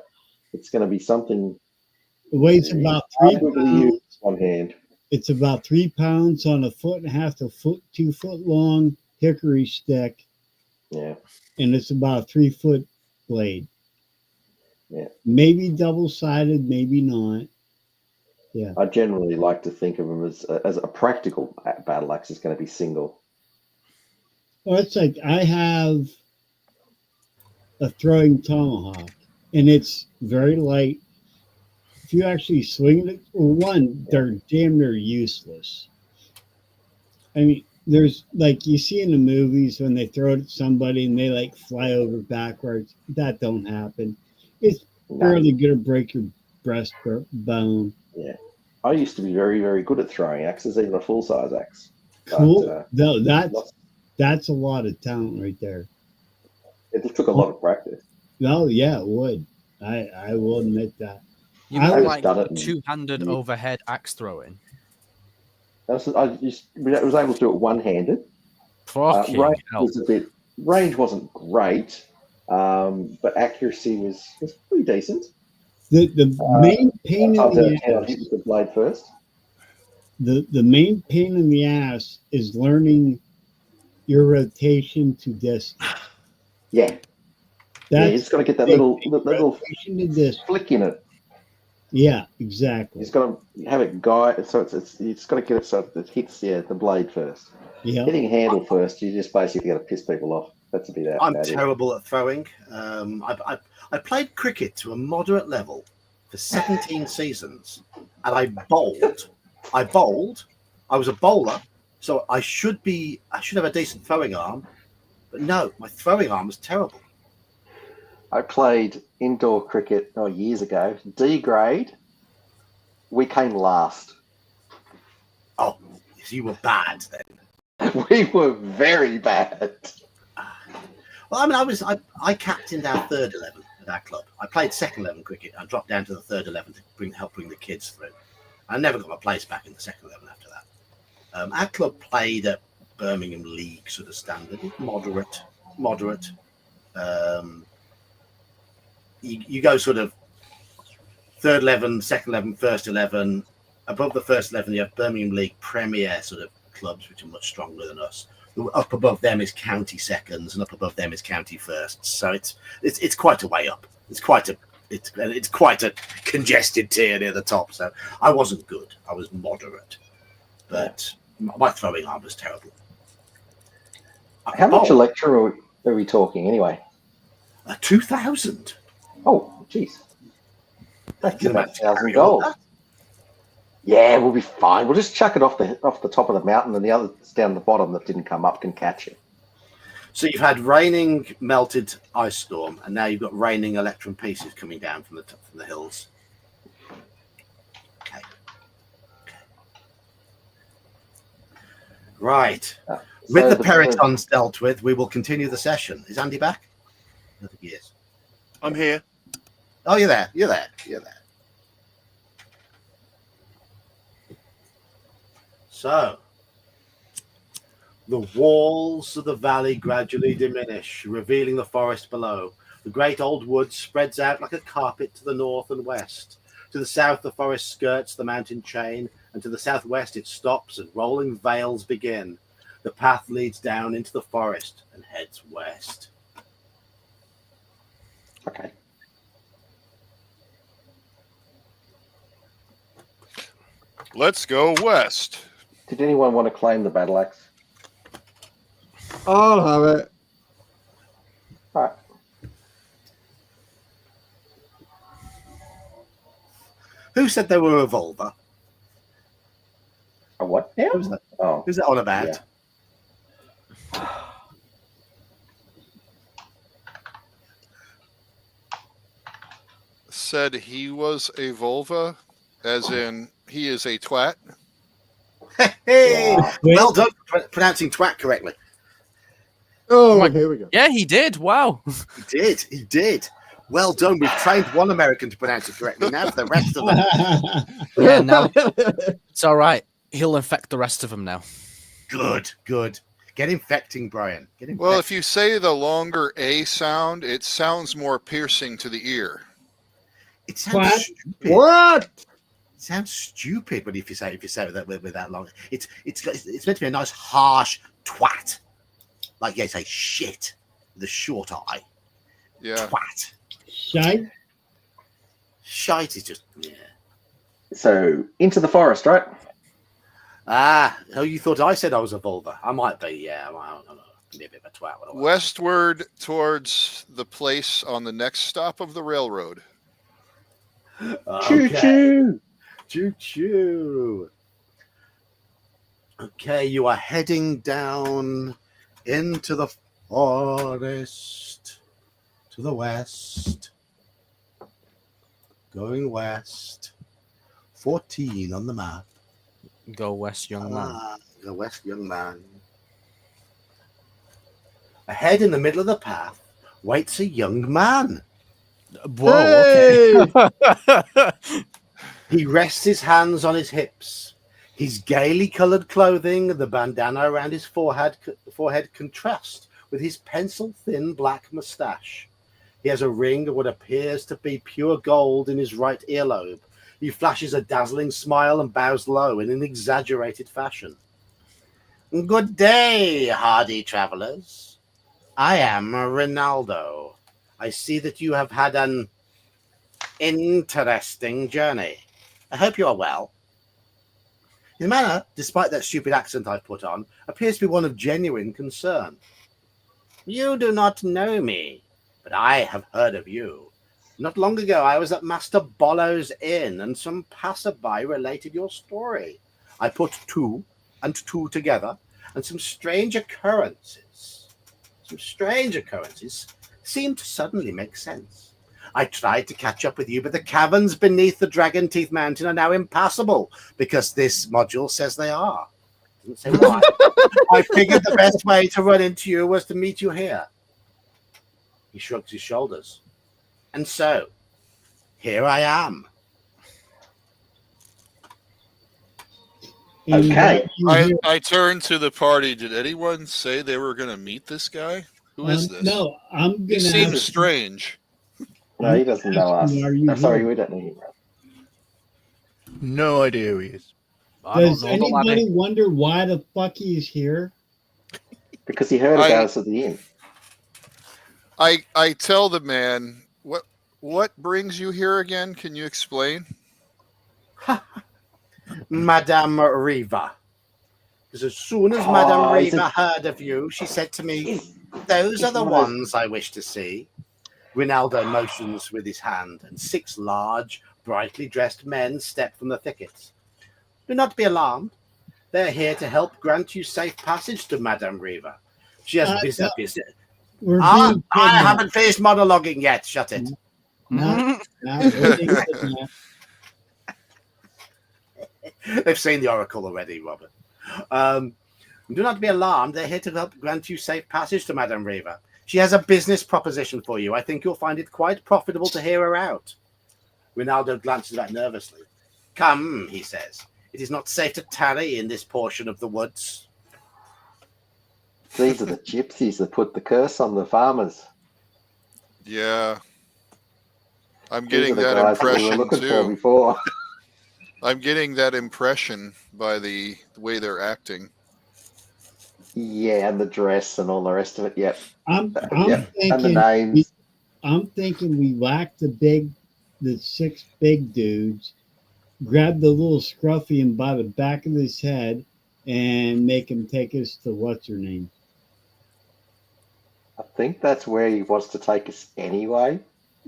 it's going to be something. It weighs about 3 pounds. One hand. It's about 3 pounds on a 1.5 to 2 foot long hickory stick. Yeah. And it's about a 3-foot blade. Yeah. Maybe double sided, maybe not. Yeah. I generally like to think of them as a practical battle axe is going to be single. Well, it's like I have a throwing tomahawk, and it's very light. If you actually swing it, they're damn near useless. I mean, there's like you see in the movies when they throw it at somebody and they like fly over backwards. That don't happen. It's barely gonna break your breastbone. Yeah, I used to be very, very good at throwing axes, even a full size axe. Cool. No, that's a lot of talent right there. It took a lot of practice. No, yeah, it would. I will admit that. You mean like two-handed overhead axe throwing? I was able to do it one-handed. Range wasn't great, but accuracy was pretty decent. The main pain in the ass. Hit with the blade first. The main pain in the ass is learning your rotation to distance. Yeah. You just got to get that little flick in it. Yeah, exactly. You just got to have it guide, so you just got to get it so it hits the blade first. Yeah. Hitting handle first, you just basically got to piss people off. That's a bit out. I'm terrible at throwing. I played cricket to a moderate level for 17 seasons, and I bowled. I was a bowler, so I should have a decent throwing arm, but no, my throwing arm was terrible. I played indoor cricket years ago, D grade. We came last. Oh, so you were bad then. We were very bad. Well, I mean, I captained our third 11 at our club. I played second 11 cricket. I dropped down to the third 11 to help bring the kids through. I never got my place back in the second 11 after that. Our club played at Birmingham League sort of standard, moderate. You go sort of third 11, second 11, first 11. Above the first 11, you have Birmingham League Premier sort of clubs, which are much stronger than us. Up above them is county seconds, and up above them is county firsts. So it's quite a way up. It's quite a congested tier near the top. So I wasn't good. I was moderate, but my throwing arm was terrible. How much electro are we talking anyway? 2,000. Oh, jeez. That's about $1,000. $1,000. Yeah, we'll be fine. We'll just chuck it off the top of the mountain, and the others down the bottom that didn't come up can catch it. So you've had raining, melted ice storm, and now you've got raining electron pieces coming down from the hills. Okay. Right. So With the peritons dealt with, we will continue the session. Is Andy back? I think he is. I'm here. Oh, you're there. You're there. You're there. So, the walls of the valley gradually diminish, revealing the forest below. The great old wood spreads out like a carpet to the north and west. To the south, the forest skirts the mountain chain, and to the southwest it stops and rolling vales begin. The path leads down into the forest and heads west. Okay. Let's go west. Did anyone want to claim the battle axe? I'll have it. All right. Who said they were a revolver? A what? Yeah. Who's that? Oh. Who's that on about? Yeah. Said he was a vulva, as in he is a twat. Hey, Wow. well done for pronouncing twat correctly. Oh, my- here we go. Yeah, he did. Wow. He did. He did. Well done. We've trained one American to pronounce it correctly. Now for the rest of them. Yeah, now it's all right. He'll infect the rest of them now. Good. Good. Get infecting, Brian. Get infecting. Well, if you say the longer A sound, it sounds more piercing to the ear. It sounds What? stupid. What? It sounds stupid, but if you say it with that long, it's meant to be a nice harsh twat, like you say shit with a short eye. Yeah. Twat. Shite. Shite is just yeah. So into the forest, right? Ah, oh, you thought I said I was a vulva? I might be. Yeah, I don't know. Be a bit of a twat. What I was. Westward towards the place on the next stop of the railroad. Choo choo. Choo choo. Okay, you are heading down into the forest to the west. Going west. 14 on the map. Go west, young man. Go west, young man. Ahead in the middle of the path waits a young man. Whoa. Hey! He rests his hands on his hips. His gaily coloured clothing and the bandana around his forehead contrast with his pencil-thin black moustache. He has a ring of what appears to be pure gold in his right earlobe. He flashes a dazzling smile and bows low in an exaggerated fashion. Good day, hardy travellers. I am Ronaldo. I see that you have had an interesting journey. I hope you are well. His manner, despite that stupid accent I've put on, appears to be one of genuine concern. You do not know me, but I have heard of you. Not long ago, I was at Master Bollow's inn, and some passerby related your story. I put two and two together, and some strange occurrences seemed to suddenly make sense. I tried to catch up with you, but the caverns beneath the Dragon Teeth Mountain are now impassable because this module says they are. Doesn't say why. I figured the best way to run into you was to meet you here. He shrugs his shoulders. And so, here I am. Okay. I turned to the party. Did anyone say they were going to meet this guy? Who is this? No, I'm He gonna. seems ask- strange. No, he doesn't know us. Are you Sorry, here? we don't know you. No idea who he is. I don't Does know the laddie. anybody wonder why the fuck he's here? Because he heard about us at the inn. I tell the man, what brings you here again? Can you explain? Madame Riva. Because as soon as Oh, Madame he's Riva a- heard of you, she said to me, those are the one of those- ones I wish to see. Rinaldo motions with his hand, and 6 large, brightly dressed men step from the thickets. Do not be alarmed. They're here to help grant you safe passage to Madame Riva. She has business. We're I being kidnapped. haven't finished monologuing yet. Shut it. No, we're being kidnapped. They've seen the Oracle already, Robert. Do not be alarmed. They're here to help grant you safe passage to Madame Riva. She has a business proposition for you. I think you'll find it quite profitable to hear her out. Rinaldo glances back nervously. Come, he says. It is not safe to tarry in this portion of the woods. These are the gypsies that put the curse on the farmers. Yeah. I'm These getting are the that guys that we were impression looking for too. before. I'm getting that impression by the way they're acting. Yeah, and the dress and all the rest of it. Yep. I'm And the thinking names. I'm thinking we whack the 6 big dudes, grab the little scruffian by the back of his head, and make him take us to what's her name. I think that's where he wants to take us anyway.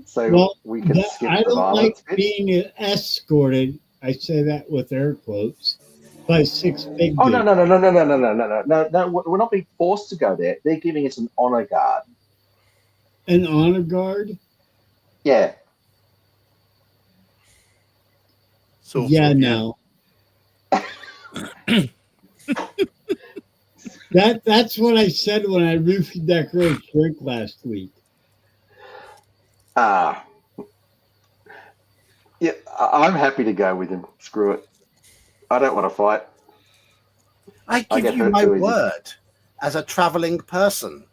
So Well, we can skip I the don't like violence bit. being escorted. I say that with air quotes by 6 big Oh, dudes. no. We're not being forced to go there. They're giving us an honor guard. An honor guard. Yeah. Sort Yeah, of, no. That's what I said when I roofied that girl's drink last week. Yeah, I'm happy to go with him. Screw it. I don't want to fight. I I give get you hurt my too easy. word as a traveling person.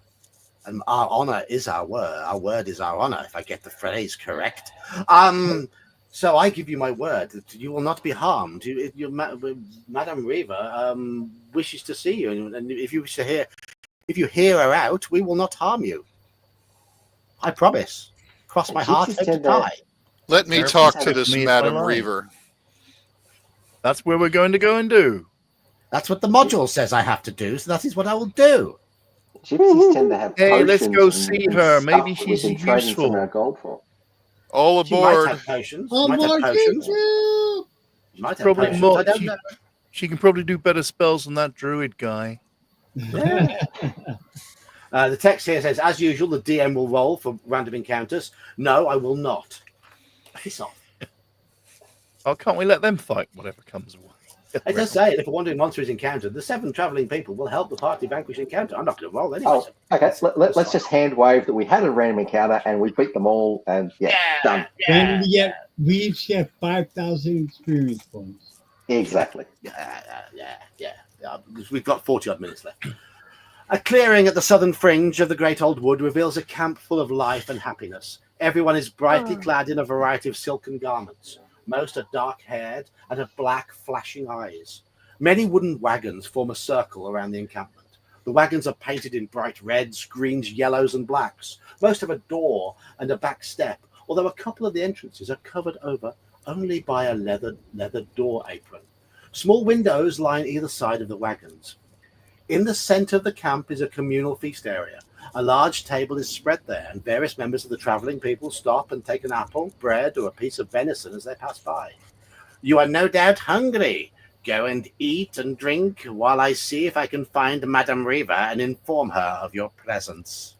And our honor is our word. Our word is our honor, if I get the phrase correct. So I give you my word that you will not be harmed. Madame Riva wishes to see you, and if you hear her out, we will not harm you. I promise. Cross my heart, Gypsies hope to tend to- die. Let me Therapist talk to with this me is my Madame line. Reaver. That's where we're going to go and do. That's what the module says I have to do, so that is what I will do. Gypsies tend to have Hey, let's potions go and see her. stuff Maybe that we she's can trade in some of our useful. gold for. All She might aboard. have potions. Oh, Might have more potions. choo-choo! She might have Probably potions. more. I don't know. She can probably do better spells than that druid guy. Yeah. The text here says, as usual, the DM will roll for random encounters. No, I will not. Piss off. Oh, can't we let them fight whatever comes away? It does say, if a wandering monster is encountered, the 7 travelling people will help the party vanquish the encounter. I'm not going to roll anyway. Oh, okay. Let's just hand wave that we had a random encounter and we beat them all, and done. When we each get 5,000 experience points. Exactly. Yeah. We've got 40 odd minutes left. A clearing at the southern fringe of the great old wood reveals a camp full of life and happiness. Everyone is brightly clad in a variety of silken garments. Most are dark-haired and have black, flashing eyes. Many wooden wagons form a circle around the encampment. The wagons are painted in bright reds, greens, yellows, and blacks. Most have a door and a back step, although a couple of the entrances are covered over only by a leather door apron. Small windows line either side of the wagons. In the center of the camp is a communal feast area. A large table is spread there, and various members of the traveling people stop and take an apple, bread, or a piece of venison as they pass by. You are no doubt hungry. Go and eat and drink while I see if I can find Madame Riva and inform her of your presence.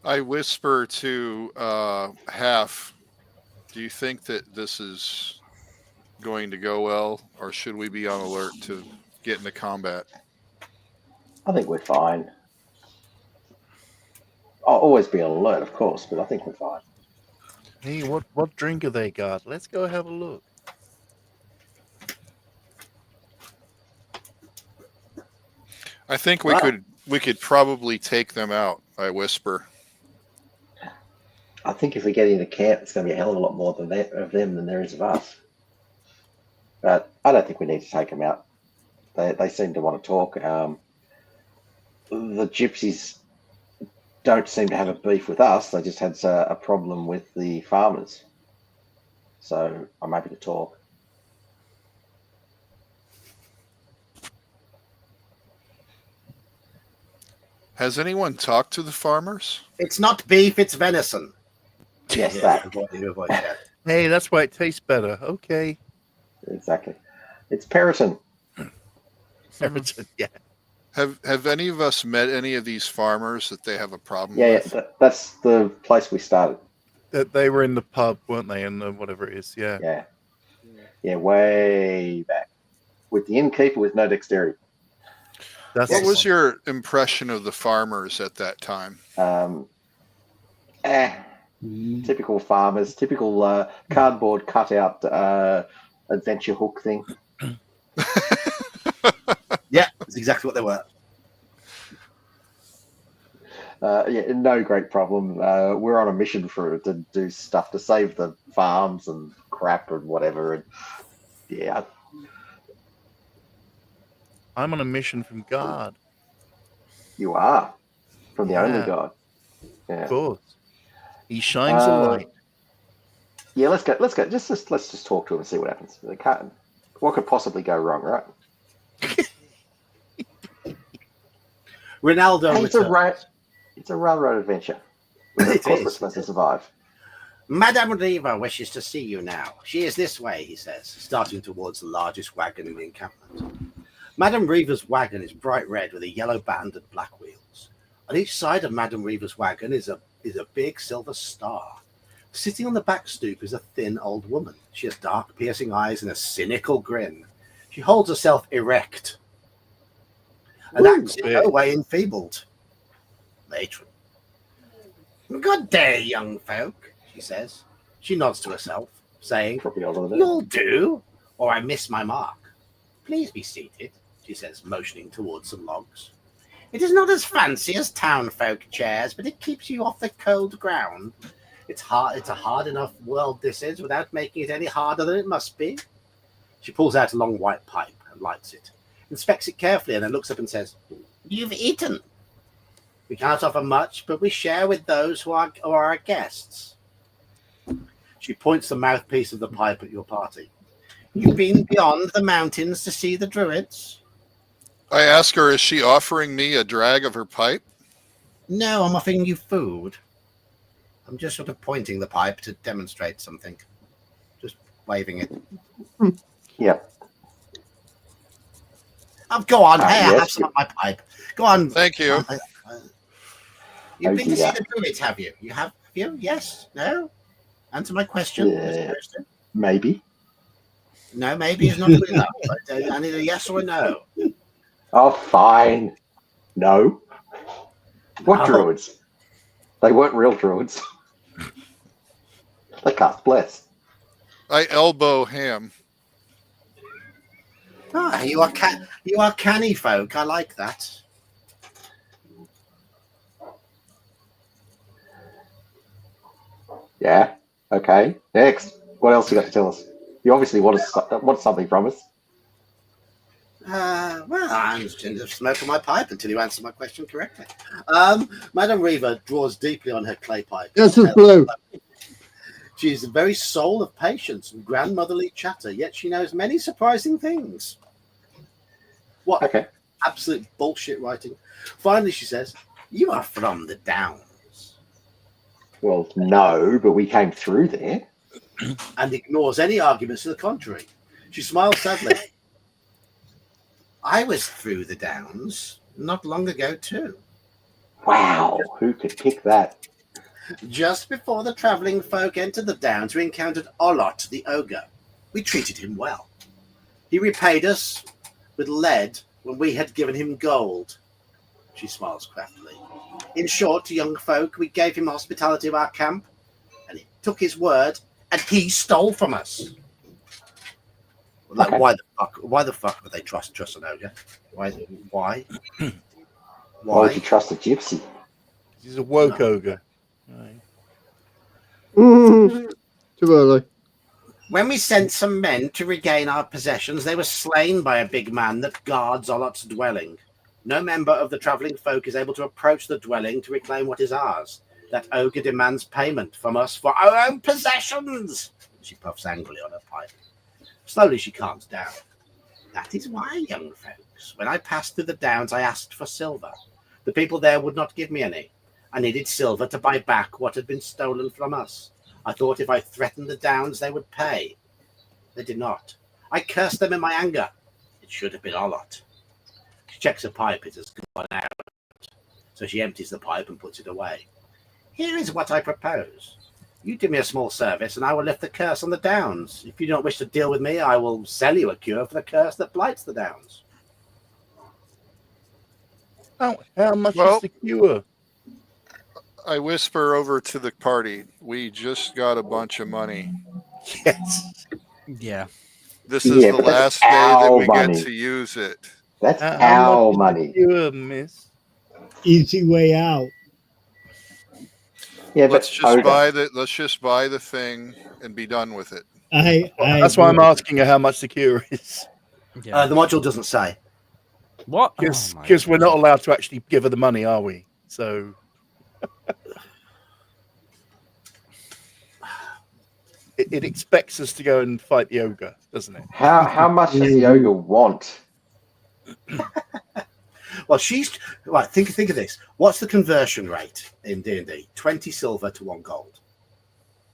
I whisper to Half, do you think that this is going to go well, or should we be on alert to get into combat? I think we're fine. I'll always be on alert, of course, but I think we're fine. Hey, what drink have they got? Let's go have a look. I think we could probably take them out. I whisper. I think if we get into camp, it's going to be a hell of a lot more of them than there is of us. But I don't think we need to take them out. They seem to want to talk. The gypsies don't seem to have a beef with us. They just had a problem with the farmers. So I'm happy to talk. Has anyone talked to the farmers? It's not beef, it's venison. Yes, Yeah, that. you avoid that. Hey, that's why it tastes better. Okay. Exactly. It's Periton. Yeah. Have any of us met any of these farmers that they have a problem Yeah, with? that's the place we started. They were in the pub, weren't they? And whatever it is. Yeah. Yeah, way back. with the innkeeper with no dexterity. That's What the was one. your impression of the farmers at that time? Typical farmers, typical cardboard cutout adventure hook thing. Yeah, that's exactly what they were. Yeah, no great problem. We're on a mission to do stuff to save the farms and crap and whatever. And yeah, I'm on a mission from God. you are from the only Yeah, God. of Yeah, course. He shines a light. yeah. Let's go. Let's just talk to him and see what happens. What could possibly go wrong, right? Ronaldo Hey, returns. it's a railroad adventure. Of course, we're supposed to survive. Madame Riva wishes to see you now. She is this way, he says, starting towards the largest wagon in the encampment. Madame Riva's wagon is bright red with a yellow band and black wheels. On each side of Madame Riva's wagon is a big silver star. Sitting on the back stoop is a thin old woman. She has dark, piercing eyes and a cynical grin. She holds herself erect and acts in no way enfeebled. Matron. Good day, young folk, she says. She nods to herself, saying, Probably older than You'll do, or I miss my mark. Please be seated, she says, motioning towards some logs. It is not as fancy as town folk chairs, but it keeps you off the cold ground. It's a hard enough world this is, without making it any harder than it must be. She pulls out a long white pipe and lights it, inspects it carefully, and then looks up and says, You've eaten. We can't offer much, but we share with those who are our guests. She points the mouthpiece of the pipe at your party. You've been beyond the mountains to see the druids? I ask her, is she offering me a drag of her pipe? No, I'm offering you food. I'm just sort of pointing the pipe to demonstrate something. Just waving it. Yep. Oh, go on. Hey, I yes, have some of my pipe. Go on. Thank you. You've been to see dear. the druids, have you? You have you? Yes? No? Answer my question. Yeah. Maybe. No, maybe it's not good enough. I need a yes or a no. Oh, fine. No. What Oh. druids? They weren't real druids. They cast bless. I elbow Ham. Ah, you are canny folk. I like that. Yeah. Okay. Next. What else you got to tell us? You obviously want something from us. Well, I'm just going to smoke on my pipe until you answer my question correctly. Madame Riva draws deeply on her clay pipe. This is blue. She is the very soul of patience and grandmotherly chatter, yet she knows many surprising things. What Okay. absolute bullshit writing. Finally, she says, You are from the Downs. Well, no, but we came through there. And ignores any arguments to the contrary. She smiles sadly. I was through the Downs not long ago, too. Wow. Who could pick that? Just before the travelling folk entered the Downs, we encountered Olot the ogre. We treated him well. He repaid us with lead when we had given him gold. She smiles craftily. In short, young folk, we gave him hospitality of our camp, and he took his word, and he stole from us. Like, Okay. Why the fuck would they trust an ogre? Why? Why would you trust a gypsy? He's a woke ogre. Right. Too early. When we sent some men to regain our possessions, they were slain by a big man that guards Olot's dwelling. No member of the travelling folk is able to approach the dwelling to reclaim what is ours. That ogre demands payment from us for our own possessions. She puffs angrily on her pipe. Slowly she calms down. That is why, young folks, when I passed through the Downs, I asked for silver. The people there would not give me any. I needed silver to buy back what had been stolen from us. I thought if I threatened the Downs, they would pay. They did not. I cursed them in my anger. It should have been Olot. She checks her pipe. It has gone out. So she empties the pipe and puts it away. Here is what I propose. You do me a small service, and I will lift the curse on the Downs. If you don't wish to deal with me, I will sell you a cure for the curse that blights the Downs. How much Well- is the cure? I whisper over to the party. We just got a bunch of money. Yes. Yeah. This is Yeah, the but that's last day that our we money. get to use it. That's How our much money. is the cure, miss? Easy way out. Yeah, Let's but just Ogre, let's just buy the thing and be done with it. That's why I'm asking her how much the cure is. Yeah. The module doesn't say. What? Because Oh my we're not allowed to actually give her the money, are we? So it expects us to go and fight the ogre, doesn't it? how much does the ogre want? Well, she's right. Think of this. What's the conversion rate in D&D? 20 silver to 1 gold.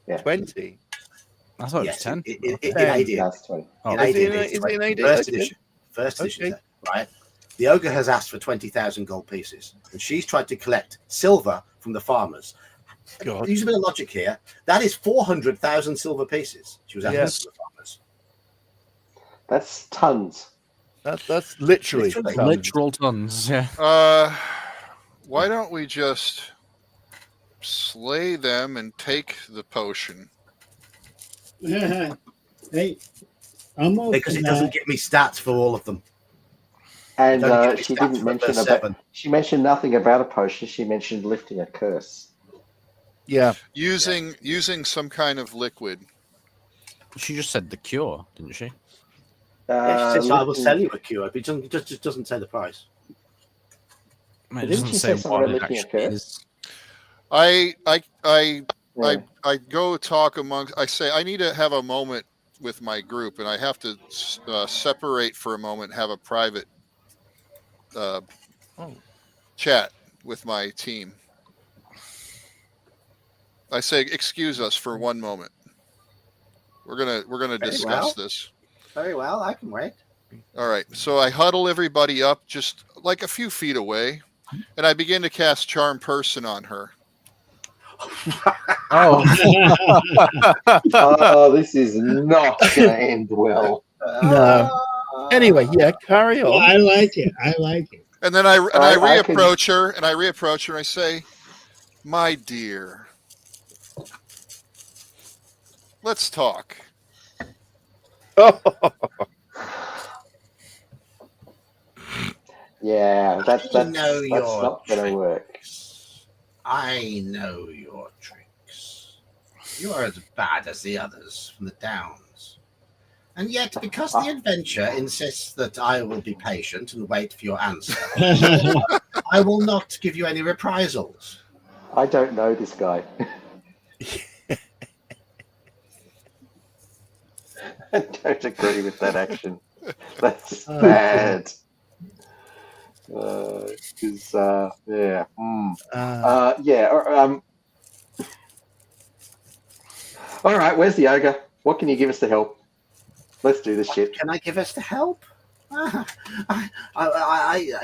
20. I thought Yes, it was 10. in 10. AD&D. That's 20. Oh, In Is AD&D, it it's in 20. AD? First Okay. edition. First edition, Okay. right? The ogre has asked for 20,000 gold pieces, and she's tried to collect silver from the farmers. God. Use a bit of logic here. That is 400,000 silver pieces. She was asking Yes. from the farmers. That's tons. That's literally Literally. tons. Literal tons. Yeah. Why don't we just slay them and take the potion? Hey, I'm okay Because it with doesn't that. give me stats for all of them. And It only gives me she stats didn't for mention verse about. 7. She mentioned nothing about a potion. She mentioned lifting a curse. Yeah. Using some kind of liquid. She just said the cure, didn't she? Yeah, she says, I will lifting- sell you a cure, but it just doesn't say the price. I mean, it Didn't doesn't she say say something what about it lifting a actually curse? is. Yeah. I go talk amongst. I say I need to have a moment with my group, and I have to separate for a moment, have a private chat with my team. I say, excuse us for one moment. We're gonna Very discuss well. this. Very well, I can wait. All right. So I huddle everybody up just like a few feet away, and I begin to cast Charm Person on her. Oh, Oh, this is not going to end well. No. Anyway, yeah, carry Oh, on. I like it. I like it. And then I I can- reapproach her, and I say, "My dear, let's talk." Yeah, that's know your not going to work. I know your tricks. You are as bad as the others from the Downs. And yet, because the adventure insists that I will be patient and wait for your answer, I will not give you any reprisals. I don't know this guy. I don't agree with that action. That's bad. Yeah. All right, where's the ogre? What can you give us to help? Let's do this shit. Can I give us the help?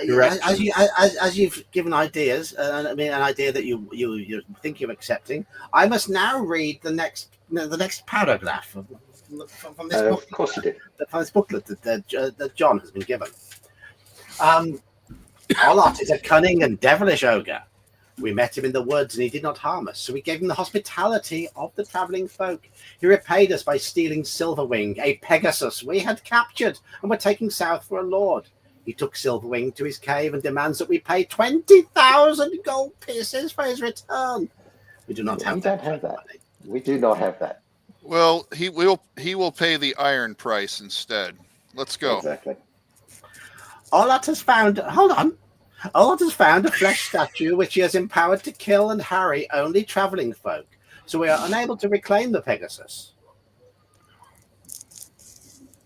Direction. As you've given ideas, I mean an idea that you think you're accepting, I must now read the next paragraph from this book. Of course you do. From this booklet that John has been given. Olot is a cunning and devilish ogre. We met him in the woods and he did not harm us, so we gave him the hospitality of the travelling folk. He repaid us by stealing Silverwing, a Pegasus we had captured and were taking south for a lord. He took Silverwing to his cave and demands that we pay 20,000 gold pieces for his return. We do not have We that. don't have that. We do not have that. Well, he will pay the iron price instead. Let's go. Exactly. Olot has found. Hold on. Olot has found a flesh statue which he has empowered to kill and harry only travelling folk, so we are unable to reclaim the Pegasus.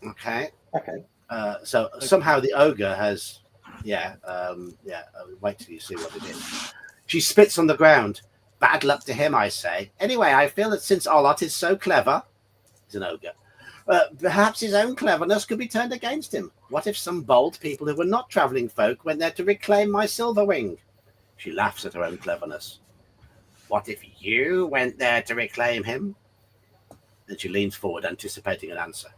Okay. Okay. So somehow the ogre has. Wait till you see what it is. She spits on the ground. Bad luck to him, I say. Anyway, I feel that since Olot is so clever, he's an ogre. Perhaps his own cleverness could be turned against him. What if some bold people who were not travelling folk went there to reclaim my Silverwing? She laughs at her own cleverness. What if you went there to reclaim him? And she leans forward, anticipating an answer.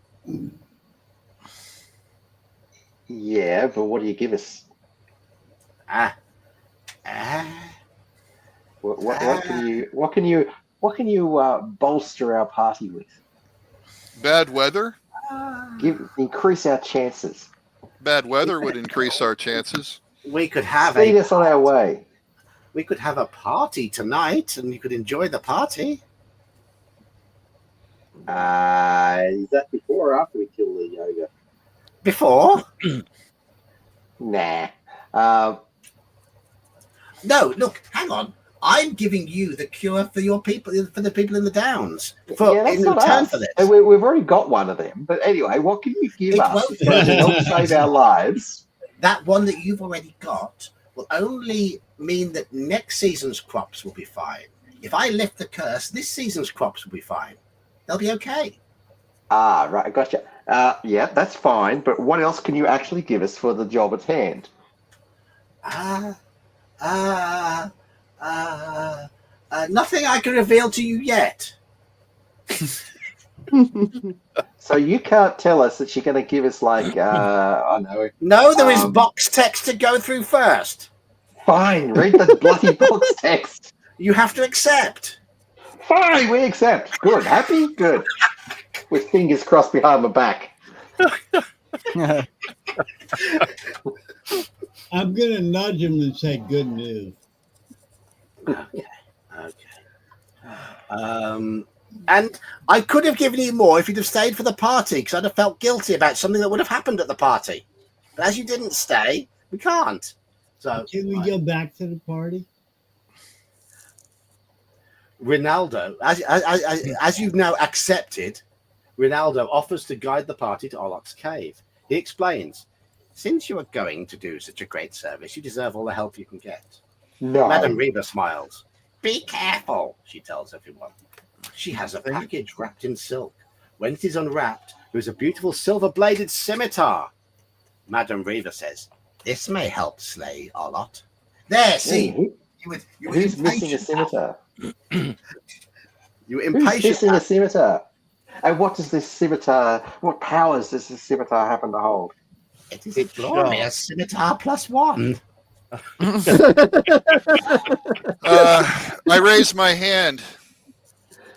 Yeah, but what do you give us? What can you bolster our party with? Bad weather? Increase our chances. Bad weather would increase our chances. We could have Speed us on our way. We could have a party tonight, and you could enjoy the party. Is that before or after we kill the yoga? Before? Nah. No, look, hang on. I'm giving you the cure for your people, for the people in the Downs. In return for this. We've already got one of them. But anyway, what can you give us to help save our lives? That one that you've already got will only mean that next season's crops will be fine. If I lift the curse, this season's crops will be fine. They'll be okay. Ah, right, gotcha. Yeah, that's fine. But what else can you actually give us for the job at hand? Nothing I can reveal to you yet. So you can't tell us that you're going to give us I know. No, there is box text to go through first. Fine, read the bloody box text. You have to accept. Fine, we accept. Good, happy, good. With fingers crossed behind my back. I'm going to nudge him and say good news. Okay. And I could have given you more if you'd have stayed for the party, because I'd have felt guilty about something that would have happened at the party. But as you didn't stay, we can't. So can we go back to the party? Ronaldo, as you've now accepted, Ronaldo offers to guide the party to Olok's cave. He explains, since you are going to do such a great service, you deserve all the help you can get. No. Madame Reva smiles. Be careful, she tells everyone. She has a package wrapped in silk. When it is unwrapped, there is a beautiful silver-bladed scimitar. Madame Reva says, this may help slay Olot. There, see? Who's missing a scimitar? You were impatient. Who's missing a scimitar? And what does this scimitar, what powers does this scimitar happen to hold? It is a glorious scimitar +1. I raise my hand.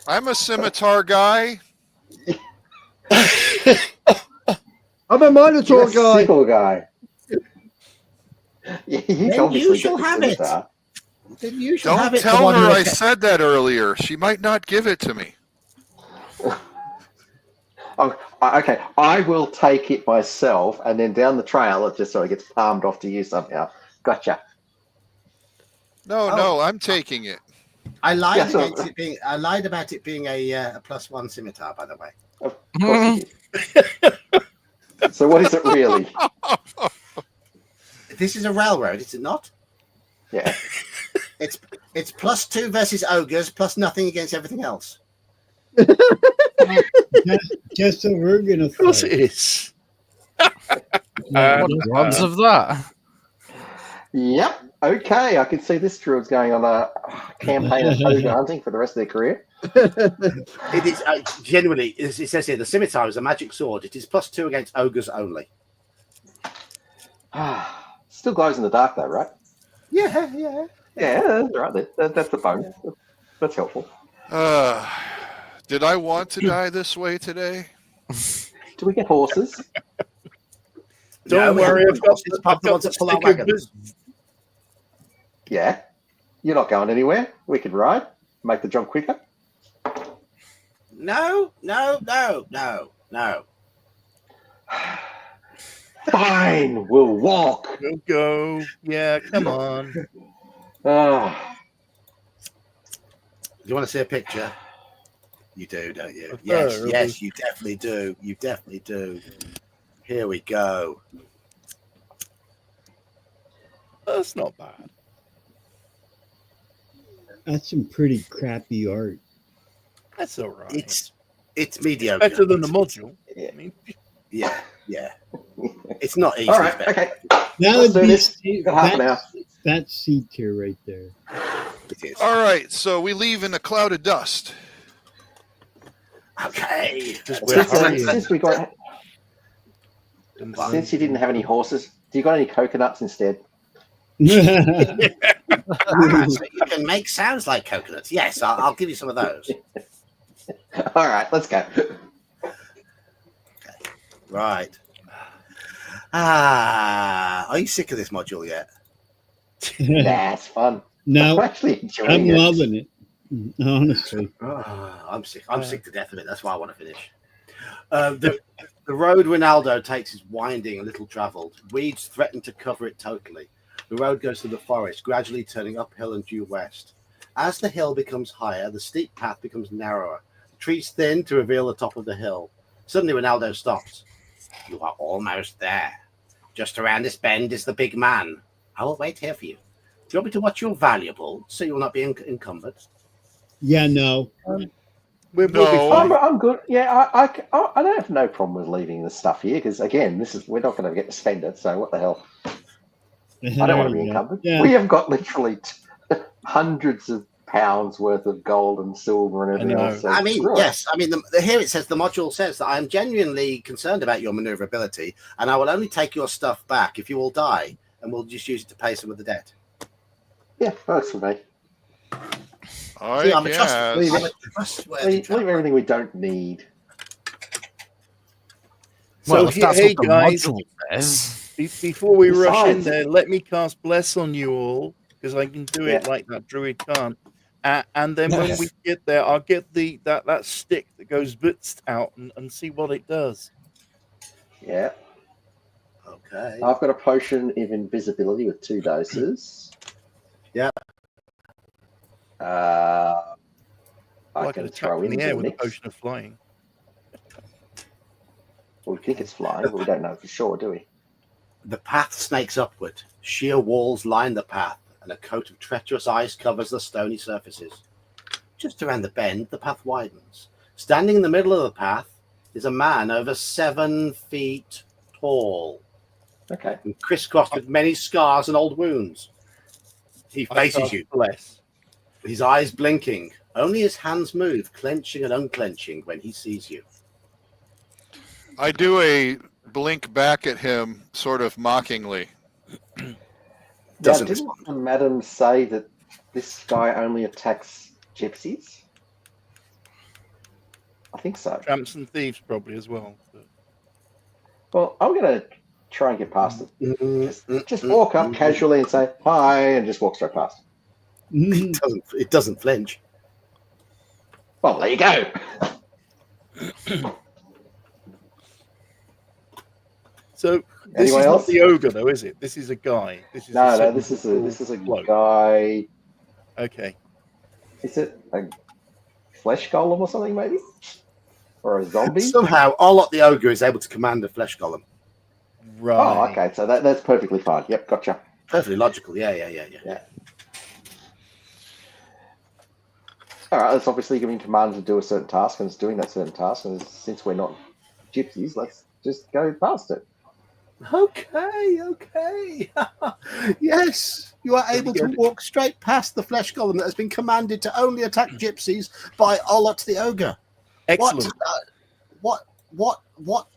I'm a scimitar guy. I'm a Minotaur guy. Sickle guy. Yeah, Then you shall have it. Then you shall have Don't it. tell her I said that earlier. She might not give it to me. Oh, okay. I will take it myself, and then down the trail, it just sort of gets palmed off to you somehow. Gotcha. No, I'm taking it. I lied I lied about it being a +1 scimitar, by the way. Of course you did. So what is it really? This is a railroad, is it not? Yeah. It's +2 versus ogres, plus nothing against everything else. Just so we're going to Of course it is. What odds of that? Yep. Okay, I can see this druid's going on a campaign of ogre hunting for the rest of their career. It is genuinely, it says here, the scimitar is a magic sword. It is +2 against ogres only. Still glows in the dark, though, right? Yeah. Yeah, that's right. That's the bonus. That's helpful. Did I want to die this way today? Do we get horses? Don't worry, I've got the ones that pull our stick of wagons. Yeah. You're not going anywhere. We could ride, make the job quicker. No. Fine, we'll walk. We'll go. Yeah, come on. Do you want to see a picture? You do, don't you? Yes, you definitely do. You definitely do. Here we go. That's not bad. That's some pretty crappy art. That's all right. It's mediocre. Better than the module. Yeah. I mean, Yeah. It's not easy. All right, okay. That Let's would do be this. Got half an hour. that's C tier right there. It is. All right, so we leave in a cloud of dust. Okay. We're Since, hurrying. since we got, since you didn't have any horses, do you got any coconuts instead? So you can make sounds like coconuts. Yes, I'll give you some of those. All right, let's go. Right. Are you sick of this module yet? That's fun. I'm No, actually enjoying I'm it. loving it. Honestly. I'm sick. I'm sick to death of it. That's why I want to finish. The road Ronaldo takes is winding and little travelled. Weeds threaten to cover it totally. The road goes through the forest, gradually turning uphill and due west. As the hill becomes higher, the steep path becomes narrower. The trees thin to reveal the top of the hill. Suddenly, Ronaldo stops. You are almost there. Just around this bend is the big man. I will wait here for you. Do you want me to watch your valuable so you will not be encumbered? Yeah, no. We'll be No. fine. I'm good. Yeah, I don't have no problem with leaving this stuff here because again, we're not going to get to spend it. So what the hell? I don't want to be encumbered. Yeah. We have got literally hundreds of pounds worth of gold and silver and everything know. else. So I mean, screw it. yes. I mean, here it says the module says that I am genuinely concerned about your maneuverability, and I will only take your stuff back if you all die, and we'll just use it to pay some of the debt. Yeah, works for me. I See, I'm a guess. trustworthy Leave traveler. everything we don't need. Well, So if that's hey what the guys, module says. before we rush in Besides- there, let me cast bless on you all because I can do it Yeah. like that druid can't. And then when we get there, I'll get that stick that goes bits out and see what it does. Yeah, Okay. I've got a potion of invisibility with 2 doses. Yeah. I Like can an attack throw in into the air the with a mix. potion of flying. We think it's flying, but we don't know for sure, do we? The path snakes upward. Sheer walls line the path, and a coat of treacherous ice covers the stony surfaces. Just around the bend, the path widens. Standing in the middle of the path is a man over 7 feet tall, Okay. and crisscrossed with many scars and old wounds. He I faces cast you, bless. his eyes blinking. Only his hands move, clenching and unclenching when he sees you. I do a blink back at him, sort of mockingly. Doesn't Now, didn't the madam say that this guy only attacks gypsies? I think so. Tramps and thieves probably as well. But Well, I'm going to try and get past it. It Just walk up casually and say hi and just walk straight past. It doesn't flinch. Well, there you go. so this Anyone is else? not the ogre though, is it? This is a guy. This is No, a this is a bloke. guy. Okay. Is it a flesh golem or something, maybe? Or a zombie? Somehow, Olot the ogre is able to command a flesh golem. Right. Oh, okay. So that's perfectly fine. Yep, gotcha. Perfectly logical. Yeah. All right, that's obviously giving command to do a certain task, and it's doing that certain task. And since we're not gypsies, let's just go past it. Okay. Yes, you are able to walk straight past the flesh golem that has been commanded to only attack gypsies by Olot the ogre. Excellent. What?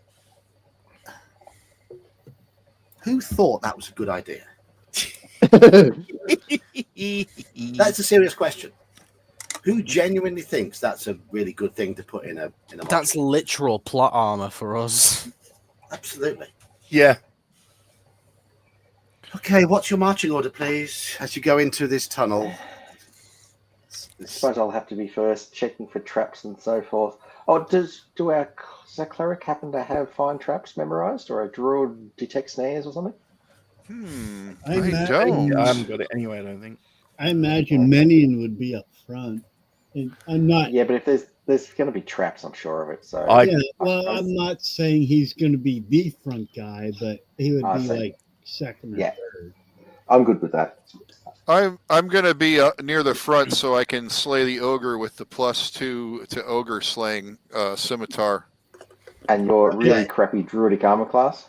Who thought that was a good idea? That's a serious question. Who genuinely thinks that's a really good thing to put in a That's module? literal plot armor for us. Absolutely. Yeah. Okay, what's your marching order, please, as you go into this tunnel? I suppose I'll have to be first, checking for traps and so forth. Oh, does our cleric happen to have find traps memorized, or a druid detect snares or something? I I don't. I haven't got it anyway, I don't think. I imagine Menion would be up front. And I'm not. Yeah, but if there's going to be traps, I'm sure of it. So Yeah, well, I'm not saying he's going to be the front guy, but he would I be see. like second or Yeah. third. I'm good with that. I'm gonna be near the front so I can slay the ogre with the +2 to ogre slaying scimitar. And your really Okay. crappy druidic armor class.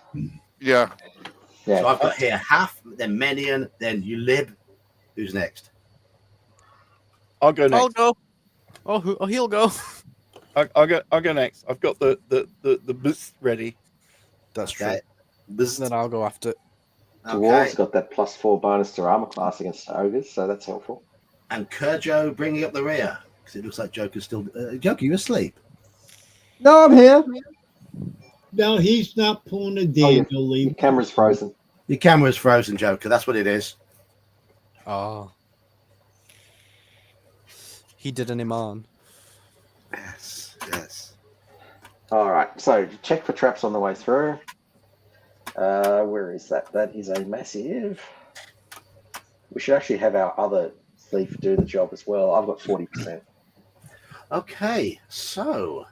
Yeah. Yeah. So I've got here half, then Menion, then Ulib. Who's next? I'll go I'll next. go. Oh, he'll go. I'll go next. I've got the boost ready. That's Okay. true. Then I'll go after. Dwarves got that +4 bonus to armor class against ogres, so that's helpful. And Kerjo bringing up the rear because it looks like Joker's still. Joker, you asleep? No, I'm here. No, he's not pulling a Oh, Daniel your leave. camera's frozen. Your camera's frozen, Joker. That's what it is. Oh. He didn't him on. Yes, yes. All right, so check for traps on the way through. Where is that? That is a massive. We should actually have our other thief do the job as well. I've got 40%. Okay, so.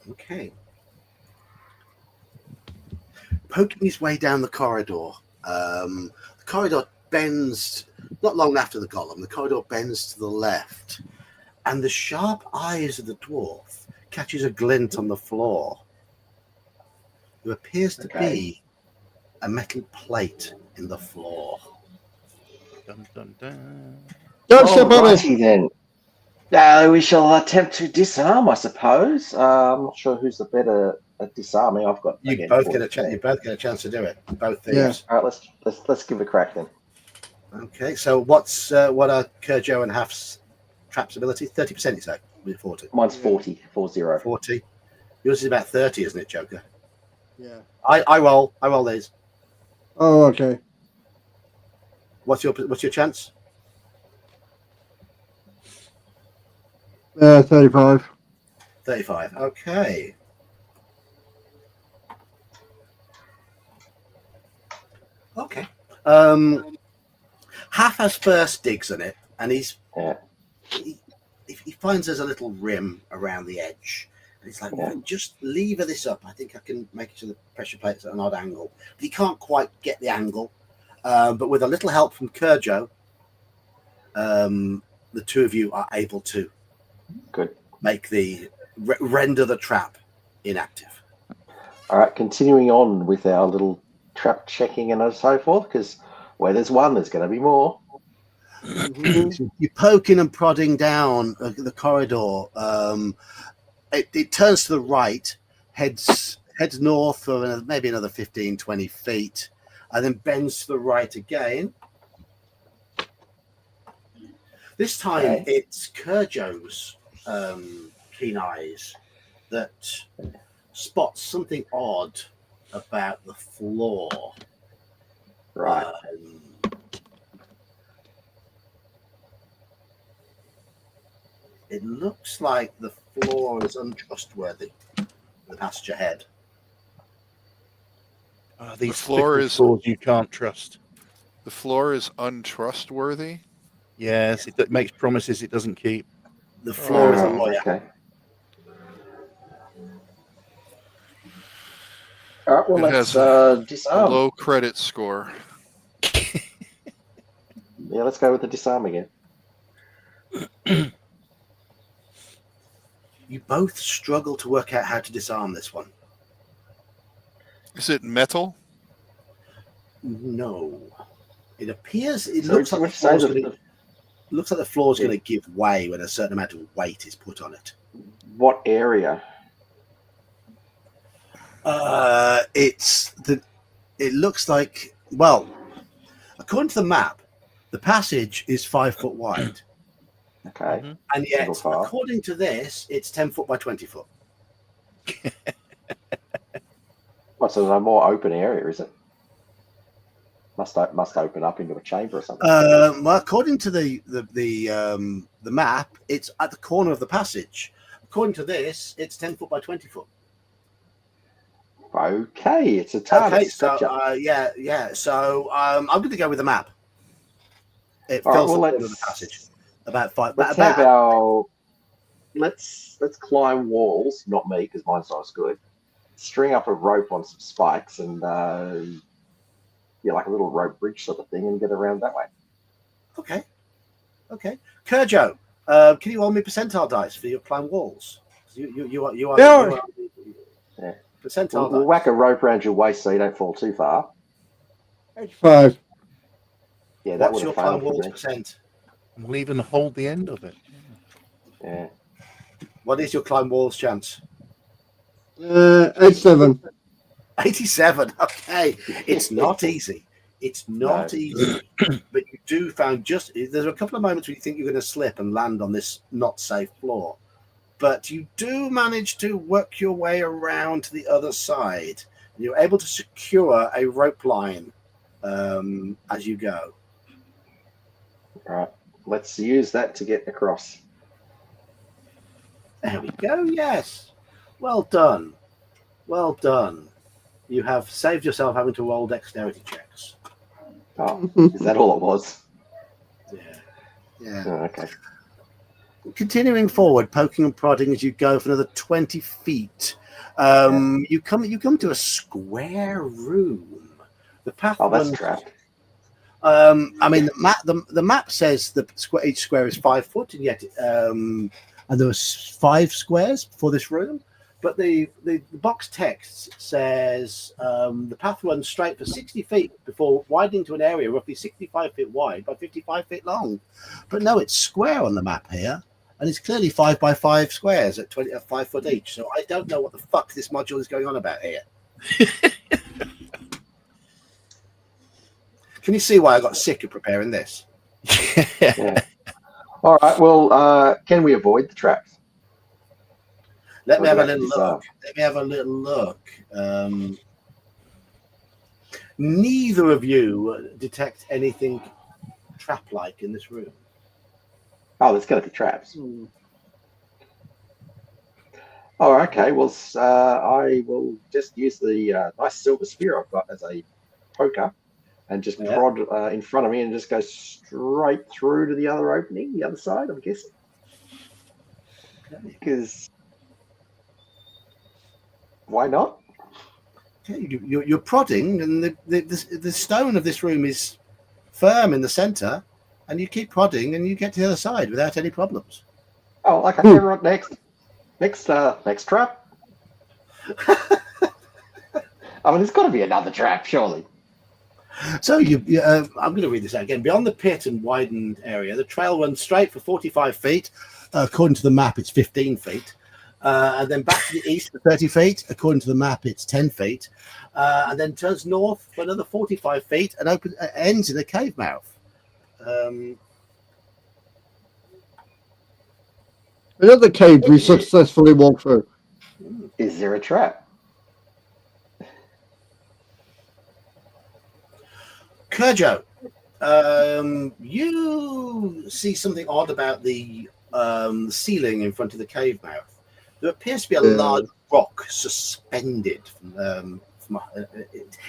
Okay. Poking his way down the corridor. The corridor bends, not long after the column, the corridor bends to the left. And the sharp eyes of the dwarf catches a glint on the floor. There appears to be a metal plate in the floor. Dun, dun, dun. Don't step on it. Alrighty then. We shall attempt to disarm, I suppose. I'm not sure who's the better at disarming. I've got. You again, both get a 40%. chance. You both get a chance to do it. Both thieves. Yeah. All right, let's give it a crack then. Okay. So what are Kerjo and Half's traps ability? 30%, you say? With 40. Mine's 40. 40. Yours is about 30, isn't it, Joker? Yeah. I roll these. Oh, okay. What's your chance? 35. 35. Okay. Okay. Half has first digs on it, and he finds there's a little rim around the edge. And he's like, well, just lever this up. I think I can make it so the pressure plate's at an odd angle. But he can't quite get the angle. But with a little help from Kerjo, the two of you are able to make the render the trap inactive. All right, continuing on with our little trap checking and so forth, because where there's one, there's going to be more. You're poking and prodding down the corridor. It turns to the right, heads north for maybe another 15, 20 feet, and then bends to the right again. This time it's Kerjo's keen eyes that spots something odd about the floor. Right. It looks like the floor is untrustworthy. The passage ahead. These floor is- floors you can't trust. The floor is untrustworthy. Yes, it makes promises it doesn't keep. The floor is a lawyer. Okay. All right, well, It let's has disarm. Low credit score. Yeah, let's go with the disarm again. You both struggle to work out how to disarm this one. Is it metal? No. It appears, it So looks like would the you say floor's that gonna, looks like the floor's going to give way when a certain amount of weight is put on it. What area? It looks like, well, according to the map, the passage is 5 foot wide. Okay. And yet, Little far. according to this, it's 10 foot by 20 foot. Well, so a more open area, is it? Must open up into a chamber or something. Well, according to the map, it's at the corner of the passage. According to this, it's 10 foot by 20 foot. Okay, it's a target. Okay, so Gotcha. yeah. So I'm going to go with the map. It All right, fills well, the corner of let's- the passage. About 5. Let's about, have our. Let's climb walls. Not me, because mine's not as good. String up a rope on some spikes and like a little rope bridge sort of thing, and get around that way. Okay. Kerjo, can you roll me percentile dice for your climb walls? You are Yeah. percentile We'll dice. whack a rope around your waist so you don't fall too far. 85. Yeah, that What's would your have climb failed for walls me. percent? We'll even hold the end of it. Yeah. What is your climb walls chance? 87. 87. Okay, it's not easy. It's not No. easy. But you do found just there's a couple of moments where you think you're going to slip and land on this not safe floor, but you do manage to work your way around to the other side. And you're able to secure a rope line as you go. All right. Let's use that to get across. There we go. Yes. Well done. Well done. You have saved yourself having to roll dexterity checks. Oh, is that all it was? Yeah. Yeah. Oh, okay. Continuing forward, poking and prodding as you go for another 20 feet. You come to a square room. The path. Oh, that's trapped. I mean, the map says each square is 5 foot, and yet and there was 5 squares for this room. But the box text says the path runs straight for 60 feet before widening to an area roughly 65 feet wide by 55 feet long. But no, it's square on the map here, and it's clearly 5 by 5 squares at 5 foot each. So I don't know what the fuck this module is going on about here. Can you see why I got sick of preparing this? Yeah. All right. Well, can we avoid the traps? Let me Or have do a we have to little disarm? look. Let me have a little look. Neither of you detect anything trap-like in this room. Oh, there's got to be traps. Oh, okay. Well, I will just use the nice silver spear I've got as a poker and just prod in front of me and just go straight through to the other opening, the other side, I'm guessing. Because why not? Okay, you're prodding, and the stone of this room is firm in the center, and you keep prodding, and you get to the other side without any problems. Oh, okay. Yeah, right. Next trap. I mean, there's got to be another trap, surely. So I'm going to read this out again. Beyond the pit and widened area, the trail runs straight for 45 feet. According to the map, it's 15 feet. And then back to the east for 30 feet. According to the map, it's 10 feet. And then turns north for another 45 feet and ends in a cave mouth. Another cave we successfully walked through. Is there a trap? Kurjo, you see something odd about the ceiling in front of the cave mouth. There appears to be a large rock suspended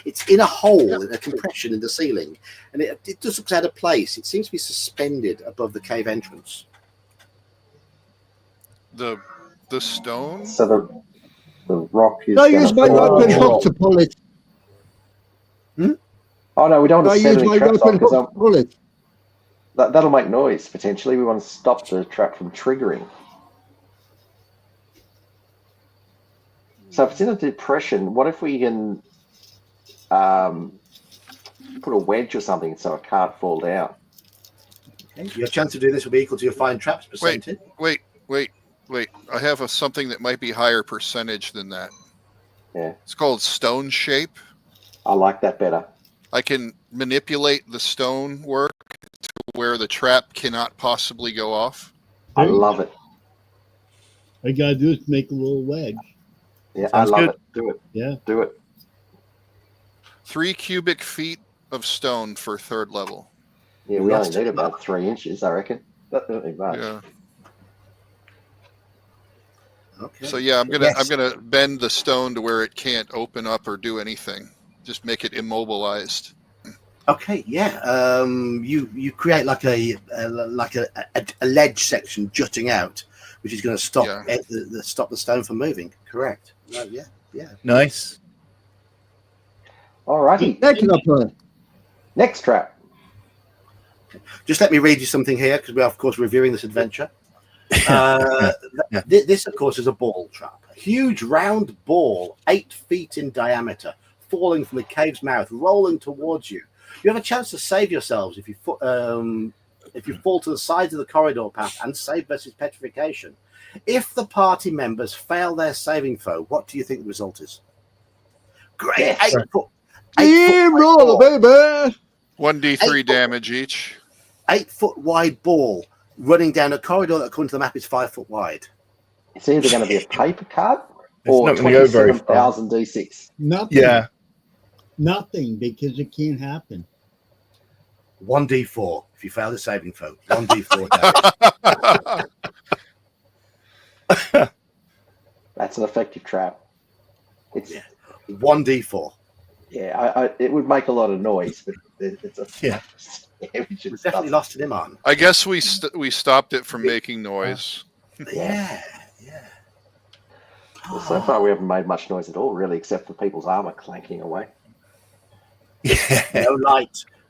it's in a hole, in a compression in the ceiling, and it just looks out of place. It seems to be suspended above the cave entrance. The stone? So the rock is. No, use my weapon hook to pull it. Oh no, we don't want to set any traps on because pull it. That'll make noise potentially. We want to stop the trap from triggering. So if it's in a depression, what if we can put a wedge or something so it can't fall down? Okay. Your chance to do this will be equal to your find traps percentage. Wait. I have something that might be higher percentage than that. Yeah. It's called stone shape. I like that better. I can manipulate the stone work to where the trap cannot possibly go off. I love it. All you gotta do is make a little wedge. Yeah, Sounds I love good. it. Do it. Yeah. Do it. 3 cubic feet of stone for 3rd level. Yeah, we only need about 3 inches, I reckon. Not really much. Yeah. Okay. So yeah, I'm gonna bend the stone to where it can't open up or do anything. Just make it immobilized. Okay, yeah. You create like a ledge section jutting out, which is going to stop stop the stone from moving. Correct. No, yeah. Nice. Alrighty. Next trap. Just let me read you something here because we are, of course, reviewing this adventure. This, of course, is a ball trap. A huge round ball, 8 feet in diameter, falling from the cave's mouth, rolling towards you. You have a chance to save yourselves if you fall to the sides of the corridor path and save versus petrification. If the party members fail their saving throw, what do you think the result is? Great. Yes. 8 foot. Steamroller, baby. 1d3 damage each. 8 foot wide ball running down a corridor that, according to the map, is 5 foot wide. It's either going to be a paper card It's or not gonna go very far. 27,000 d6. Nothing. Yeah. Nothing, because it can't happen. 1d4 if you fail the saving throw. 1d4 damage. That's an effective trap. It's Yeah. 1d4. it would make a lot of noise, but it's a Yeah. we should We've definitely stop. lost an Iman. I guess we stopped it from making noise. Yeah. Well, so far, we haven't made much noise at all, really, except for people's armor clanking away.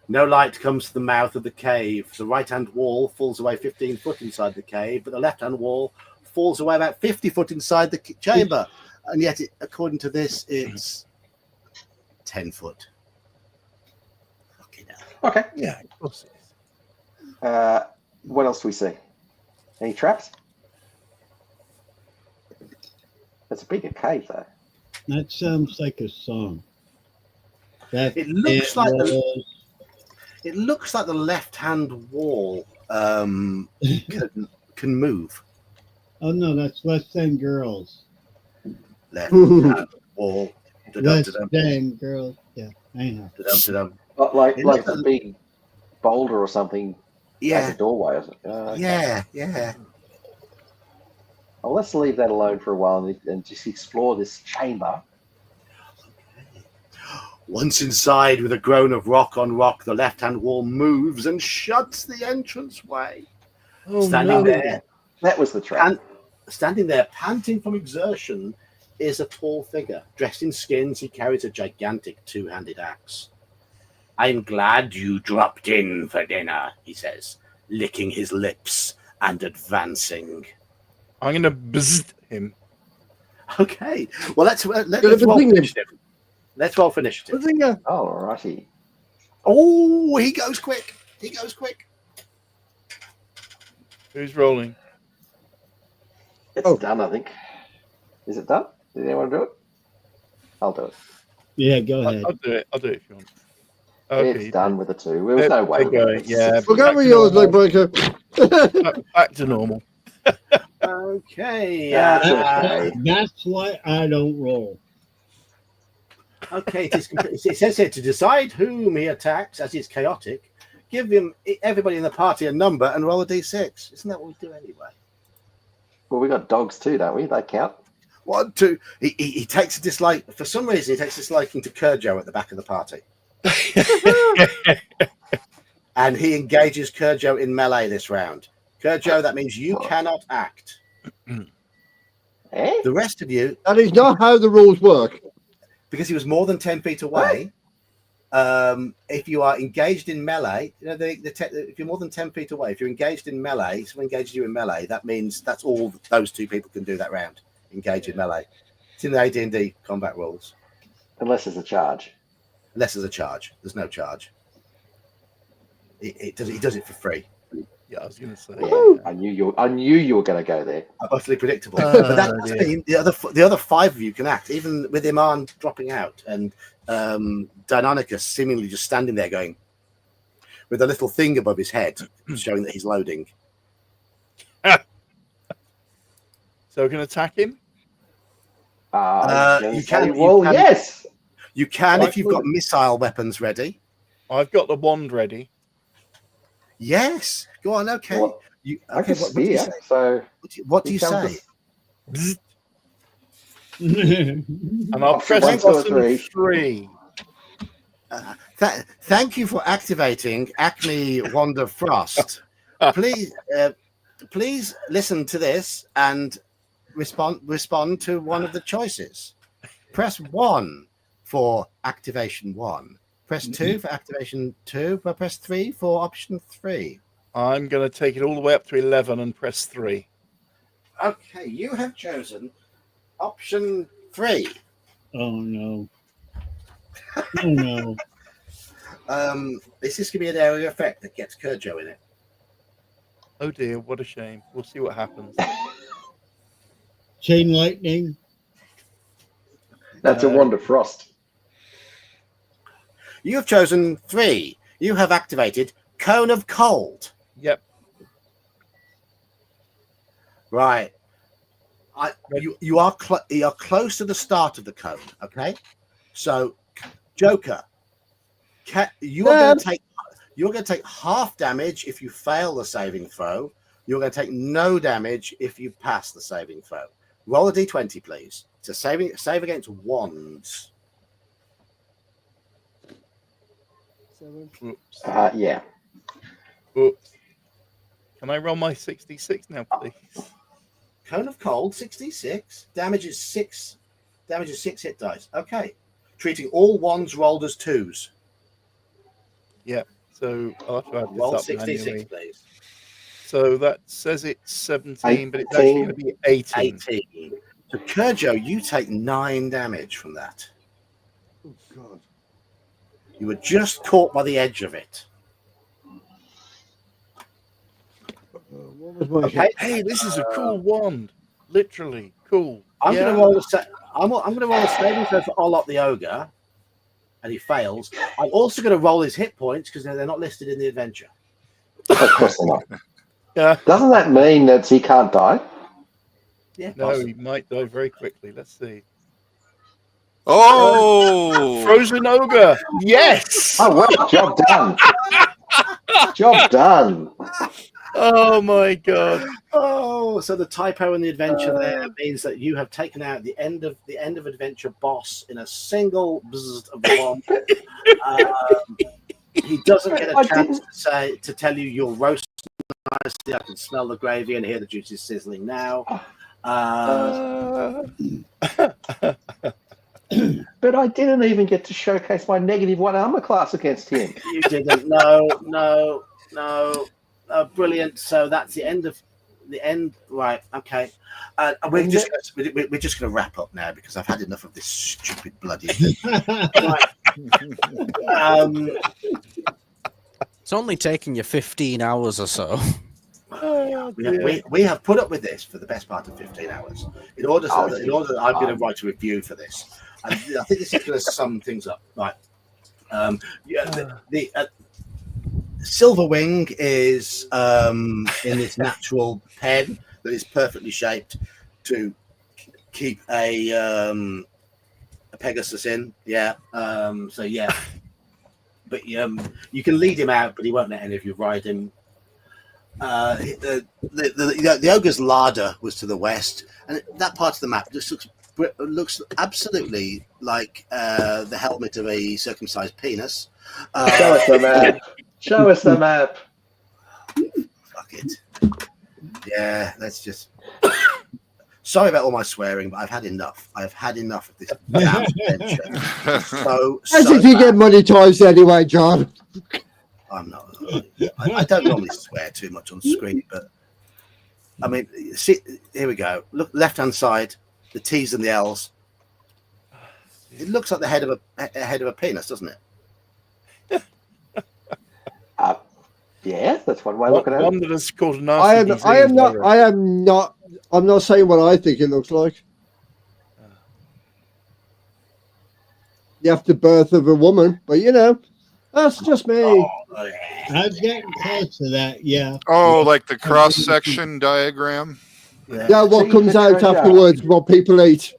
No light comes to the mouth of the cave. The right-hand wall falls away 15 foot inside the cave, but the left-hand wall falls away about 50 foot inside the chamber. And yet, according to this, it's 10 foot. Fucking hell. Okay. Yeah, of course it is. What else do we see? Any traps? It's a bigger cave, though. That sounds like a song. That It looks like it looks like the left-hand wall can move. Oh no, that's Less Than Girls. Left-hand wall. Less Than Girls. Yeah, I know. Like It like looks a big boulder or something as Yeah, a doorway, isn't it? Okay. yeah. Well, let's leave that alone for a while and just explore this chamber. Once inside, with a groan of rock on rock, the left-hand wall moves and shuts the entranceway. Oh, Standing no. there, That was the trap. standing there, panting from exertion, is a tall figure. Dressed in skins, he carries a gigantic two-handed axe. "I'm glad you dropped in for dinner," he says, licking his lips and advancing. I'm going to bzz him. Okay, well, let's roll Good for opinion. initiative. Let's roll for initiative. Oh, righty. Oh, he goes quick. Who's rolling? It's done, I think. Is it done? Did anyone do it? I'll do it. Yeah, go ahead. I'll do it. I'll do it if you want. It's done with the 2. There was no way. They're going, yeah. We'll go with yours, leg breaker. Back to normal. Okay. That's why I don't roll. Okay, it says here to decide whom he attacks as he's chaotic, give him everybody in the party a number and roll a d6. Isn't that what we do anyway? Well, we got dogs too, don't we? They count. 1, 2. He takes a dislike. For some reason, he takes a disliking to Kurjo at the back of the party. And he engages Kurjo in melee this round. Kurjo, that means you cannot act. Eh? The rest of you, That is not how the rules work. because he was more than 10 feet away, if you are engaged in melee, if you're more than 10 feet away, if you're engaged in melee, someone engages you in melee, that means that's all those two people can do that round, engage in melee. It's in the AD&D combat rules. Unless there's a charge. Unless there's a charge. There's no charge. He does it for free. Yeah, I was going to say. Yeah, I knew you were going to go there. Utterly predictable. But that doesn't mean the other 5 of you can act, even with Iman dropping out and Deinonychus seemingly just standing there going with a little thing above his head showing that he's loading. So we can attack him? You can. Yes. You can Right, if you've got missile weapons ready. I've got the wand ready. Yes. Go on. Okay. Well, I Okay. can What do you spear, say? so What do you tell say? Bzz, and I'll Option press 1, 2, or button 3. 3. Thank you for activating Acme Wand of Frost. Please listen to this and respond to one of the choices. Press 1 for activation 1. Press 2 for activation 2. Press 3 for option 3. I'm going to take it all the way up to 11 and press 3. Okay, you have chosen option 3. Oh no. Oh no. This is going to be an area effect that gets Kurjo in it. Oh dear, what a shame. We'll see what happens. Chain lightning. That's a wand of frost. You have chosen 3. You have activated Cone of Cold. Yep. Right. You are close to the start of the cone. Okay. So, Joker, you're going to take half damage if you fail the saving throw. You're going to take no damage if you pass the saving throw. Roll a d20, please. It's a save against wands. Oops. Yeah. Oops. Can I roll my 66 now, please? Cone of Cold, 66. Damage is 6. Damage is 6 hit dice. Okay. Treating all wands rolled as 2s. Yeah. So I'll have to add this Roll up 66, manually. please. So that says it's 17, but it's actually going to be 18. 18. So, Kurjo, you take 9 damage from that. Oh, God. You were just caught by the edge of it. What was my Okay. Hey, this is a cool wand. Literally cool. I'm Yeah. going to roll I'm going to roll a saving throw for Olot the Ogre, and he fails. I'm also going to roll his hit points because they're not listed in the adventure. Of course not. Yeah. Doesn't that mean that he can't die? Yeah. No, possibly. he might die very quickly. Let's see. Oh, Frozen ogre. Yes. Oh, well, job done. Job done. Oh my god. Oh, so the typo in the adventure there means that you have taken out the end of adventure boss in a single bzzz of the wand. He doesn't get a chance to tell you you'll roast nicely. I can smell the gravy and hear the juices sizzling now. But I didn't even get to showcase my -1 armor class against him. You didn't. No. Brilliant. So that's the end. Right. Okay. We're just going to wrap up now because I've had enough of this stupid bloody. Right. It's only taking you 15 hours or so. We have put up with this for the best part of 15 hours in order that I'm going to write a review for this. And I think this is going to sum things up. Right. The Silverwing is in this natural pen that is perfectly shaped to keep a Pegasus in. Yeah. So yeah. But you can lead him out, but he won't let any of you ride him. The ogre's larder was to the west, and that part of the map just looks absolutely like the helmet of a circumcised penis. Show us the map. Show us the map. Fuck it. Yeah, let's just. Sorry about all my swearing, but I've had enough. I've had enough of this damn adventure. So As if you get monetized anyway, John. I'm not. I don't normally swear too much on screen, but I mean, see, here we go. Look, left-hand side, the T's and the L's. It looks like the head of a penis, doesn't it? Yeah, that's one way of looking at One it. that has caused a nasty disease. I'm not saying what I think it looks like. The afterbirth of a woman, but that's just me. Oh, yeah. I was getting close to that, yeah. oh, like the cross section diagram. Yeah, what See comes the out treasure. afterwards, what people eat.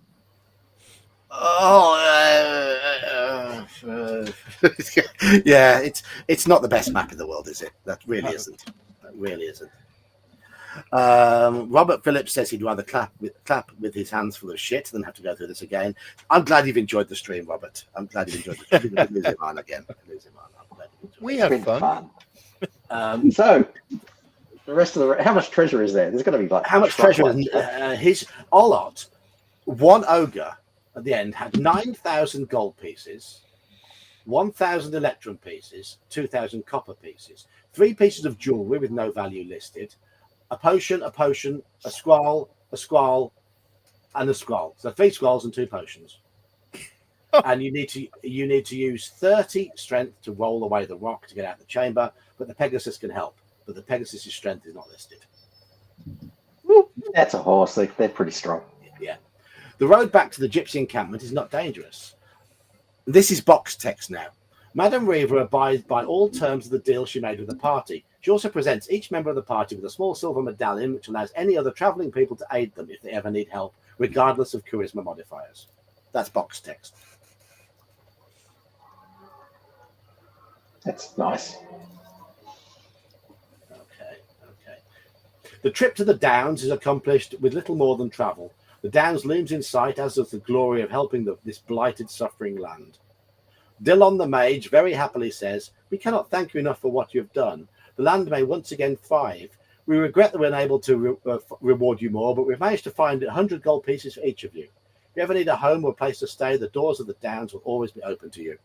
Yeah, it's not the best map in the world, is it? That really isn't. That really isn't. Robert Phillips says he'd rather clap with his hands full of shit than have to go through this again. I'm glad you've enjoyed the stream, Robert. I'm glad you've enjoyed the stream. Losing mine again. We It's have been fun. So, the rest of how much treasure is there? There's going to be like How much treasure is his Olot? One ogre at the end had 9,000 gold pieces, 1,000 electrum pieces, 2,000 copper pieces, 3 pieces of jewelry with no value listed, a potion, a scroll, and a scroll. So 3 scrolls and 2 potions. and you need to use 30 strength to roll away the rock to get out of the chamber. But the Pegasus can help. But the Pegasus's strength is not listed. That's a horse. They're pretty strong. Yeah. The road back to the gypsy encampment is not dangerous. This is box text now. Madame Reaver abides by all terms of the deal she made with the party. She also presents each member of the party with a small silver medallion, which allows any other travelling people to aid them if they ever need help, regardless of charisma modifiers. That's box text. That's nice. Okay. The trip to the Downs is accomplished with little more than travel. The Downs looms in sight, as does the glory of helping this blighted, suffering land. Dillon the Mage very happily says, "We cannot thank you enough for what you have done. The land may once again thrive. We regret that we're unable to reward you more, but we've managed to find 100 gold pieces for each of you. If you ever need a home or a place to stay, the doors of the Downs will always be open to you."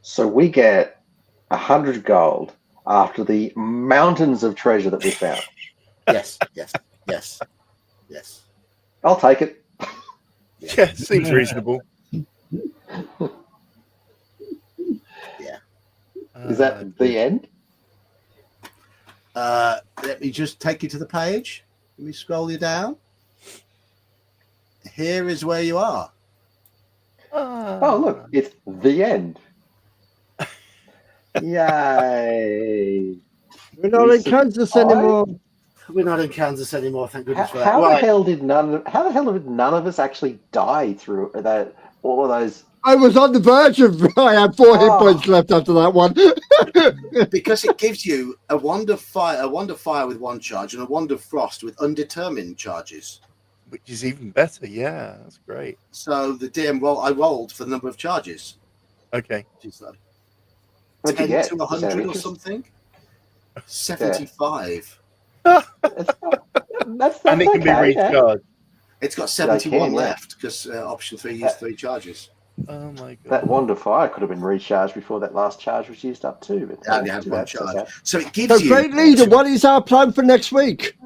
So we get 100 gold after the mountains of treasure that we found. Yes. I'll take it. Yeah, seems reasonable. Yeah. Is that the end? Let me just take you to the page. Let me scroll you down. Here is where you are. Oh, look, it's the end. Yay. We're not in Kansas anymore. We're not in Kansas anymore, thank goodness for that. How the Right. hell did none of us actually die through that? All of those. I was on the verge of. I had 4 hit points left after that one. Because it gives you a wand of fire with one charge and a wand of frost with undetermined charges. Which is even better. Yeah, that's great. So the DM I rolled for the number of charges. Okay. Which is like What'd you 10 get? to Is that 100 or interest? something. 75. That's And it can be okay, yeah. recharged. It's got 71 yeah. left because option 3 used 3 charges. Oh my god. That wand of fire could have been recharged before that last charge was used up too. But It only had one charge. okay. So it gives So, you. great leader, what is our plan for next week?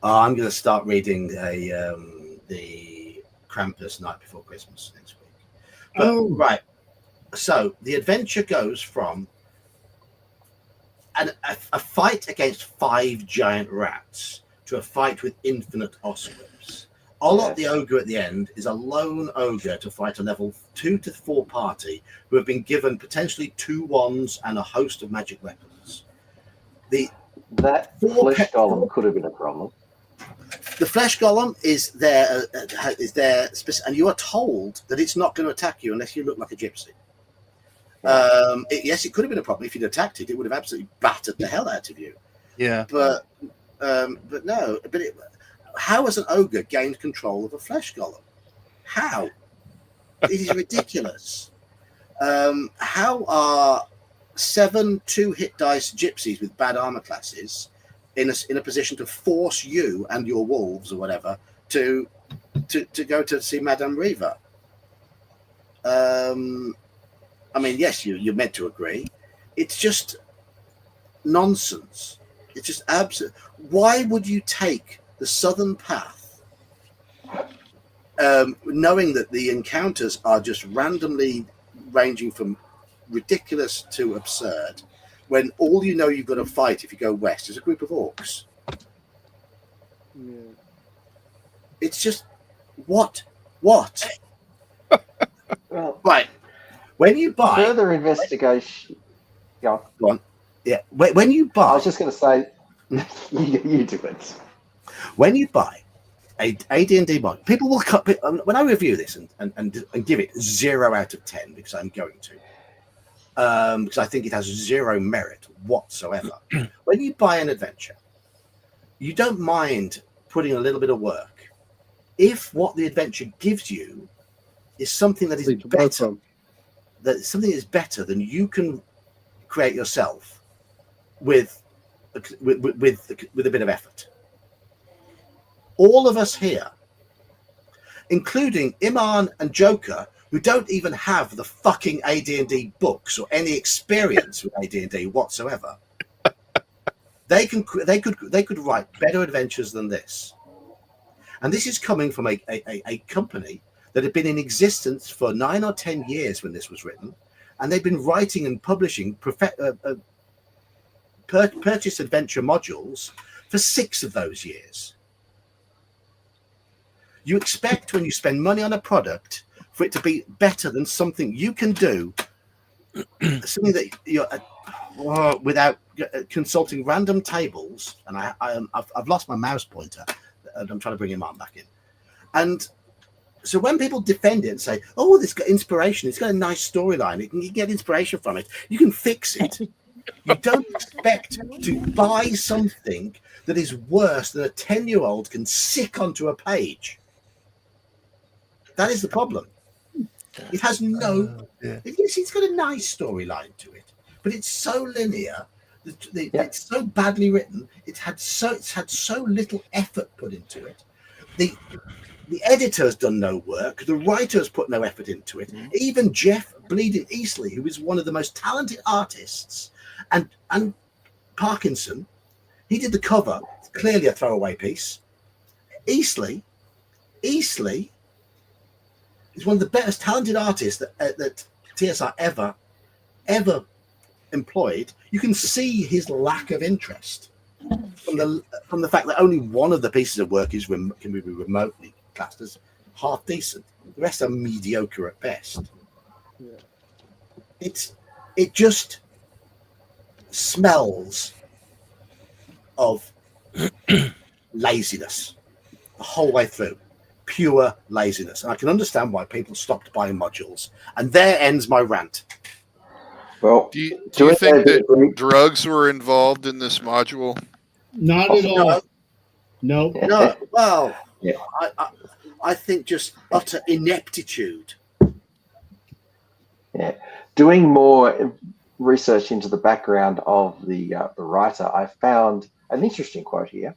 I'm going to start reading the Krampus Night Before Christmas next week. But, right. So the adventure goes from a fight against 5 giant rats to a fight with infinite ospreys. Olot the ogre at the end is a lone ogre to fight a level 2 to 4 party who have been given potentially 2 wands and a host of magic weapons. That flesh golem could have been a problem. The flesh golem is there, and you are told that it's not going to attack you unless you look like a gypsy. Yes, it could have been a problem if you'd attacked it. It would have absolutely battered the hell out of you. Yeah. But no. But how has an ogre gained control of a flesh golem? How? It is ridiculous. How are 7 2-hit dice gypsies with bad armor classes in a position to force you and your wolves or whatever to go to see Madame Reaver? I mean, yes, you're meant to agree. It's just nonsense. It's just absolute. Why would you take the southern path, knowing that the encounters are just randomly ranging from ridiculous to absurd, when all you know you've got to fight if you go west is a group of orcs? Yeah. It's just what? Well, Right. When you buy further investigation. Go on. Yeah. When you buy, I was just going to say, you do it. when you buy a AD&D mod, people will cut. When I review this and give it 0 out of 10 because I'm going to, because I think it has 0 merit whatsoever. When you buy an adventure, you don't mind putting a little bit of work if what the adventure gives you is something that is better. That something is better than you can create yourself with a bit of effort. All of us here, including Iman and Joker, who don't even have the fucking AD&D books or any experience with AD&D whatsoever, they could write better adventures than this. And this is coming from a company that had been in existence for 9 or 10 years when this was written, and they've been writing and publishing purchase adventure modules for 6 of those years. You expect when you spend money on a product for it to be better than something you can do, something that you're without consulting random tables. And I've lost my mouse pointer, and I'm trying to bring him on back in. And so when people defend it and say, "Oh, this got inspiration. It's got a nice storyline. You can get inspiration from it. You can fix it." You don't expect to buy something that is worse than a 10-year-old can sick onto a page. That is the problem. It has no. It's got a nice storyline to it, but it's so linear. It's so badly written. It's had so little effort put into it. The editor's done no work. The writer's put no effort into it. Even Jeff Bleeding Easley, who is one of the most talented artists, and Parkinson, he did the cover. It's clearly a throwaway piece. Easley is one of the best talented artists that TSR ever employed. You can see his lack of interest from the fact that only one of the pieces of work can be remotely classed as half decent. The rest are mediocre at best. It just smells of laziness the whole way through. Pure laziness. And I can understand why people stopped buying modules. And there ends my rant. Well, Do you think that drugs were involved in this module? Not at all. No. No. Well, Yeah. I think just utter ineptitude. Yeah. Doing more research into the background of the writer, I found an interesting quote here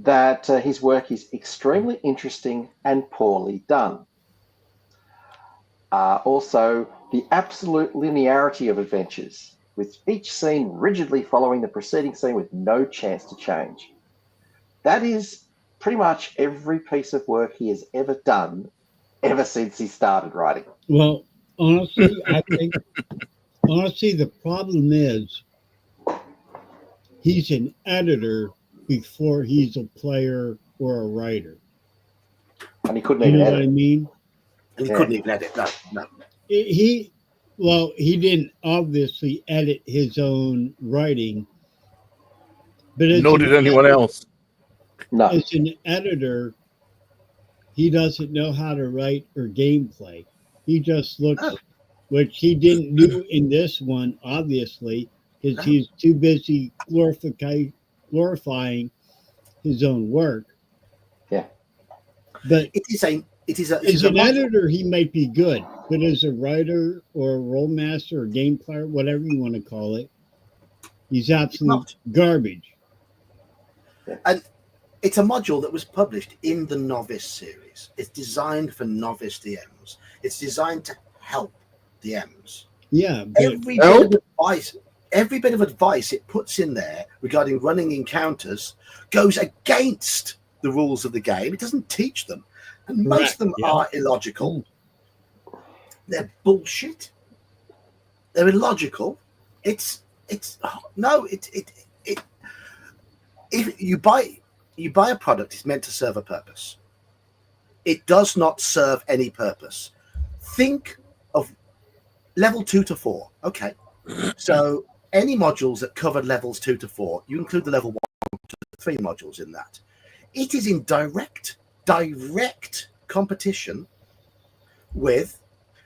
that his work is extremely interesting and poorly done. Also, the absolute linearity of adventures, with each scene rigidly following the preceding scene with no chance to change. That is pretty much every piece of work he has ever done ever since he started writing. Well, honestly, I think the problem is he's an editor before he's a player or a writer. And he couldn't You even know what edit. I mean? And he couldn't even edit. No. He didn't obviously edit his own writing, but Nor did anyone else. No. as an editor, he doesn't know how to write or gameplay. He just looks, which he didn't do in this one, obviously, because he's too busy glorifying his own work. Yeah. But It is as a an module. editor, he might be good, but as a writer or a role master or game player, whatever you want to call it, he's absolute garbage. And it's a module that was published in the Novice series. It's designed for novice DMs. It's designed to help DMs. Yeah, but Every bit of advice it puts in there regarding running encounters goes against the rules of the game. It doesn't teach them, and most of them are illogical. They're bullshit. They're illogical. If you buy a product, it's meant to serve a purpose. It does not serve any purpose. Think of level 2 to 4. Okay, so any modules that cover levels 2 to 4, you include the level 1 to 3 modules in that. It is in direct competition with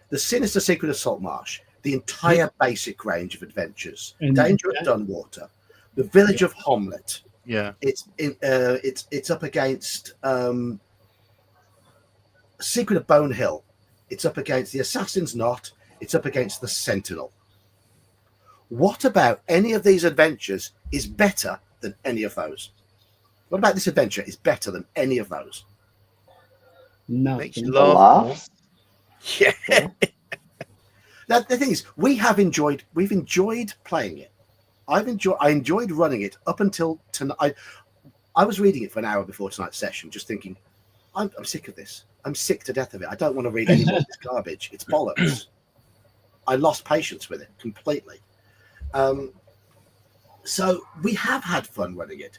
the Sinister Secret of Saltmarsh, the entire basic range of adventures, And Danger at Dunwater, the Village of Homlet. Yeah. It's up against Secret of Bone Hill. It's up against the Assassin's Knot. It's up against the Sentinel. What about any of these adventures is better than any of those? What about this adventure is better than any of those? Makes you nothing. laugh. Laughs. Yeah. The thing is, we've enjoyed playing it. I enjoyed running it up until tonight. I was reading it for an hour before tonight's session, just thinking, I'm sick of this. I'm sick to death of it. I don't want to read any more of this garbage. It's bollocks. I lost patience with it completely. So we have had fun running it,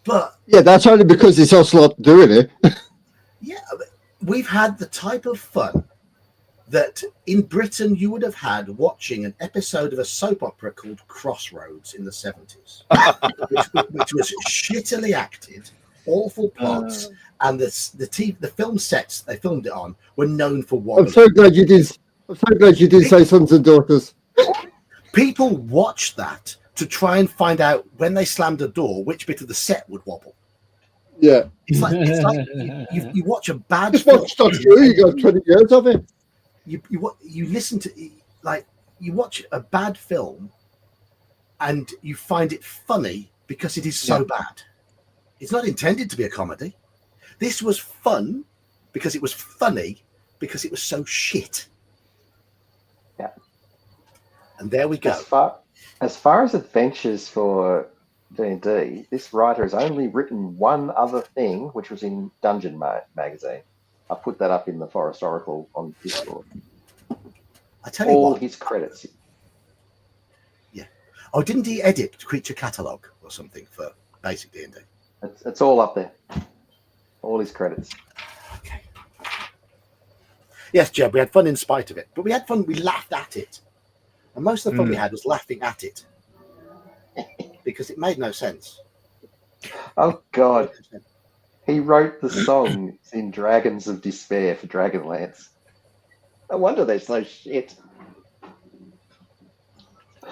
but Yeah, that's only because it's Ocelot doing it. yeah, we've had the type of fun that in Britain you would have had watching an episode of a soap opera called Crossroads in the 70s, which was shittily acted, awful plots, and the film sets they filmed it on were known for I'm wobbling. so glad you did. I'm so glad you did say Sons and Daughters. People watched that to try and find out when they slammed a door which bit of the set would wobble. Yeah. It's like you watch a bad Just film. watch Doctor Who. You got 20 years of it. You listen to, like, you watch a bad film and you find it funny because it is so bad. It's not intended to be a comedy. This was fun because it was funny because it was so shit. Yeah. And there we go. As far as adventures for D&D, this writer has only written one other thing, which was in Dungeon magazine. I put that up in the Forest Oracle on Discord. I tell you all what, his credits. Yeah. Oh, didn't he edit Creature Catalogue or something for basic D&D? It's all up there. All his credits. Okay. Yes, Jeb, we had fun in spite of it, but we had fun. We laughed at it, and most of the fun we had was laughing at it because it made no sense. Oh God. He wrote the songs in Dragons of Despair for Dragonlance. No wonder they're so shit.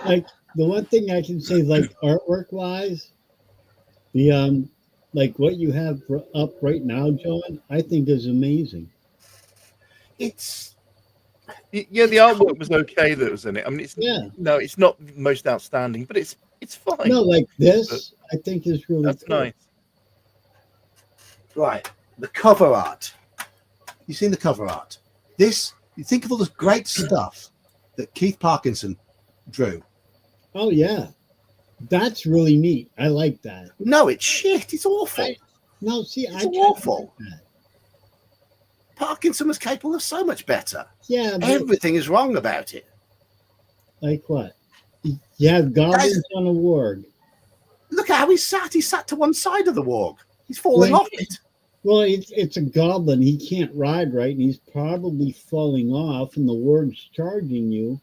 Like the one thing I can say, like artwork wise, the like what you have up right now, John, I think is amazing. It's the artwork was okay that was in it. I mean, it's Yeah. it's not most outstanding, but it's fine. No, like this, I think is really That's cool. nice. right. The cover art. You've seen the cover art. This, you think of all this great stuff that Keith Parkinson drew. Oh yeah, that's really neat. I like that. No, it's shit. It's awful. No, see, It's I awful. like that. Parkinson was capable of so much better. Yeah, but Everything is wrong about it. like what? You have goblins on a warg. Look at how he sat. He sat to one side of the warg. He's falling Well, off it. Well, it's a goblin. He can't ride right, and he's probably falling off, and the warg's charging you.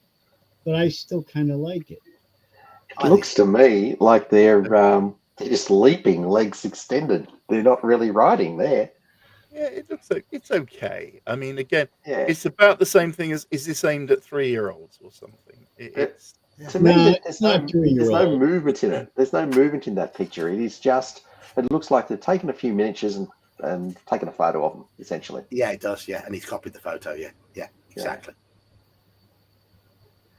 But I still kind of like it. It looks to me like they're just leaping, legs extended. They're not really riding there. Yeah, it looks like it's okay. I mean, again, Yeah. it's about the same thing as is this aimed at 3-year-olds or something? It's To me, No, there's it's not no 3-year-old. movement in it. There's no movement in that picture. It is just, it looks like they've taken a few miniatures and taken a photo of them, essentially. Yeah, it does. Yeah, and he's copied the photo. Yeah, exactly.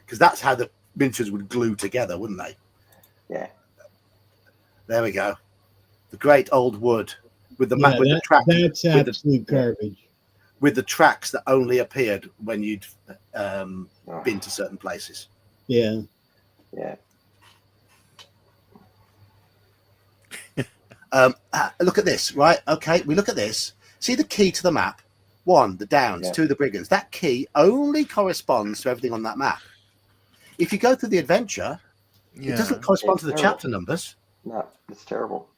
Because that's how the miniatures would glue together, wouldn't they? Yeah. There we go. The great old wood with the Yeah, with the track that's with the- absolute garbage. with the tracks that only appeared when you'd been to certain places. Yeah. Yeah. Look at this, right? Okay, we look at this. See the key to the map? 1, the Downs. Yeah. 2, the Brigands. That key only corresponds to everything on that map. If you go through the adventure, it doesn't correspond to the terrible. chapter numbers. No, it's terrible.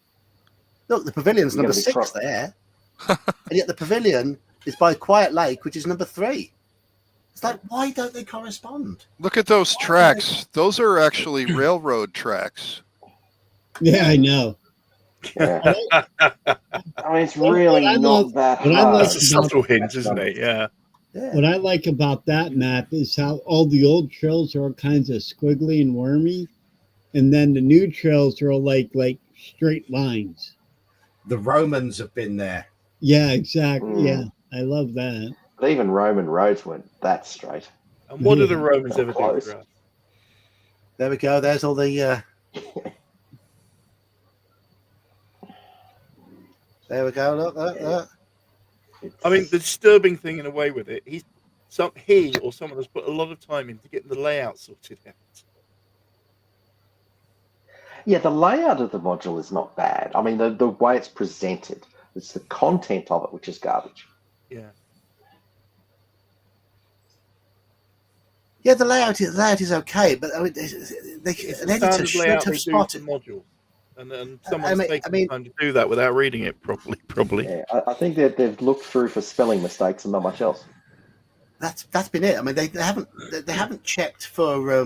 Look, the pavilion's You're number gonna be 6 there, and yet the pavilion is by Quiet Lake, which is number 3. It's like, why don't they correspond? Look at those tracks. Those are actually railroad tracks. Yeah, I know. Yeah. I mean, it's What really I not love- that what I hard. like that's a subtle hint, isn't it? Yeah. Yeah. What I like about that map is how all the old trails are all kinds of squiggly and wormy, and then the new trails are all like straight lines. The Romans have been there. Yeah, exactly. Mm. Yeah, I love that. But even Roman roads weren't that straight. And what do the Romans ever do Close. for us? There we go. There's all the. There we go. Look. I mean, the disturbing thing in a way with it, he or someone has put a lot of time into getting the layout sorted out. Yeah, the layout of the module is not bad. I mean, the way it's presented, It's the content of it which is garbage. Yeah. Yeah, the layout is okay, but I mean, an editor Standard should layout have they do for spotted. modules, and I someone's mean- taken I mean- time to do that without reading it properly. Probably. Yeah, I think that they've looked through for spelling mistakes and not much else. That's been it. I mean, they haven't checked for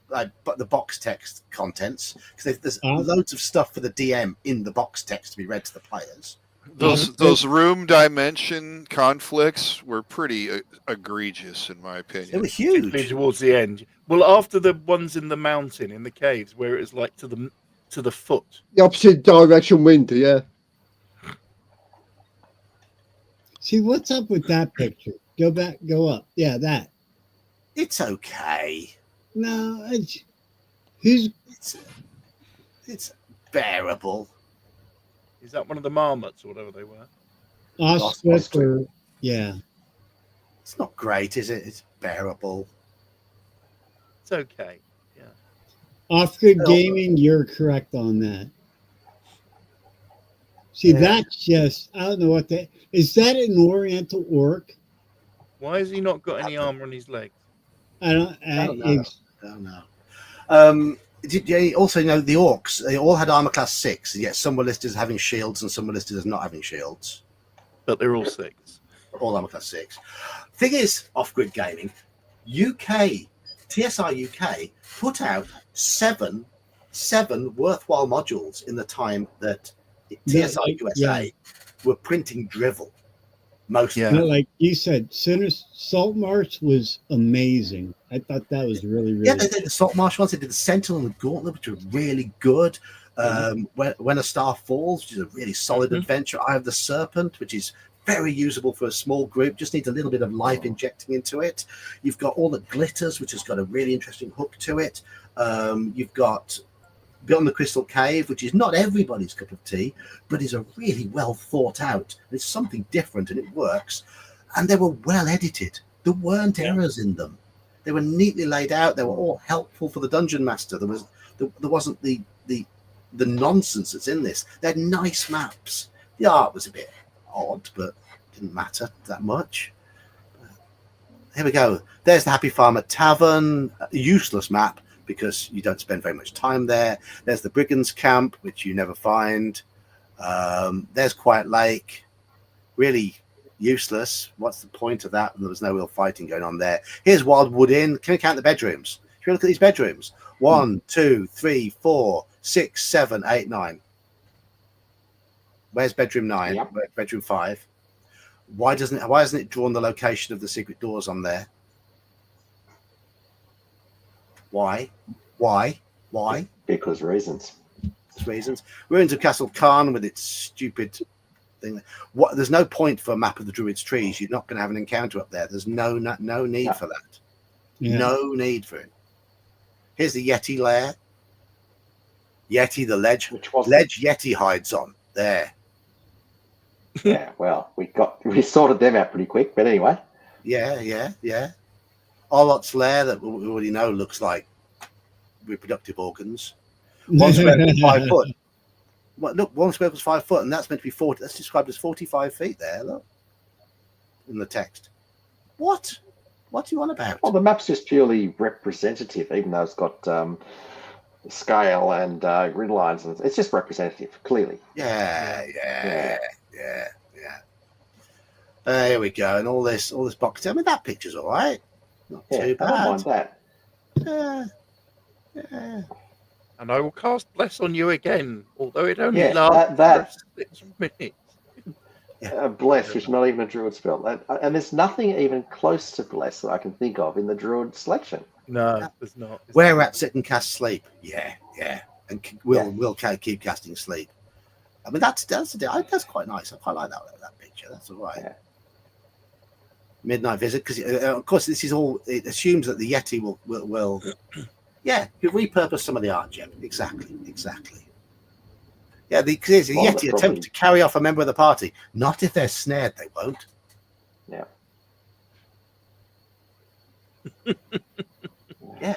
like the box text contents because there's loads of stuff for the DM in the box text to be read to the players. Those room dimension conflicts were pretty egregious, in my They were opinion. huge. Particularly towards the end. Well, after the ones in the mountain, in the caves, where it was like to the foot. The opposite direction wind, yeah. See, what's up with that picture? Go back, go up. Yeah, that. It's okay. No, who's It's bearable. Is that one of the marmots or whatever they were? Osprey? Or yeah. It's not great, is it? It's bearable. It's okay. Oscar Gaming, you're correct on that. See, that's just, I don't know what that is. That an Oriental orc? Why has he not got any armor on his legs? I don't know. Did you also know the orcs? They all had armor class 6, and yet some were listed as having shields and some were listed as not having shields. But they're all 6. All armor class 6. Thing is, Off-Grid Gaming, TSR UK put out seven worthwhile modules in the time that TSR USA were printing drivel. Most Yeah. But like you said, Salt March was amazing. I thought that was really, really. Yeah, they did the Salt Marsh ones. They did the Sentinel and the Gauntlet, which were really good. When a Star Falls, which is a really solid adventure. I have the Serpent, which is very usable for a small group. Just needs a little bit of life injecting into it. You've got all the Glitters, which has got a really interesting hook to it. You've got Beyond the Crystal Cave, which is not everybody's cup of tea, but is a really well thought out. It's something different and it works. And they were well edited. There weren't errors in them. They were neatly laid out. They were all helpful for the dungeon master. There wasn't the nonsense that's in this. They had nice maps. The art was a bit odd, but didn't matter that much. Here we go. There's the Happy Farmer Tavern. A useless map because you don't spend very much time there. There's the Brigands Camp, which you never find. There's Quiet Lake. Really useless. What's the point of that? There was no real fighting going on there. Here's Wildwood Inn. Can we count the bedrooms? If you look at these bedrooms, 1, 2, 3, 4, 6, 7, 8, 9. Where's bedroom 9? Yep. Where's bedroom 5? Why hasn't it drawn the location of the secret doors on there? Why? Because reasons. Reasons. Ruins of Castle Khan with its stupid thing. There's no point for a map of the Druid's trees. You're not going to have an encounter up there. There's no need for that. Yeah. No need for it. Here's the Yeti lair. Yeti, the ledge Yeti hides on there. Yeah, well, we sorted them out pretty quick, but anyway. Yeah. Olot's lair that we already know looks like reproductive organs. One square was 5 foot. Well, look, 1 square was 5 foot, and that's meant to be 40. That's described as 45 feet there. Look, in the text. What? What do you want about? Well, the map's just purely representative, even though it's got scale and grid lines, and it's just representative, clearly. Yeah. There we go, and all this box. I mean, that picture's all right. Not too bad. I don't mind that. Yeah. And I will cast Bless on you again, although it only Yeah, lasts that- for 6 minutes. Bless, which is not even a druid spell. And there's nothing even close to Bless that I can think of in the druid selection. No, there's not. Where at sit and cast sleep. Yeah. And we'll keep casting sleep. I mean, that's quite nice. I quite like that picture. That's all right. Yeah. Midnight visit, because of course this is all. It assumes that the Yeti will yeah, you repurpose some of the art, Jim. Exactly. Yeah, because the Yeti attempt to carry off a member of the party. Not if they're snared, they won't. Yeah. Yeah.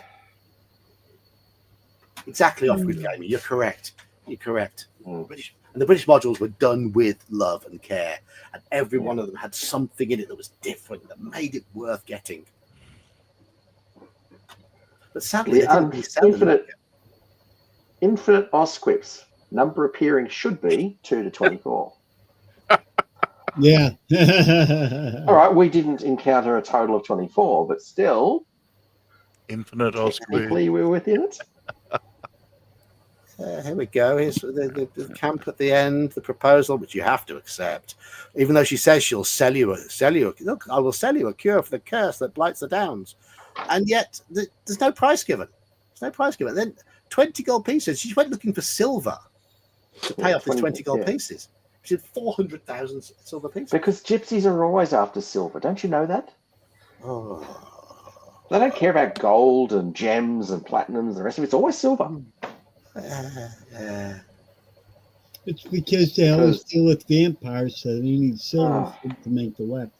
Exactly, Off-Grid Gaming. You're correct. Mm. And the British modules were done with love and care, and every one of them had something in it that was different that made it worth getting. But sadly, they didn't really sell them. Infinite Osquips. Number appearing should be 2 to 24. Yeah. All right, we didn't encounter a total of 24, but still, Infinite technically Osprey. we were within it. Here we go. Here's the camp at the end, the proposal, which you have to accept. Even though she says she'll sell you. Look, I will sell you a cure for the curse that blights the Downs. And yet, there's no price given. There's no price given. Then 20 gold pieces. She went looking for silver to pay off the 20 gold pieces. She had 400,000 silver pieces. Because gypsies are always after silver. Don't you know that? Oh. They don't care about gold and gems and platinums and the rest of it. It's always silver. It's because they always deal with vampires, so they need silver to make the weapon.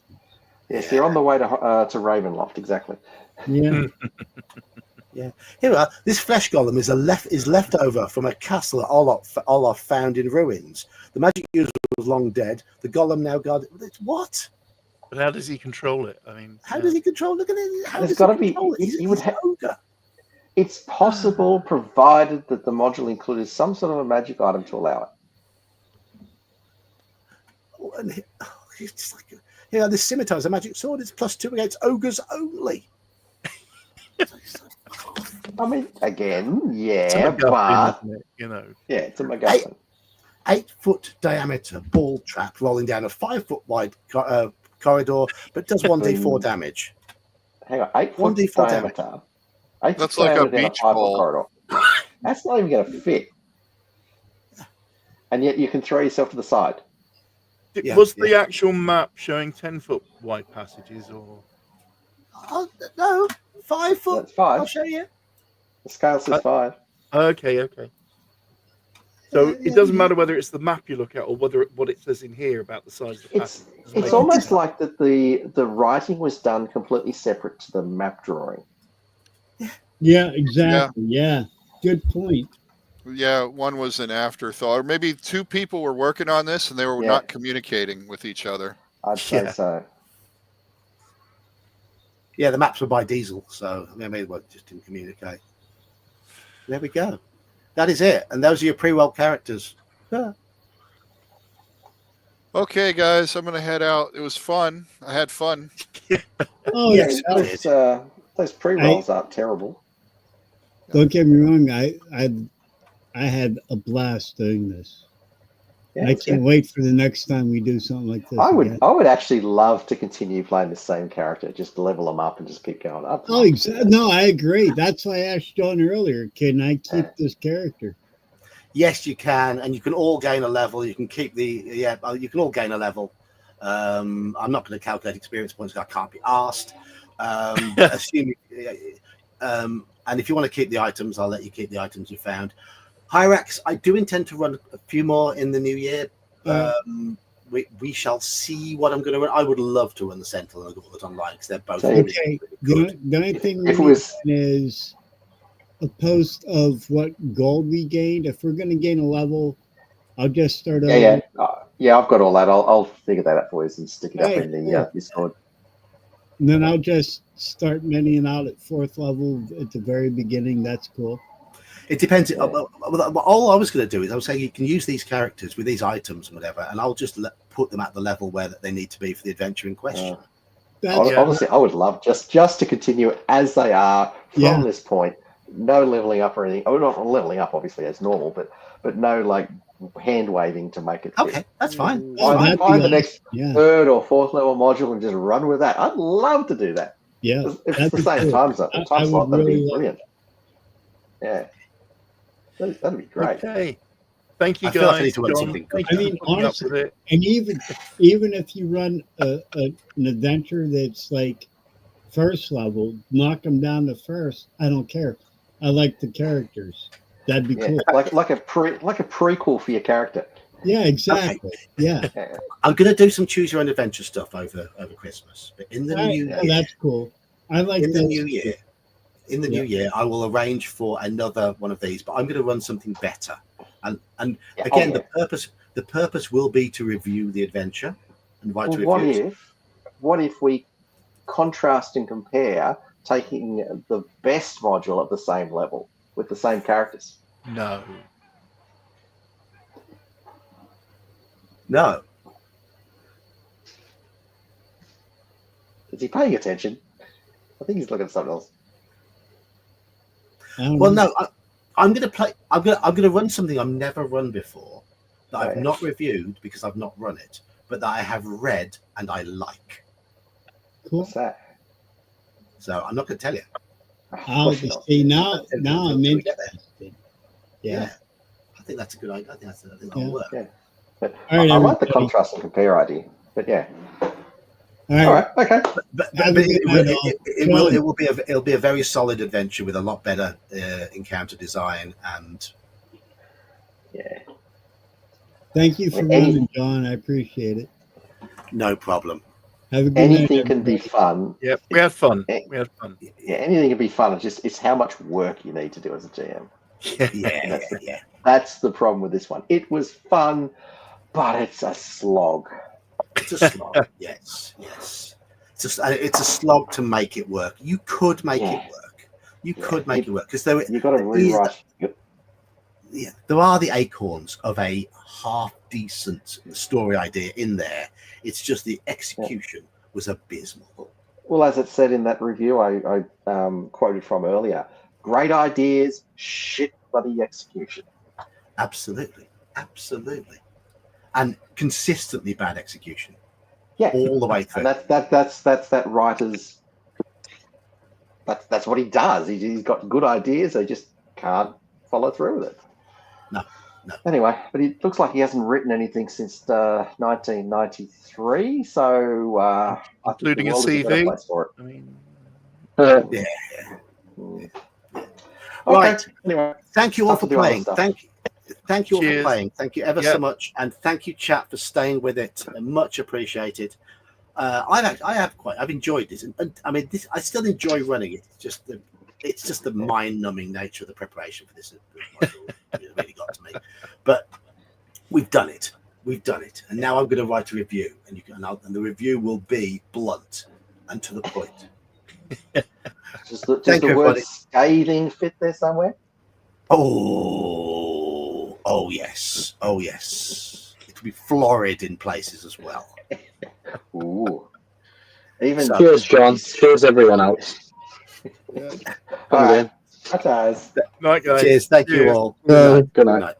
Yes, they're on the way to Ravenloft, exactly. Yeah. Yeah. Here we are. This flesh golem is left over from a castle that Olaf found in ruins. The magic user was long dead. The golem now guarded. What? But how does he control it? I mean, How does he control? Look at it. How There's does gotta he be- control it? he would He's an ogre. It's possible, provided that the module included some sort of a magic item to allow it. Oh, and it's just like, this scimitar is a magic sword. It's +2 against ogres only. I mean, again, it's a yeah, MacGuffin, but isn't it? You know. yeah, it's a MacGuffin. 8-foot diameter ball trap rolling down a 5-foot wide corridor, but does 1d4 damage. Hang on, 8 foot 1d4 diameter. 8 That's foot like a diameter down beach 5-foot ball. corridor. That's not even going to fit. And yet you can throw yourself to the side. Yeah, Was the actual map showing 10-foot wide passages or? Oh, no, 5 foot. That's 5. I'll show you. The scale says 5. Okay. So it doesn't matter whether it's the map you look at or what it says in here about the size of the It's passage. it's almost like that the writing was done completely separate to the map drawing. Yeah, exactly. Yeah. Good point. Yeah, one was an afterthought, or maybe two people were working on this and they were Yeah. not communicating with each other. I'd say Yeah. so. Yeah, the maps were by Diesel, so maybe they just didn't communicate. There we go. That is it. And those are your pre-roll characters. Yeah. Okay, guys, I'm gonna head out. It was fun. I had fun. Oh, Yes. yeah. Those pre-rolls aren't terrible. Don't get me wrong. I had a blast doing this. Yeah, I it's can't good. wait for the next time we do something like this. I again. would actually love to continue playing the same character, just level them up and just keep going up. Oh, exactly. No, I agree. That's why I asked John earlier. Can I keep this character? Yes, you can, and you can all gain a level. You can keep you can all gain a level. I'm not going to calculate experience points because I can't be asked. Assuming, and if you want to keep the items, I'll let you keep the items you found. Hyrax, I do intend to run a few more in the new year. We shall see what I'm going to run. I would love to run the Sentinel and the Gauntlet online because they're both Okay. really, Okay. really good. The only thing we If it need was- is a post of what gold we gained. If we're going to gain a level, I'll just start over. Yeah, I've got all that. I'll figure that out for you and stick it up Right, in the yeah. Discord. And then I'll just start minting out at 4th level at the very beginning. That's cool. It depends. Yeah. All I was going to do is I was saying you can use these characters with these items and whatever, and I'll just put them at the level where they need to be for the adventure in question. That's Honestly, I would love just to continue as they are from Yeah. this point. No leveling up or anything. Oh, not leveling up, obviously, as normal, but no like hand waving to make it fit. Okay, that's fine. Oh, that'd Find be the next yeah. 3rd or 4th level module and just run with that. I'd love to do that. Yeah. If it's that'd the be same cool. time zone, I time slot, would that'd really be like- brilliant. Yeah. That'd be great. Okay. Thank you, I feel like I guys. need to run John, something thank good. you I mean, for putting up honestly- with it. And even if you run an adventure that's like 1st level, knock them down to 1st. I don't care. I like the characters. That'd be Yeah. cool. Like a prequel for your character. Yeah, exactly. Yeah. Yeah. I'm going to do some choose your own adventure stuff over Christmas, but in the Right. new Yeah, year, that's cool. I like in the that. new year, I will arrange for another one of these, but I'm going to run something better. And Yeah. again, Oh, the The purpose will be to review the adventure and write Well, reviews. what if we contrast and compare, taking the best module at the same level with the same characters? No. No. Is he paying attention? I think he's looking at something else. Well, no. I'm going to play. I'm going to run something I've never run before that I've yeah. not reviewed because I've not run it, but that I have read and I like. Cool. What's that? So I'm not going to tell you. Of Oh, course you not. see, now Until I'm we get there. interested. Yeah. Yeah. I think that's a good idea. I think that'll Yeah. work. Yeah. But All right, I like the everybody. contrast and compare idea. But yeah. All right. All right. Okay. But Have a good night, all. it will be a very solid adventure with a lot better encounter design and Yeah. Thank you for Any- running, John. I appreciate it. no problem. Have a good night. Anything can be everybody. fun. Yep, we had fun. Eh. We had fun. Yeah, anything can be fun. It's how much work you need to do as a GM. Yeah. That's the problem with this one. It was fun, but it's a slog. It's a slog. Yes. It's a slog to make it work. You could make it work. You could make it work because You've got to rewrite. there are the acorns of a half decent story idea in there. It's just the execution was abysmal. Well, as it said in that review I quoted from earlier, great ideas, shit bloody execution. Absolutely, and consistently bad execution. Yeah, all the way through. and that's that writer's. That's what he does. He's got good ideas. They just can't follow through with it. No. Anyway, but it looks like he hasn't written anything since 1993. So Including I a think the world is better CV? place for it. I mean, Right. Anyway, Thank you all for Have to do other playing. stuff. Thank you all for Cheers. playing. Thank you ever so Yep. much, and thank you, chat, for staying with it. Much appreciated. I've enjoyed this, and I mean, I still enjoy running it. It's just the mind-numbing nature of the preparation for this. It really got to me, but we've done it. And now I'm going to write a review, and the review will be blunt and to the point. Just the Thank you, word everybody. scathing fit there somewhere. Oh yes. It will be florid in places as well. Ooh. Even So- Cheers, John. Cheers, everyone else. All right. Bye, guys. night, guys. Cheers. Thank you Cheers. all. Good night. Good night.